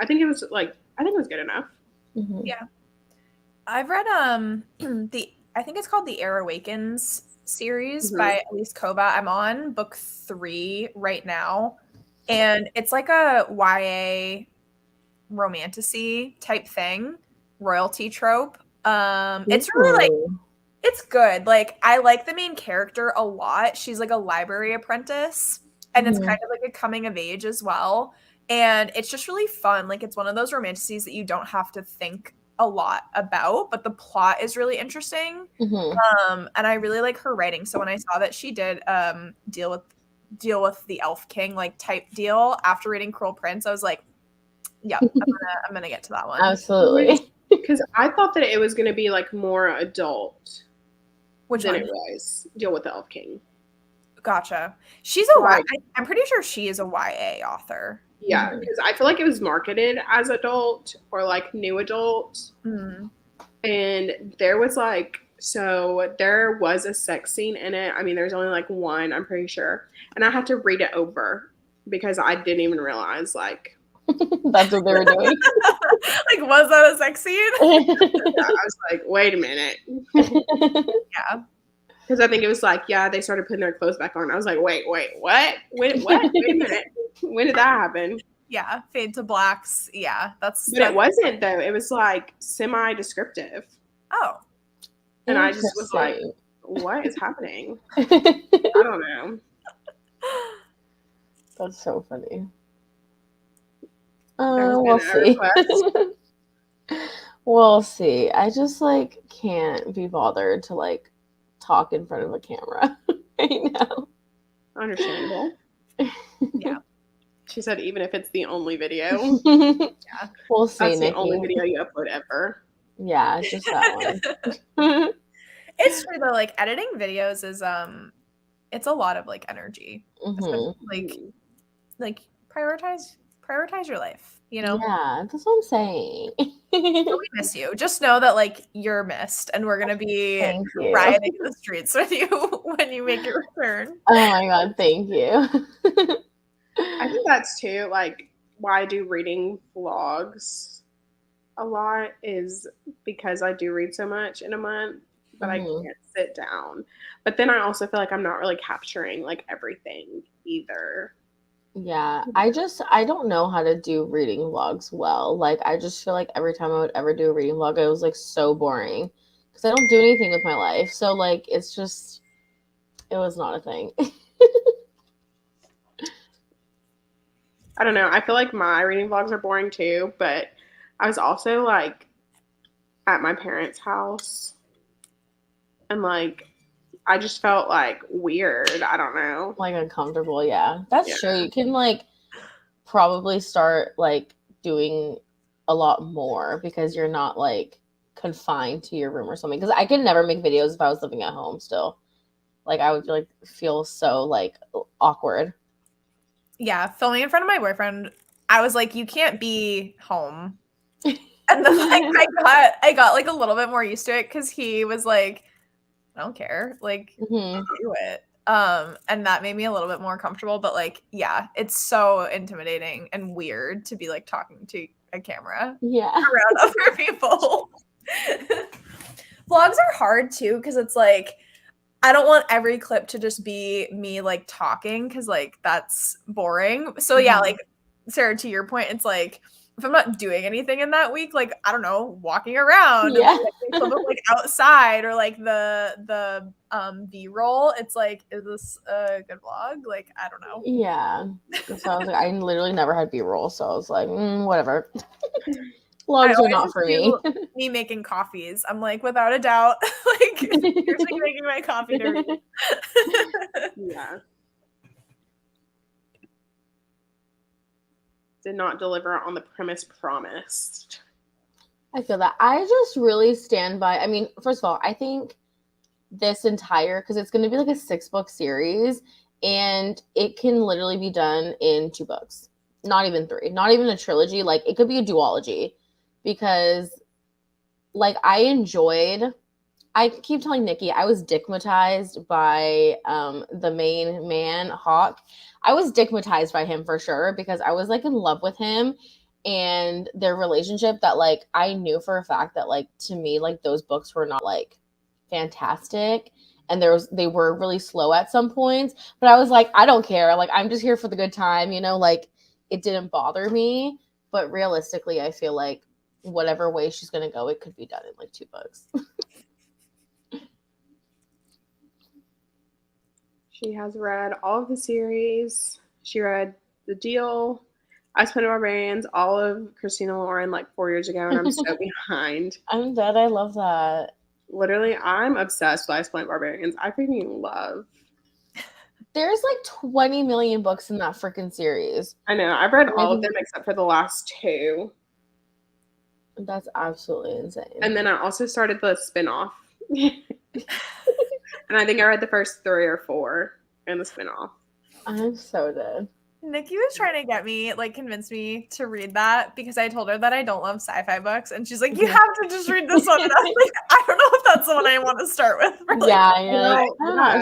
[SPEAKER 1] think it was good enough.
[SPEAKER 2] Mm-hmm.
[SPEAKER 3] Yeah. I've read I think it's called the Air Awakens series by Elise Kova. I'm on book 3 right now. And it's like a YA romantasy type thing, royalty trope. It's really like it's good. Like I like the main character a lot. She's like a library apprentice and it's kind of like a coming of age as well. And it's just really fun. Like it's one of those romantasies that you don't have to think a lot about, but the plot is really interesting. And I really like her writing. So when I saw that she did deal with the Elf King like type deal after reading Cruel Prince, I was like, yeah, I'm gonna get to that one.
[SPEAKER 2] Absolutely.
[SPEAKER 1] Because I thought that it was gonna be like more adult.
[SPEAKER 3] Which
[SPEAKER 1] than
[SPEAKER 3] one?
[SPEAKER 1] It was Deal with the Elf King.
[SPEAKER 3] Gotcha. She's a YA. I'm pretty sure she is a YA author.
[SPEAKER 1] Yeah, because I feel like it was marketed as adult or like new adult. And there was a sex scene in it. I mean, there's only like one, I'm pretty sure. And I had to read it over because I didn't even realize like
[SPEAKER 2] that's what they were doing.
[SPEAKER 3] Like, was that a sex scene?
[SPEAKER 1] I was like, wait a minute.
[SPEAKER 3] Yeah.
[SPEAKER 1] Because I think it was like, yeah, they started putting their clothes back on. I was like, wait, what? What? Wait a minute. When did that happen?
[SPEAKER 3] Yeah, fade to blacks. Yeah,
[SPEAKER 1] But it wasn't, though. It was like semi-descriptive.
[SPEAKER 3] Oh.
[SPEAKER 1] And I just was like, what is happening? I don't know.
[SPEAKER 2] That's so funny. We'll see. We'll see. I just like can't be bothered to like talk in front of a camera right now.
[SPEAKER 1] Understandable.
[SPEAKER 3] Yeah.
[SPEAKER 1] She said even if it's the only video.
[SPEAKER 3] Yeah.
[SPEAKER 2] We'll see,
[SPEAKER 1] That's
[SPEAKER 2] Nikki.
[SPEAKER 1] the only video you upload ever.
[SPEAKER 2] Yeah, it's just that one.
[SPEAKER 3] It's true though, like editing videos is it's a lot of like energy. Like prioritize your life, you know?
[SPEAKER 2] Yeah, that's what I'm saying.
[SPEAKER 3] We miss you. Just know that like you're missed and we're gonna be rioting in the streets with you when you make your return.
[SPEAKER 2] Oh my god, thank you.
[SPEAKER 1] I think that's too like why I do reading vlogs a lot is because I do read so much in a month, but I can't sit down. But then I also feel like I'm not really capturing like everything either.
[SPEAKER 2] Yeah, I don't know how to do reading vlogs well. Like, I just feel like every time I would ever do a reading vlog, it was like so boring because I don't do anything with my life. So like, it was not a thing.
[SPEAKER 1] I don't know. I feel like my reading vlogs are boring too, but I was also like at my parents' house and like I just felt like weird. I don't know.
[SPEAKER 2] Like uncomfortable. Yeah, that's true. You can like probably start like doing a lot more because you're not like confined to your room or something. Because I could never make videos if I was living at home still. Like I would like feel so like awkward.
[SPEAKER 3] Yeah, filming in front of my boyfriend, I was like, you can't be home. And then like I got like a little bit more used to it because he was like, I don't care, like do it. And that made me a little bit more comfortable. But like, yeah, it's so intimidating and weird to be like talking to a camera around other people. Vlogs are hard too because it's like I don't want every clip to just be me like talking because like that's boring. So yeah, like Sarah, to your point, it's like if I'm not doing anything in that week, like, I don't know, walking around,
[SPEAKER 2] Yeah.
[SPEAKER 3] like outside, or like the B-roll, it's like, is this a good vlog? Like, I don't know.
[SPEAKER 2] Yeah. So I was like, I literally never had B-roll, so I was like, whatever. Vlogs are not for me.
[SPEAKER 3] Me making coffees. I'm like, without a doubt, like, here's like making my coffee to read.
[SPEAKER 1] Yeah. Did not deliver on the premise promised.
[SPEAKER 2] I feel that. I just really stand by. I mean, first of all, I think this entire, because it's going to be like a 6-book series, and it can literally be done in 2 books, not even 3, not even a trilogy. Like, it could be a duology, because like I keep telling Nikki, I was dickmatized by the main man, Hawk. I was dickmatized by him for sure, because I was like in love with him and their relationship, that like I knew for a fact that like, to me, like those books were not like fantastic, and they were really slow at some points, but I was like, I don't care, like I'm just here for the good time, you know, like it didn't bother me. But realistically, I feel like whatever way she's gonna go, it could be done in like 2 books.
[SPEAKER 1] She has read all of the series. She read The Deal, I Spent Barbarians, all of Christina Lauren like 4 years ago, and I'm so behind.
[SPEAKER 2] I'm dead. I love that.
[SPEAKER 1] Literally, I'm obsessed with I Spent Barbarians. I freaking love.
[SPEAKER 2] There's like 20 million books in that freaking series.
[SPEAKER 1] I know. I've read all of them except for the last 2.
[SPEAKER 2] That's absolutely insane.
[SPEAKER 1] And then I also started the spinoff. And I think I read the first 3 or 4 in the spinoff.
[SPEAKER 2] I'm so dead.
[SPEAKER 3] Nikki was trying to get me, like, convince me to read that, because I told her that I don't love sci-fi books, and she's like, you have to just read this one. And I was like, I don't know if that's the one I want to start with. For, like,
[SPEAKER 2] yeah,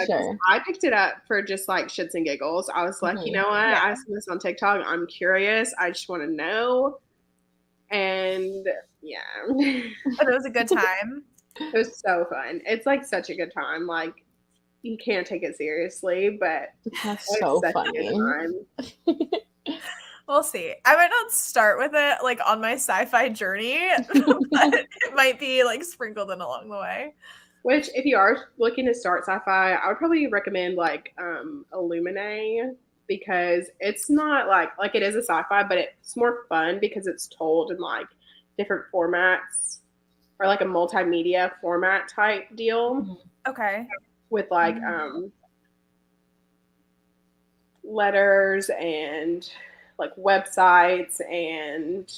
[SPEAKER 2] sure.
[SPEAKER 1] I picked it up for just like shits and giggles. I was like, you know what?
[SPEAKER 3] Yeah.
[SPEAKER 1] I see this on TikTok. I'm curious. I just want to know. And yeah.
[SPEAKER 3] But it was a good time.
[SPEAKER 1] It was so fun. It's like such a good time. Like, you can't take it seriously, but
[SPEAKER 2] that's so funny.
[SPEAKER 3] We'll see. I might not start with it like on my sci-fi journey, but it might be like sprinkled in along the way.
[SPEAKER 1] Which, if you are looking to start sci-fi, I would probably recommend like Illuminae, because it's not like it is a sci-fi, but it's more fun because it's told in like different formats, or like a multimedia format type deal.
[SPEAKER 3] Okay.
[SPEAKER 1] With like letters and like websites, and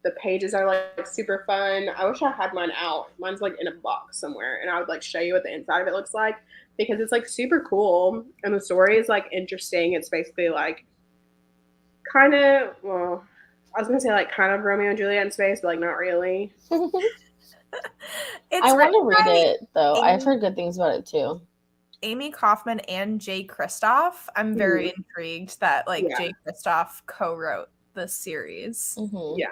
[SPEAKER 1] the pages are like super fun. I wish I had mine out. Mine's like in a box somewhere, and I would like show you what the inside of it looks like, because it's like super cool, and the story is like interesting. It's basically like kind of, well, I was gonna say like kind of Romeo and Juliet in space, but like not really.
[SPEAKER 2] I want to read it though. I've heard good things about it too.
[SPEAKER 3] Amy Kaufman and Jay Kristoff. I'm very intrigued that like Jay Kristoff co-wrote this series.
[SPEAKER 1] Yeah,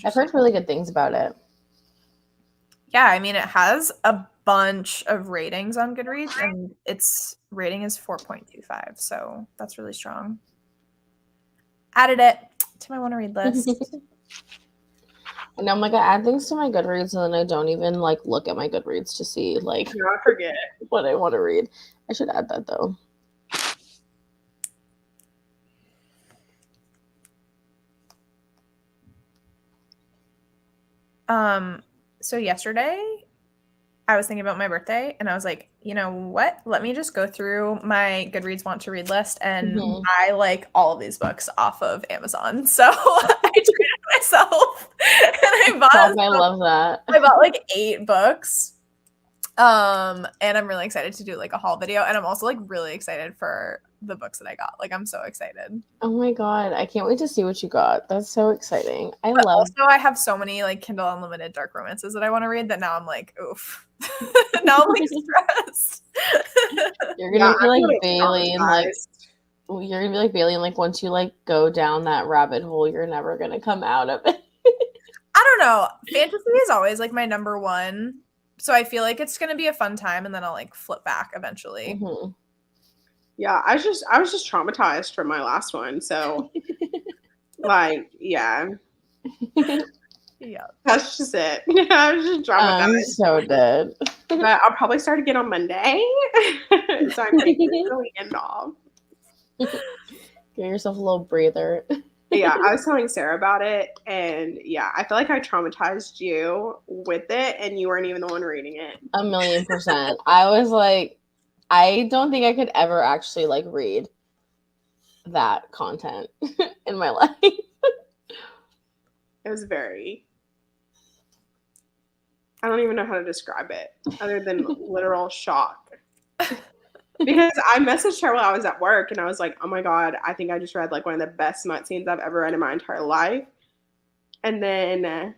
[SPEAKER 2] I've heard really good things about it.
[SPEAKER 3] Yeah, I mean, it has a bunch of ratings on Goodreads, and its rating is 4.25, so that's really strong. Added it to my want to read list.
[SPEAKER 2] And I'm like, I add things to my Goodreads, and then I don't even like look at my Goodreads to see like
[SPEAKER 1] I forget
[SPEAKER 2] what I want to read. I should add that though.
[SPEAKER 3] So yesterday I was thinking about my birthday, and I was like, you know what? Let me just go through my Goodreads want to read list and buy like all of these books off of Amazon. So I treated myself, and
[SPEAKER 2] I love that.
[SPEAKER 3] I bought like 8 books. And I'm really excited to do like a haul video, and I'm also like really excited for the books that I got. Like, I'm so excited.
[SPEAKER 2] Oh my god, I can't wait to see what you got. That's so exciting.
[SPEAKER 3] Also, I have so many like Kindle Unlimited dark romances that I want to read that now I'm like, oof. Now I'm like stressed.
[SPEAKER 2] You're gonna be like Bailey, and like you're gonna be like Bailey, and like once you like go down that rabbit hole, you're never gonna come out of it.
[SPEAKER 3] I don't know. Fantasy is always like my number one. So I feel like it's gonna be a fun time, and then I'll like flip back eventually.
[SPEAKER 1] Yeah, I was just traumatized from my last one. So Like, yeah.
[SPEAKER 3] Yeah.
[SPEAKER 1] That's just it. I was just
[SPEAKER 2] I'm
[SPEAKER 1] traumatized.
[SPEAKER 2] so dead.
[SPEAKER 1] But I'll probably start again on Monday. So I'm taking the weekend off.
[SPEAKER 2] Give yourself a little breather.
[SPEAKER 1] Yeah, I was telling Sarah about it, and yeah, I feel like I traumatized you with it, and you weren't even the one reading it.
[SPEAKER 2] 1,000,000%. I was like, I don't think I could ever actually like read that content in my life.
[SPEAKER 1] It was I don't even know how to describe it other than literal shock. Because I messaged her while I was at work, and I was like, oh my God, I think I just read like one of the best smut scenes I've ever read in my entire life. And then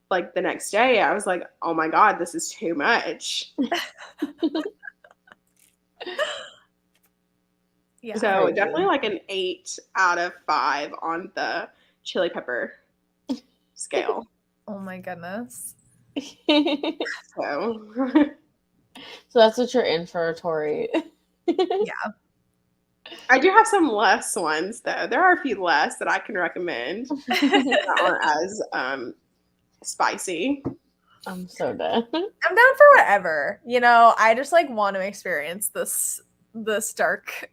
[SPEAKER 1] like the next day, I was like, oh my God, this is too much.
[SPEAKER 3] Yeah.
[SPEAKER 1] So
[SPEAKER 2] Crazy.
[SPEAKER 1] definitely like an 8 out of 5 on the chili pepper scale.
[SPEAKER 3] Oh my goodness.
[SPEAKER 1] So
[SPEAKER 2] So that's what you're in for, Tori.
[SPEAKER 3] Yeah.
[SPEAKER 1] I do have some less ones though. There are a few less that I can recommend that aren't as spicy.
[SPEAKER 2] I'm so dead.
[SPEAKER 3] I'm down for whatever. You know, I just like want to experience this dark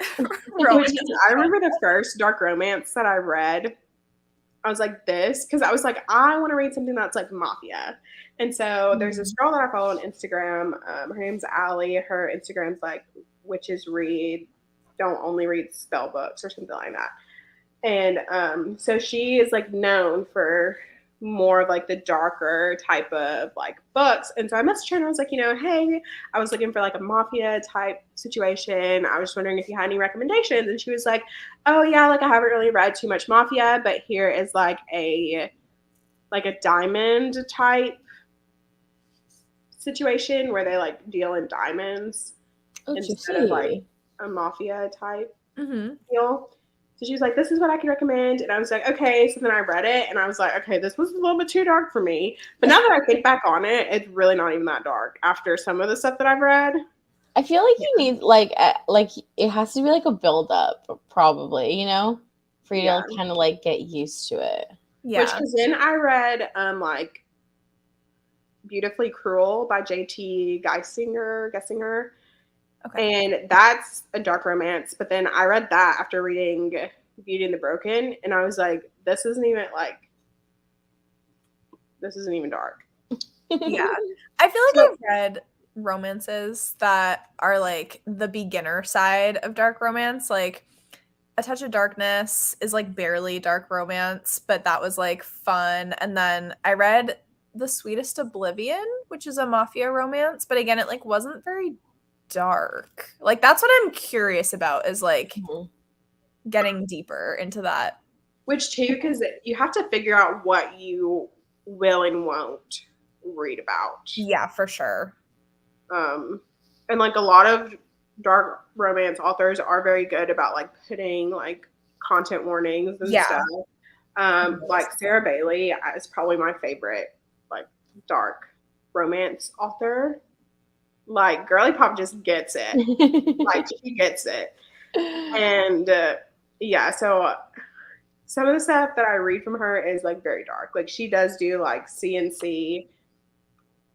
[SPEAKER 3] romance.
[SPEAKER 1] I remember the first dark romance that I read. I was like, this, because I was like, I want to read something that's like mafia. And so there's this girl that I follow on Instagram. Her name's Allie. Her Instagram's like witches read, don't only read spell books or something like that. And so she is like known for more of like the darker type of like books. And so I messaged her and I was like, hey, I was looking for like a mafia type situation. I was just wondering if you had any recommendations. And she was like, oh yeah, like I haven't really read too much mafia, but here is like a diamond type situation where they like deal in diamonds instead of like a mafia type deal. So she was like, this is what I can recommend. And I was like, okay. So then I read it and I was like, okay, this was a little bit too dark for me. But now that I think back on it, it's really not even that dark after some of the stuff that I've read.
[SPEAKER 2] I feel like you need like it has to be like a build up, probably, for you to kind of like get used to it.
[SPEAKER 3] Yeah.
[SPEAKER 1] Which, because then I read like Beautifully Cruel by J.T. Gessinger. Okay. And that's a dark romance. But then I read that after reading Beauty and the Broken, and I was like, this isn't even dark.
[SPEAKER 3] Yeah. I feel like I've read romances that are like the beginner side of dark romance. Like A Touch of Darkness is like barely dark romance, but that was like fun. And then I read The Sweetest Oblivion, which is a mafia romance, but again, it like wasn't very dark. Like that's what I'm curious about, is like getting deeper into that.
[SPEAKER 1] Which too, because you have to figure out what you will and won't read about.
[SPEAKER 3] Yeah, for sure.
[SPEAKER 1] And like a lot of dark romance authors are very good about like putting like content warnings and stuff. Like Sarah Bailey is probably my favorite like dark romance author. Like Girly Pop just gets it. Like she gets it. And so some of the stuff that I read from her is like very dark. Like she does do like CNC,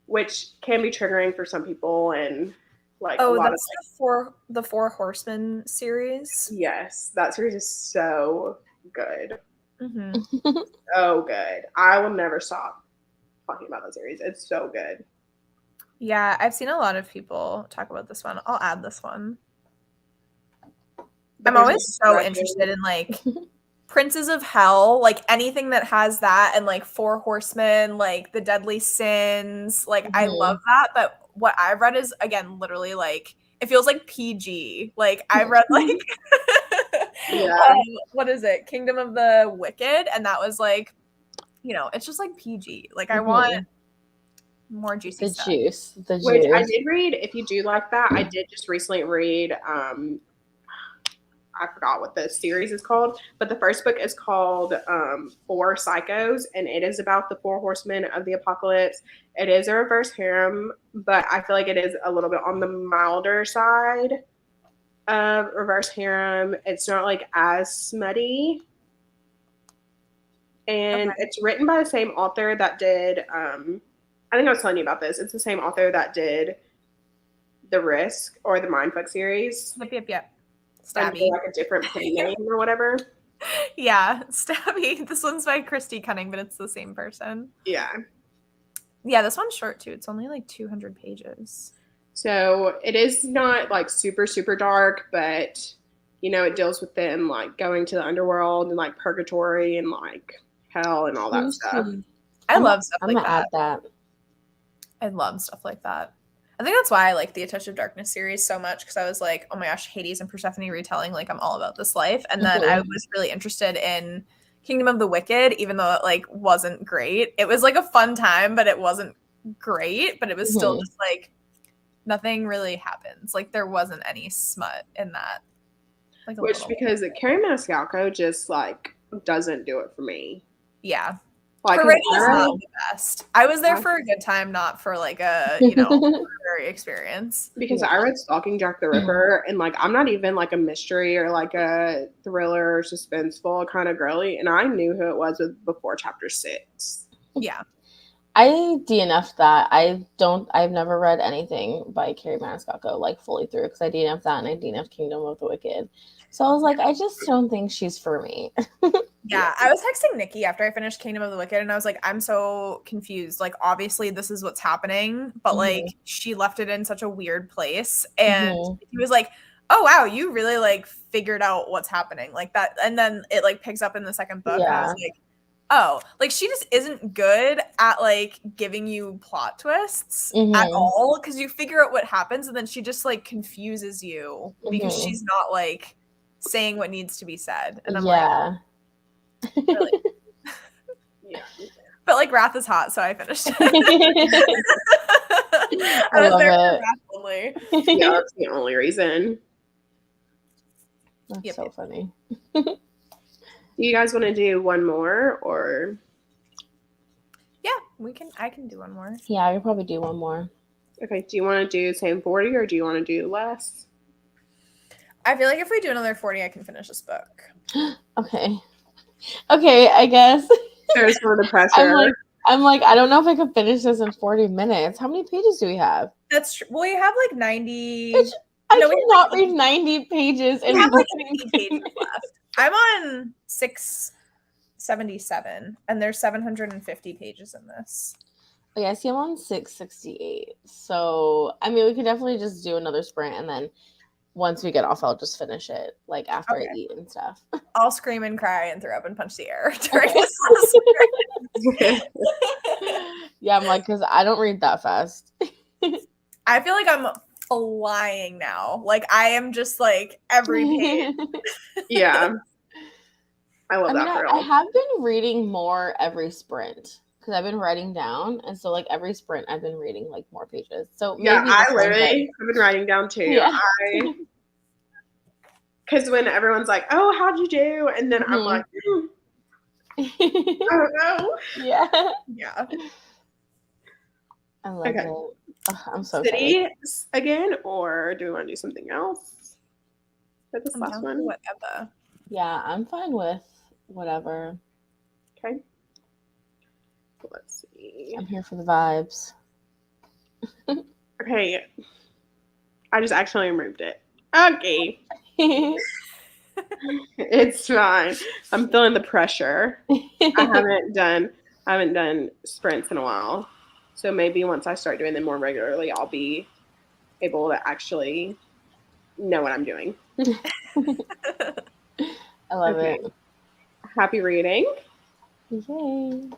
[SPEAKER 1] which can be triggering for some people, and like a lot
[SPEAKER 3] that's
[SPEAKER 1] of
[SPEAKER 3] the Four Horsemen series.
[SPEAKER 1] Yes, that series is so good. So good. I will never stop talking about that series. It's so good.
[SPEAKER 3] Yeah, I've seen a lot of people talk about this one. I'll add this one. I'm always so interested in like Princes of Hell, like anything that has that, and like Four Horsemen, like The Deadly Sins. Like I love that. But what I've read is, again, literally like it feels like PG. Like I read like what is it? Kingdom of the Wicked, and that was like, it's just like PG. Like I want more juicy stuff.
[SPEAKER 1] Which I did read. If you do like that, I did just recently read I forgot what the series is called, but the first book is called Four Psychos, and it is about the four horsemen of the apocalypse. It is a reverse harem, but I feel like it is a little bit on the milder side of reverse harem. It's not like as smutty. And it's written by the same author that did, I think I was telling you about this. It's the same author that did The Risk or the Mindfuck series.
[SPEAKER 3] Yep.
[SPEAKER 1] Stabby. Like a different pen name or whatever.
[SPEAKER 3] Yeah, Stabby. This one's by Christy Cunning, but it's the same person.
[SPEAKER 1] Yeah.
[SPEAKER 3] Yeah, this one's short too. It's only like 200 pages.
[SPEAKER 1] So it is not like super, super dark, but it deals with them like going to the underworld and like purgatory and like hell and all that stuff.
[SPEAKER 3] I love stuff like
[SPEAKER 2] that. I'm gonna add that.
[SPEAKER 3] I love stuff like that. I think that's why I like the A Touch of Darkness series so much, because I was like, oh my gosh, Hades and Persephone retelling, like I'm all about this life. And then I was really interested in Kingdom of the Wicked, even though it like wasn't great. It was like a fun time, but it wasn't great. But it was still just like nothing really happens. Like there wasn't any smut in that. Like
[SPEAKER 1] because Carrie Maniscalco just like doesn't do it for me.
[SPEAKER 3] Yeah.
[SPEAKER 1] Like
[SPEAKER 3] her writing is not the best. I was there for a good time, not for like a literary experience.
[SPEAKER 1] Because I read Stalking Jack the Ripper, and like I'm not even like a mystery or like a thriller or suspenseful kind of girly, and I knew who it was before chapter 6.
[SPEAKER 3] Yeah.
[SPEAKER 2] I DNF'd that. I've never read anything by Carrie Maniscalco like fully through, because I DNF'd that and I DNF'd Kingdom of the Wicked. So I was like, I just don't think she's for me.
[SPEAKER 3] Yeah, I was texting Nikki after I finished Kingdom of the Wicked, and I was like, I'm so confused. Like, obviously, this is what's happening, but like, she left it in such a weird place. And he was like, oh, wow, you really like figured out what's happening like that. And then it like picks up in the second book. And I was like, oh, like she just isn't good at like giving you plot twists at all, because you figure out what happens and then she just like confuses you because she's not like saying what needs to be said. And I'm like, really? Yeah. But like Wrath is hot, so I finished it. I was there for Wrath only.
[SPEAKER 1] Yeah, that's the only reason.
[SPEAKER 2] That's so funny.
[SPEAKER 1] Do you guys want to do one more, or?
[SPEAKER 3] Yeah, I can do one more.
[SPEAKER 2] Yeah, I could probably do one more.
[SPEAKER 1] Okay, do you want to do the same 40 or do you want to do less?
[SPEAKER 3] I feel like if we do another 40, I can finish this book.
[SPEAKER 2] Okay, I guess.
[SPEAKER 1] There's more the pressure.
[SPEAKER 2] I'm like, I don't know if I could finish this in 40 minutes. How many pages do we have?
[SPEAKER 3] That's true. Well, we have like 90.
[SPEAKER 2] I cannot read 90 pages.
[SPEAKER 3] We have like 80 pages left. I'm on 677, and there's 750 pages in this.
[SPEAKER 2] Oh, yeah, I see I'm on 668. So, I mean, we could definitely just do another sprint, and then once we get off, I'll just finish it, like, after I eat and stuff.
[SPEAKER 3] I'll scream and cry and throw up and punch the air during this sprint.
[SPEAKER 2] Yeah, I'm like, because I don't read that fast.
[SPEAKER 3] I feel like I'm flying now. Like, I am just, like, every page.
[SPEAKER 1] Yeah. I love that
[SPEAKER 2] I have been reading more every sprint, because I've been writing down, and so like every sprint I've been reading like more pages. So maybe
[SPEAKER 1] I literally have been writing down too.
[SPEAKER 2] Yeah.
[SPEAKER 1] Because when everyone's like, "Oh, how'd you do?" and then I'm like, I don't know.
[SPEAKER 2] Yeah. I love it. Oh, I'm so
[SPEAKER 1] City again, or do we want to do something else for this last one?
[SPEAKER 3] Whatever.
[SPEAKER 2] Yeah, I'm fine with whatever.
[SPEAKER 1] Okay. Let's see.
[SPEAKER 2] I'm here for the vibes.
[SPEAKER 1] Okay. I just accidentally removed it. Okay. It's fine. I'm feeling the pressure. I haven't done sprints in a while. So maybe once I start doing them more regularly, I'll be able to actually know what I'm doing.
[SPEAKER 2] I love it.
[SPEAKER 1] Happy reading.
[SPEAKER 2] Yay.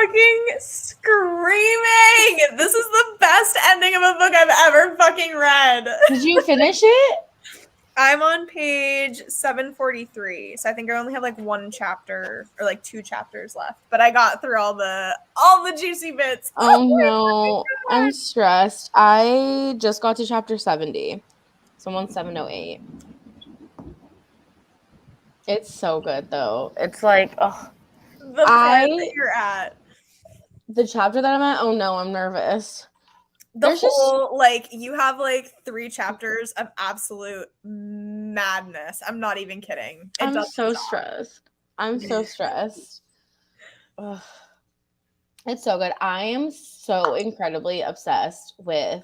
[SPEAKER 3] fucking screaming. This is the best ending of a book I've ever fucking read.
[SPEAKER 2] Did you finish it?
[SPEAKER 3] I'm on page 743, so I think I only have like one chapter or like 2 chapters left. But I got through all the juicy bits.
[SPEAKER 2] Oh no, I'm stressed. I just got to chapter 70. So I'm on 708. It's so good though. It's like, oh,
[SPEAKER 3] The part that you're at.
[SPEAKER 2] The chapter that I'm at. Oh no, I'm nervous.
[SPEAKER 3] The whole like you have like 3 chapters of absolute madness. I'm not even kidding.
[SPEAKER 2] I'm so stressed. I'm so stressed. Ugh. It's so good. I am so incredibly obsessed with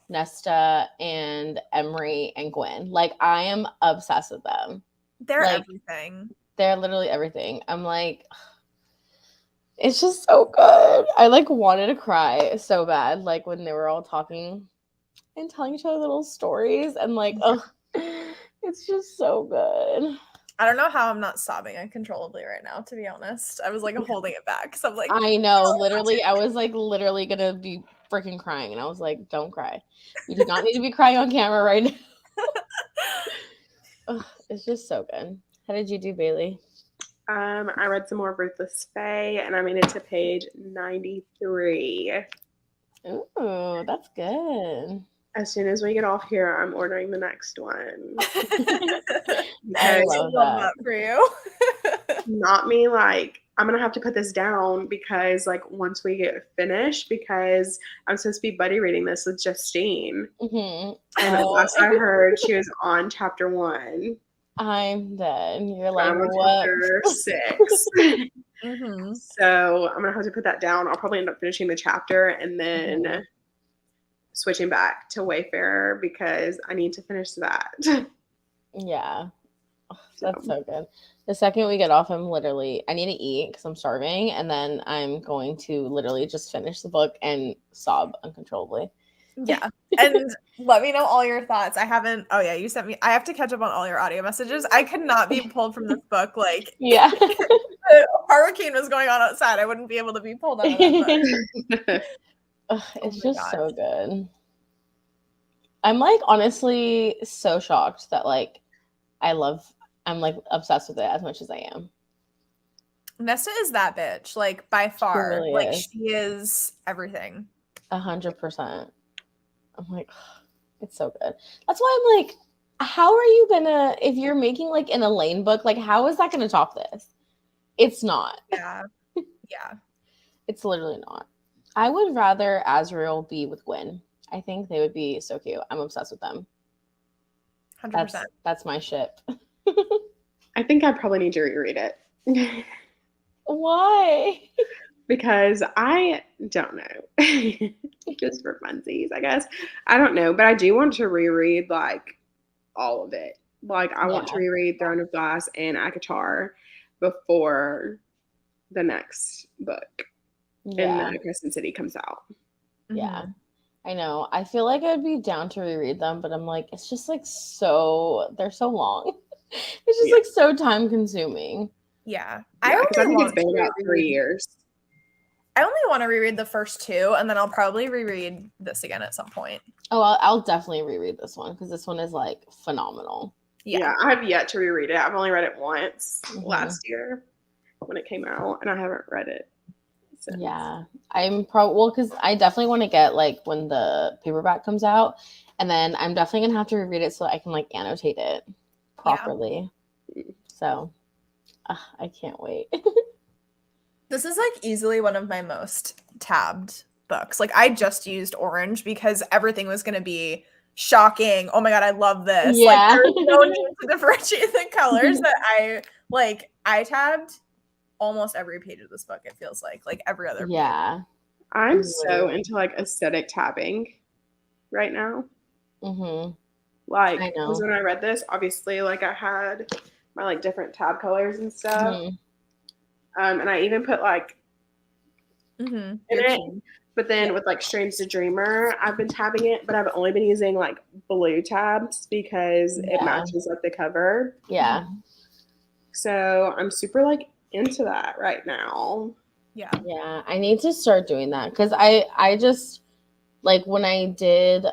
[SPEAKER 2] Nesta and Emery and Gwen. Like I am obsessed with them.
[SPEAKER 3] They're like, everything.
[SPEAKER 2] They're literally everything. I'm like, it's just so good. I like wanted to cry so bad, like when they were all talking and telling each other little stories, and like, oh, it's just so good.
[SPEAKER 3] I don't know how I'm not sobbing uncontrollably right now, to be honest. I was like holding it back because I'm like,
[SPEAKER 2] I know, literally, I was like literally gonna be freaking crying, and I was like, don't cry. You do not need to be crying on camera right now. Ugh, it's just so good. How did you do, Bailey?
[SPEAKER 1] I read some more Ruthless Faye, and I made it to page 93.
[SPEAKER 2] Ooh, that's good.
[SPEAKER 1] As soon as we get off here, I'm ordering the next one.
[SPEAKER 2] I love that
[SPEAKER 3] for you.
[SPEAKER 1] Not me, like, I'm going to have to put this down because, like, once we get finished, because I'm supposed to be buddy reading this with Justine.
[SPEAKER 2] Mm-hmm.
[SPEAKER 1] And last I heard, she was on chapter 1.
[SPEAKER 2] I'm dead. You're like,
[SPEAKER 1] I'm on
[SPEAKER 2] what?
[SPEAKER 1] chapter 6.
[SPEAKER 3] Mm-hmm.
[SPEAKER 1] So I'm going to have to put that down. I'll probably end up finishing the chapter and then switching back to Wayfarer because I need to finish that.
[SPEAKER 2] Yeah. Oh, that's so good. The second we get off, I need to eat because I'm starving. And then I'm going to literally just finish the book and sob uncontrollably.
[SPEAKER 3] Yeah. And let me know all your thoughts. I you sent me, I have to catch up on all your audio messages. I could not be pulled from this book. Like,
[SPEAKER 2] yeah.
[SPEAKER 3] The hurricane was going on outside. I wouldn't be able to be pulled out of that book.
[SPEAKER 2] It's just so good. I'm like honestly so shocked that like I'm like obsessed with it as much as I am.
[SPEAKER 3] Nesta is that bitch, like by far.
[SPEAKER 2] She really
[SPEAKER 3] like
[SPEAKER 2] is.
[SPEAKER 3] she is everything.
[SPEAKER 2] 100%. I'm like, it's so good. That's why I'm like, how are you gonna, if you're making like an Elaine book, like how is that gonna top this? It's not.
[SPEAKER 3] Yeah. Yeah.
[SPEAKER 2] It's literally not. I would rather Azriel be with Gwen. I think they would be so cute. I'm obsessed with them.
[SPEAKER 3] 100%.
[SPEAKER 2] That's my ship.
[SPEAKER 1] I think I probably need to reread it.
[SPEAKER 2] Why?
[SPEAKER 1] Because I don't know. Just for funsies, I guess. I don't know, but I do want to reread like all of it. Like I want to reread Throne of Glass and Akatar before the next book.
[SPEAKER 2] Yeah.
[SPEAKER 1] And Crescent City comes out.
[SPEAKER 2] Yeah. I know. I feel like I'd be down to reread them, but I'm like, it's just like they're so long. It's just like so time consuming.
[SPEAKER 3] Yeah.
[SPEAKER 1] I think it's been about 3 years.
[SPEAKER 3] I only want to reread the first 2, and then I'll probably reread this again at some point.
[SPEAKER 2] Oh, I'll definitely reread this one because this one is like phenomenal.
[SPEAKER 1] Yeah, I have yet to reread it. I've only read it once last year when it came out, and I haven't read it since.
[SPEAKER 2] Yeah, I'm because I definitely want to get like when the paperback comes out, and then I'm definitely gonna have to reread it so I can like annotate it properly. Yeah. So I can't wait.
[SPEAKER 3] This is like easily one of my most tabbed books. Like I just used orange because everything was going to be shocking. Oh my God, I love this.
[SPEAKER 2] Yeah.
[SPEAKER 3] Like there's no need to differentiate the colors that I tabbed almost every page of this book. It feels like every other page.
[SPEAKER 2] Yeah.
[SPEAKER 1] I'm so into like aesthetic tabbing right now. Like, because when I read this, obviously like I had my like different tab colors and stuff. And I even put like in it, but then with like Strange the Dreamer, I've been tabbing it, but I've only been using like blue tabs because it matches like the cover.
[SPEAKER 2] Yeah.
[SPEAKER 1] So I'm super like into that right now.
[SPEAKER 3] Yeah.
[SPEAKER 2] Yeah, I need to start doing that because I just like when I did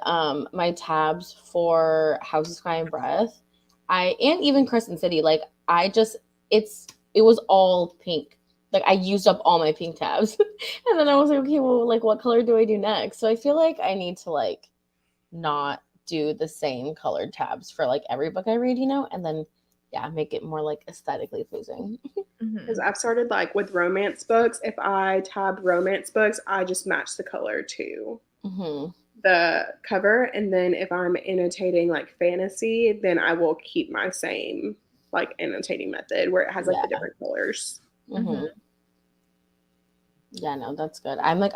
[SPEAKER 2] my tabs for House of Sky and Breath, and even Crescent City, like I just it was all pink. Like I used up all my pink tabs. And then I was like, okay, well, like what color do I do next? So I feel like I need to like not do the same colored tabs for like every book I read, and then yeah, make it more like aesthetically pleasing.
[SPEAKER 1] Because I've started like with romance books. If I tab romance books, I just match the color to the cover. And then if I'm annotating like fantasy, then I will keep my same like annotating method where it has like the different colors.
[SPEAKER 2] Yeah, no, that's good. I feel like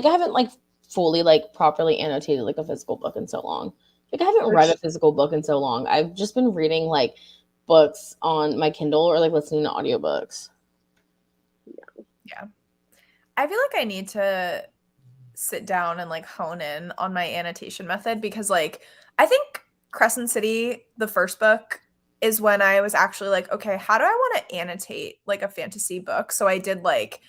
[SPEAKER 2] I haven't like fully like properly annotated like a physical book in so long. Like I haven't read a physical book in so long. I've just been reading like books on my Kindle or like listening to audiobooks.
[SPEAKER 3] Yeah. I feel like I need to sit down and like hone in on my annotation method because like I think Crescent City, the first book, is when I was actually like, okay, how do I want to annotate like a fantasy book? So I did like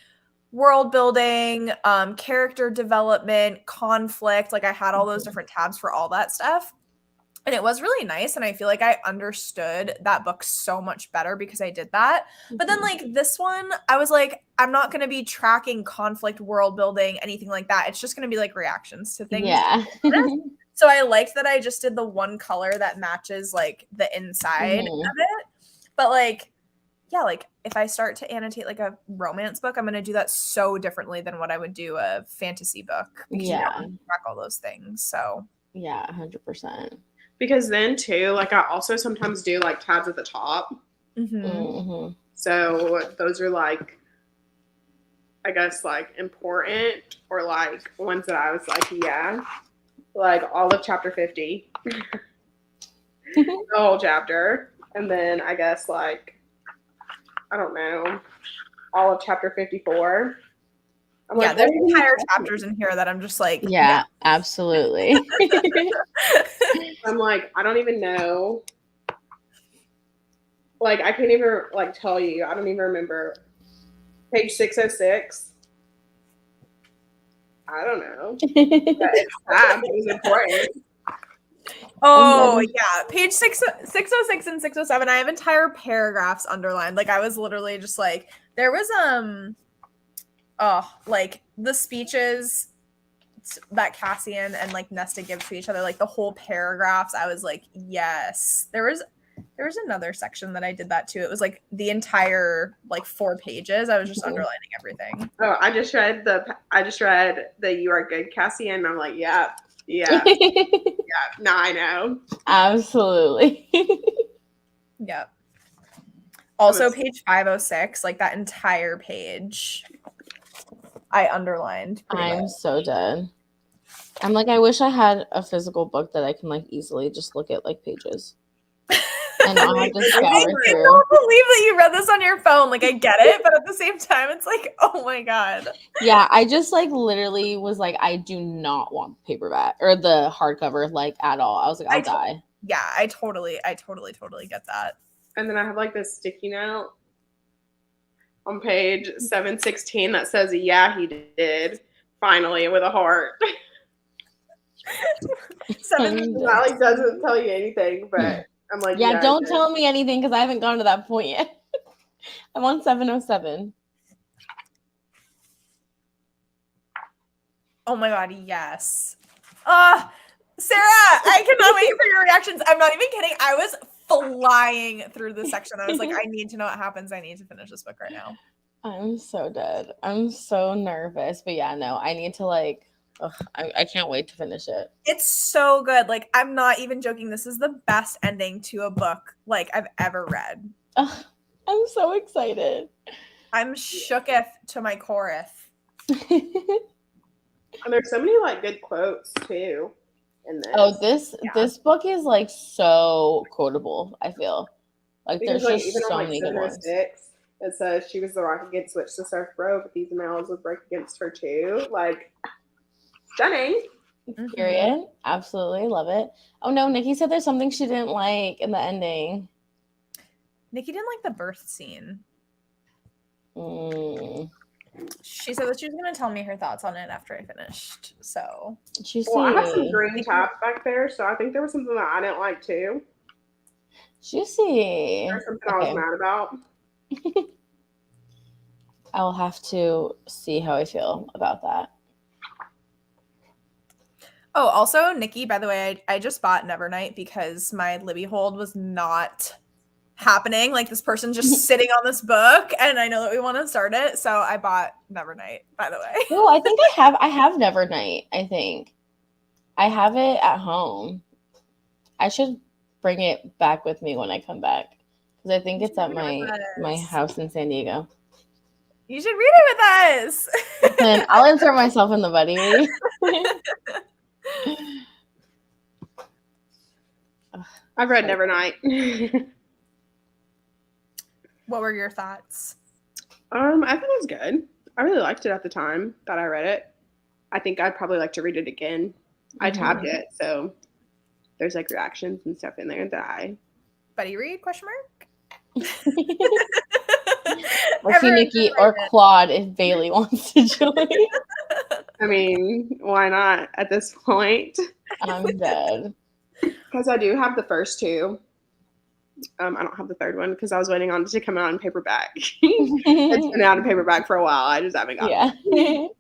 [SPEAKER 3] world building, character development, conflict. Like I had all those different tabs for all that stuff. And it was really nice. And I feel like I understood that book so much better because I did that. But then, like, this one, I was like, I'm not going to be tracking conflict, world building, anything like that. It's just going to be like reactions to things.
[SPEAKER 2] Yeah.
[SPEAKER 3] So I liked that I just did the one color that matches like the inside of it. But like, yeah, like if I start to annotate like a romance book, I'm going to do that so differently than what I would do a fantasy book because you don't track all those things. So
[SPEAKER 2] yeah, 100%.
[SPEAKER 1] Because then too, like I also sometimes do like tabs at the top. So those are like, I guess like important or like ones that I was like, yeah, like all of chapter 50, the whole chapter. And then I guess like, I don't know, all of chapter 54. I'm
[SPEAKER 3] yeah,
[SPEAKER 1] like,
[SPEAKER 3] there's entire chapters in here that I'm just like,
[SPEAKER 2] yeah. Absolutely.
[SPEAKER 1] I'm like, I don't even know. Like, I can't even like tell you. I don't even remember. Page 606. I don't know. But it's sad. It was important.
[SPEAKER 3] Oh, yeah. Page 606 and 607. I have entire paragraphs underlined. Like I was literally just like, there was like the speeches that Cassian and like Nesta give to each other, like the whole paragraphs. I was like, yes. There was another section that I did that too. It was like the entire like 4 pages. I was just underlining everything.
[SPEAKER 1] Oh, I just read the "You Are Good, Cassie," and I'm like, yeah. Now I know.
[SPEAKER 2] Absolutely.
[SPEAKER 3] Yep. Also, page 506, like that entire page, I underlined.
[SPEAKER 2] I'm so dead. I'm like, I wish I had a physical book that I can like easily just look at like pages. And not have to scour through.
[SPEAKER 3] I don't believe that you read this on your phone. Like I get it, but at the same time, it's like, oh my god.
[SPEAKER 2] Yeah, I just like literally was like, I do not want the paperback or the hardcover like at all. I was like, I'll die.
[SPEAKER 3] Yeah, I totally get that.
[SPEAKER 1] And then I have like this sticky note on page 716 that says, "Yeah, he did finally," with a heart. That doesn't tell you anything, but I'm like,
[SPEAKER 2] yeah, don't tell me anything because I haven't gone to that point yet. I'm on 707.
[SPEAKER 3] Oh my god, yes. Sarah, I cannot wait for your reactions. I'm not even kidding. I was flying through this section. I was like, I need to know what happens. I need to finish this book right now.
[SPEAKER 2] I'm so dead. I'm so nervous. But yeah, no, I need to like, I can't wait to finish it.
[SPEAKER 3] It's so good. Like, I'm not even joking. This is the best ending to a book like I've ever read.
[SPEAKER 2] I'm so excited.
[SPEAKER 3] I'm shooketh to my coreth.
[SPEAKER 1] And there's so many like good quotes too in this.
[SPEAKER 2] Oh, this book is like so quotable, I feel. Like
[SPEAKER 1] because,
[SPEAKER 2] there's
[SPEAKER 1] like,
[SPEAKER 2] just
[SPEAKER 1] even
[SPEAKER 2] so
[SPEAKER 1] on,
[SPEAKER 2] many good ones.
[SPEAKER 1] It says she was the rock against which the surf broke, but these males would break against her too. Like, stunning.
[SPEAKER 2] Period. Absolutely love it. Oh no, Nikki said there's something she didn't like in the ending.
[SPEAKER 3] Nikki didn't like the birth scene. She said that she was going to tell me her thoughts on it after I finished. So,
[SPEAKER 1] well, I have some green tabs back there, so I think there was something that I didn't like too.
[SPEAKER 2] Juicy.
[SPEAKER 1] There's something I was mad about.
[SPEAKER 2] I will have to see how I feel about that.
[SPEAKER 3] Oh, also, Nikki, by the way, I just bought Nevernight because my Libby hold was not happening. Like, this person's just sitting on this book, and I know that we want to start it, so I bought Nevernight, by the way.
[SPEAKER 2] Oh, I think I have Nevernight, I think. I have it at home. I should bring it back with me when I come back, because I think it's at my house in San Diego.
[SPEAKER 3] You should read it with us.
[SPEAKER 2] Then I'll insert myself in the buddy read.
[SPEAKER 1] I've read Nevernight.
[SPEAKER 3] What were your thoughts?
[SPEAKER 1] I think it was good. I really liked it at the time that I read it. I think I'd probably like to read it again. I tabbed it, so there's like reactions and stuff in there that I
[SPEAKER 3] buddy read ?
[SPEAKER 2] Or see Nikki or Claude if Bailey wants to join.
[SPEAKER 1] I mean, why not at this point?
[SPEAKER 2] I'm dead.
[SPEAKER 1] Because I do have the first two. I don't have the third one because I was waiting on it to come out in paperback. It's been out in paperback for a while. I just haven't gotten it.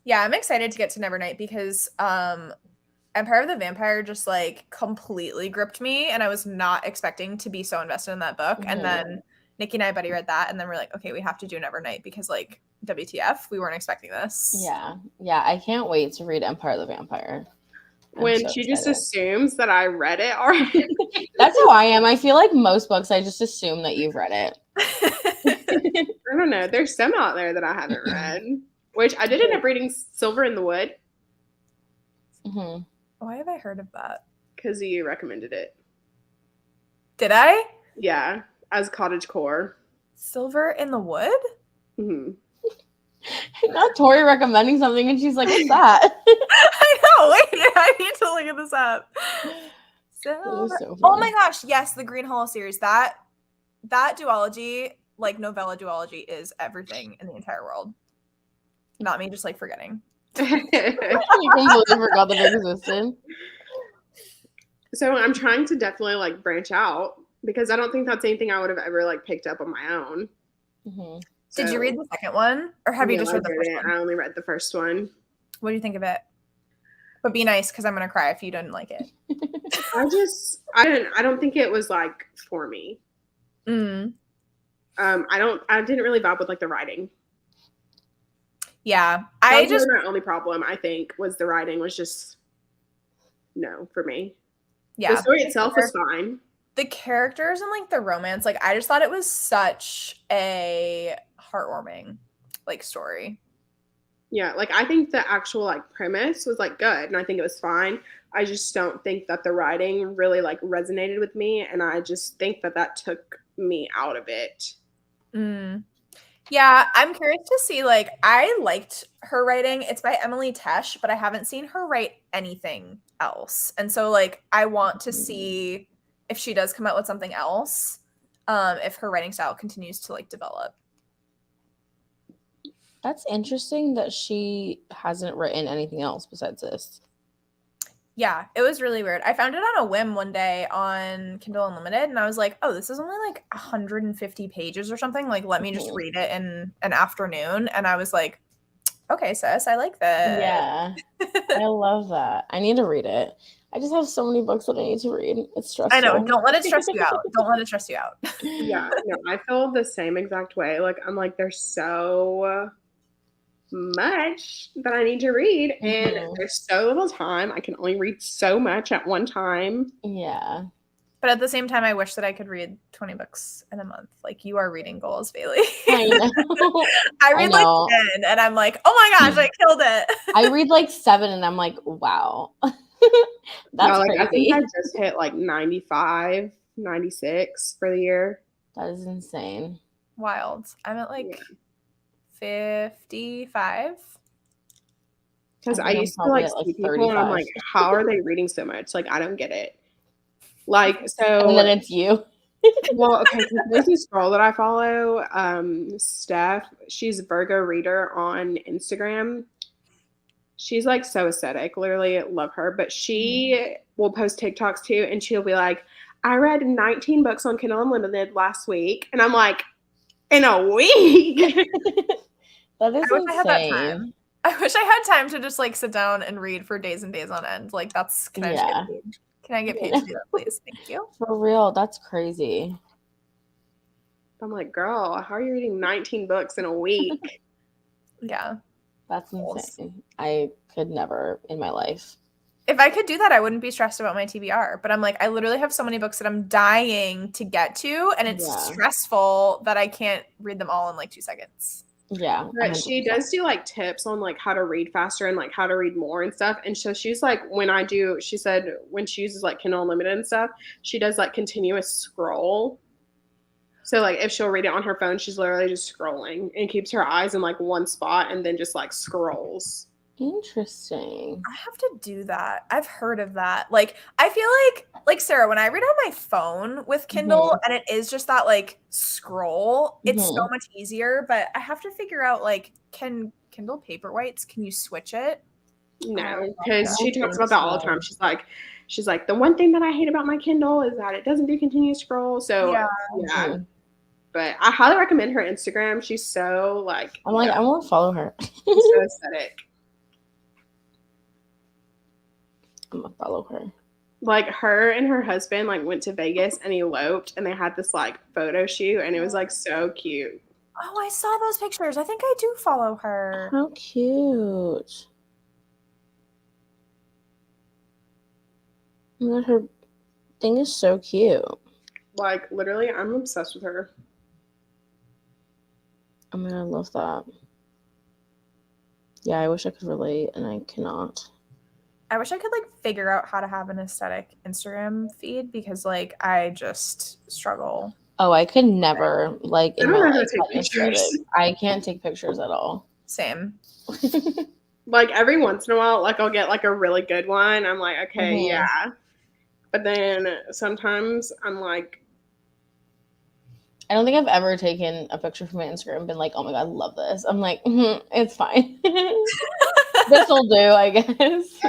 [SPEAKER 3] Yeah, I'm excited to get to Nevernight because Empire of the Vampire just like completely gripped me, and I was not expecting to be so invested in that book. And then Nikki and I buddy read that, and then we're like, okay, we have to do Nevernight because like WTF, we weren't expecting this.
[SPEAKER 2] Yeah, I can't wait to read Empire of the Vampire.
[SPEAKER 1] When she just assumes that I read it already.
[SPEAKER 2] That's how I am. I feel like most books, I just assume that you've read it.
[SPEAKER 1] I don't know. There's some out there that I haven't read, which I did end up reading Silver in the Wood.
[SPEAKER 3] Why have I heard of that?
[SPEAKER 1] Because you recommended it.
[SPEAKER 3] Did I?
[SPEAKER 1] Yeah, as cottagecore.
[SPEAKER 3] Silver in the Wood?
[SPEAKER 1] Mm-hmm.
[SPEAKER 2] Not Tori recommending something and she's like, what's that?
[SPEAKER 3] I know. Wait, I need to look at this up. So oh my gosh, yes, the Green Hollow series. That duology, like novella duology, is everything in the entire world. Not me just like forgetting.
[SPEAKER 2] You completely forgot that it existed.
[SPEAKER 1] So I'm trying to definitely like branch out because I don't think that's anything I would have ever like picked up on my own. So,
[SPEAKER 3] did you read the second one, or have you just read the first one?
[SPEAKER 1] I only read the first one.
[SPEAKER 3] What do you think of it? But be nice, because I'm gonna cry if you didn't like it.
[SPEAKER 1] I don't think it was like for me. I didn't really vibe with like the writing.
[SPEAKER 3] Yeah,
[SPEAKER 1] that was my only problem. I think was the writing was just no for me.
[SPEAKER 3] Yeah,
[SPEAKER 1] the story itself was fine.
[SPEAKER 3] The characters and like the romance, like I just thought it was such a heartwarming like story.
[SPEAKER 1] Yeah, like I think the actual like premise was like good and I think it was fine. I just don't think that the writing really like resonated with me, and I just think that took me out of it.
[SPEAKER 3] Yeah, I'm curious to see, like, I liked her writing. It's by Emily Tesh, but I haven't seen her write anything else. And so like I want to see if she does come out with something else, if her writing style continues to like develop.
[SPEAKER 2] That's interesting that she hasn't written anything else besides this.
[SPEAKER 3] Yeah, it was really weird. I found it on a whim one day on Kindle Unlimited, and I was like, oh, this is only like 150 pages or something. Like, let me just read it in an afternoon. And I was like, okay, sis, I like that.
[SPEAKER 2] Yeah, I love that. I need to read it. I just have so many books that I need to read. It's stressful.
[SPEAKER 3] I know. Don't let it stress you out. Don't let it stress you out.
[SPEAKER 1] Yeah, no, I feel the same exact way. Like, I'm like, there's so much that I need to read, and there's so little time. I can only read so much at one time.
[SPEAKER 2] Yeah.
[SPEAKER 3] But at the same time, I wish that I could read 20 books in a month. Like you are reading goals, Bailey.
[SPEAKER 2] I know.
[SPEAKER 3] I read like 10 and I'm like, oh my gosh, I killed it.
[SPEAKER 2] I read like 7 and I'm like, wow. That's crazy.
[SPEAKER 1] I think I just hit like 95, 96 for the year.
[SPEAKER 2] That is insane.
[SPEAKER 3] Wild. I'm at like 55.
[SPEAKER 1] Because I used to like see people and I'm like, how are they reading so much? Like, I don't get it. Like, so.
[SPEAKER 2] And then it's you.
[SPEAKER 1] Well, okay, 'cause there's this girl that I follow, Steph. She's Virgo Reader on Instagram. She's like so aesthetic, literally love her. But she will post TikToks too, and she'll be like, I read 19 books on Kindle Unlimited last week. And I'm like, in a week?
[SPEAKER 2] That is
[SPEAKER 3] I wish I had that
[SPEAKER 2] insane.
[SPEAKER 3] time. I wish I had time to just like sit down and read for days and days on end. Like that's can I just get paid? Can I get paid to do that, please? Thank you.
[SPEAKER 2] For real, that's crazy.
[SPEAKER 1] I'm like, girl, how are you reading 19 books in a week?
[SPEAKER 3] Yeah.
[SPEAKER 2] That's insane. I could never in my life.
[SPEAKER 3] If I could do that, I wouldn't be stressed about my TBR. But I'm like, I literally have so many books that I'm dying to get to, and it's stressful that I can't read them all in like 2 seconds.
[SPEAKER 2] Yeah.
[SPEAKER 1] But she does do like tips on like how to read faster and like how to read more and stuff. And so she's like, she said when she uses like Kindle Unlimited and stuff, she does like continuous scroll. So like if she'll read it on her phone, she's literally just scrolling and keeps her eyes in like one spot and then just like scrolls.
[SPEAKER 2] Interesting.
[SPEAKER 3] I have to do that. I've heard of that. Like, I feel like Sarah, when I read on my phone with Kindle and it is just that like scroll, it's so much easier. But I have to figure out like, can Kindle Paperwhites, can you switch it?
[SPEAKER 1] No, because she talks about that all the time. She's like, the one thing that I hate about my Kindle is that it doesn't do continuous scroll. So yeah. But I highly recommend her Instagram. She's so like,
[SPEAKER 2] I want to follow her.
[SPEAKER 1] So aesthetic.
[SPEAKER 2] I'm gonna follow her.
[SPEAKER 1] Like her and her husband like went to Vegas and eloped, and they had this like photo shoot, and it was like so cute.
[SPEAKER 3] Oh, I saw those pictures. I think I do follow her.
[SPEAKER 2] How cute. Her thing is so cute.
[SPEAKER 1] Like literally, I'm obsessed with her.
[SPEAKER 2] I mean, I love that. Yeah, I wish I could relate, and I cannot.
[SPEAKER 3] I wish I could like figure out how to have an aesthetic Instagram feed because like I just struggle.
[SPEAKER 2] Oh, I could never like in my life
[SPEAKER 1] take pictures.
[SPEAKER 2] I can't take pictures at all.
[SPEAKER 3] Same.
[SPEAKER 1] Like every once in a while, like I'll get like a really good one. I'm like, okay, yeah. But then sometimes I'm like,
[SPEAKER 2] I don't think I've ever taken a picture from my Instagram and been like, oh my God, I love this. I'm like, it's fine. This will do, I guess.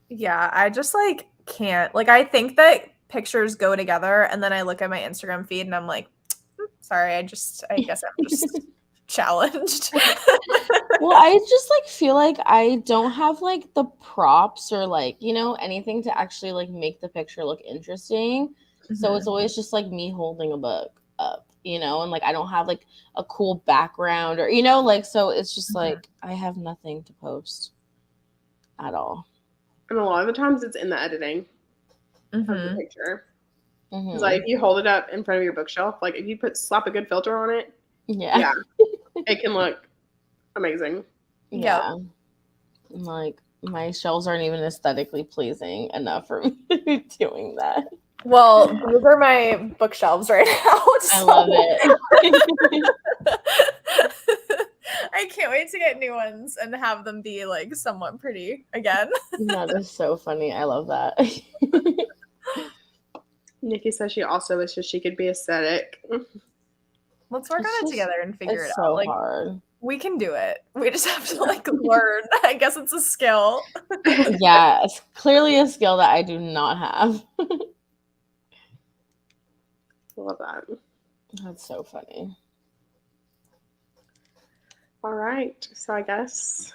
[SPEAKER 3] Yeah, I just like can't. Like I think that pictures go together and then I look at my Instagram feed and I'm like, sorry, I guess I'm just challenged.
[SPEAKER 2] Well, I just like feel like I don't have like the props or like, you know, anything to actually like make the picture look interesting. So it's always just like me holding a book up, you know, and like I don't have like a cool background or, you know, like, so it's just like I have nothing to post at all.
[SPEAKER 1] And a lot of the times it's in the editing of the picture. Because like if you hold it up in front of your bookshelf, like if you slap a good filter on it, yeah, it can look amazing.
[SPEAKER 2] Yeah. Like my shelves aren't even aesthetically pleasing enough for me to be doing that.
[SPEAKER 3] Well, those are my bookshelves right now.
[SPEAKER 2] I love it.
[SPEAKER 3] I can't wait to get new ones and have them be like somewhat pretty again.
[SPEAKER 2] That is so funny. I love that.
[SPEAKER 1] Nikki says she also wishes she could be aesthetic.
[SPEAKER 3] Let's work on it together and figure it out.
[SPEAKER 2] It's so
[SPEAKER 3] like,
[SPEAKER 2] hard.
[SPEAKER 3] We can do it. We just have to like learn. I guess it's a skill.
[SPEAKER 2] Yeah, it's clearly a skill that I do not have.
[SPEAKER 1] Love that.
[SPEAKER 2] That's so funny.
[SPEAKER 1] All right. So I guess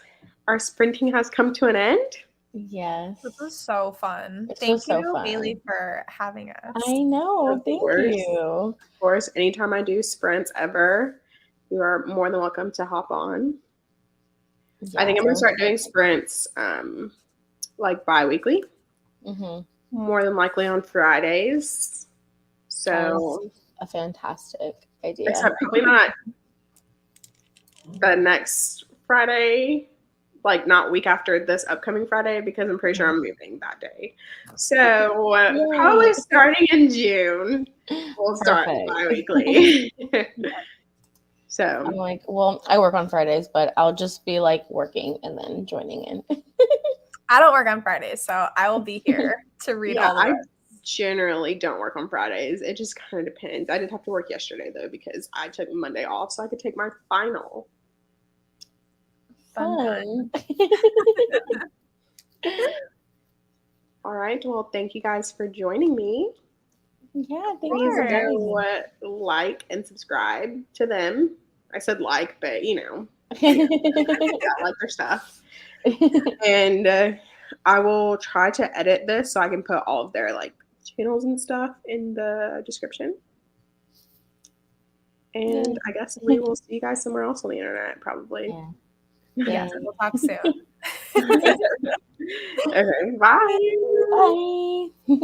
[SPEAKER 1] our sprinting has come to an end.
[SPEAKER 2] Yes.
[SPEAKER 3] This was so fun.
[SPEAKER 2] Thank
[SPEAKER 3] you, Bailey, for having us.
[SPEAKER 2] I know. Thank you.
[SPEAKER 1] Of course, anytime I do sprints ever, you are more than welcome to hop on. Yeah, I think I'm going to start doing sprints like bi-weekly. More than likely on Fridays. So
[SPEAKER 2] that's a fantastic idea.
[SPEAKER 1] Except probably not the next Friday, like not week after this upcoming Friday, because I'm pretty sure I'm moving that day. So probably starting in June, we'll start bi-weekly. So
[SPEAKER 2] I'm like, well, I work on Fridays, but I'll just be like working and then joining in.
[SPEAKER 3] I don't work on Fridays, so I will be here to read all the books.
[SPEAKER 1] generally don't work on Fridays. It just kind of depends. I did have to work yesterday though because I took Monday off so I could take my final.
[SPEAKER 2] Fun.
[SPEAKER 1] All right. Well, thank you guys for joining me.
[SPEAKER 2] Yeah,
[SPEAKER 1] Please go like and subscribe to them. I said like, but you know, I like their stuff. And I will try to edit this so I can put all of their like channels and stuff in the description. And I guess we will see you guys somewhere else on the internet, probably.
[SPEAKER 3] Yes, we'll talk soon.
[SPEAKER 1] Okay, bye.
[SPEAKER 2] Bye.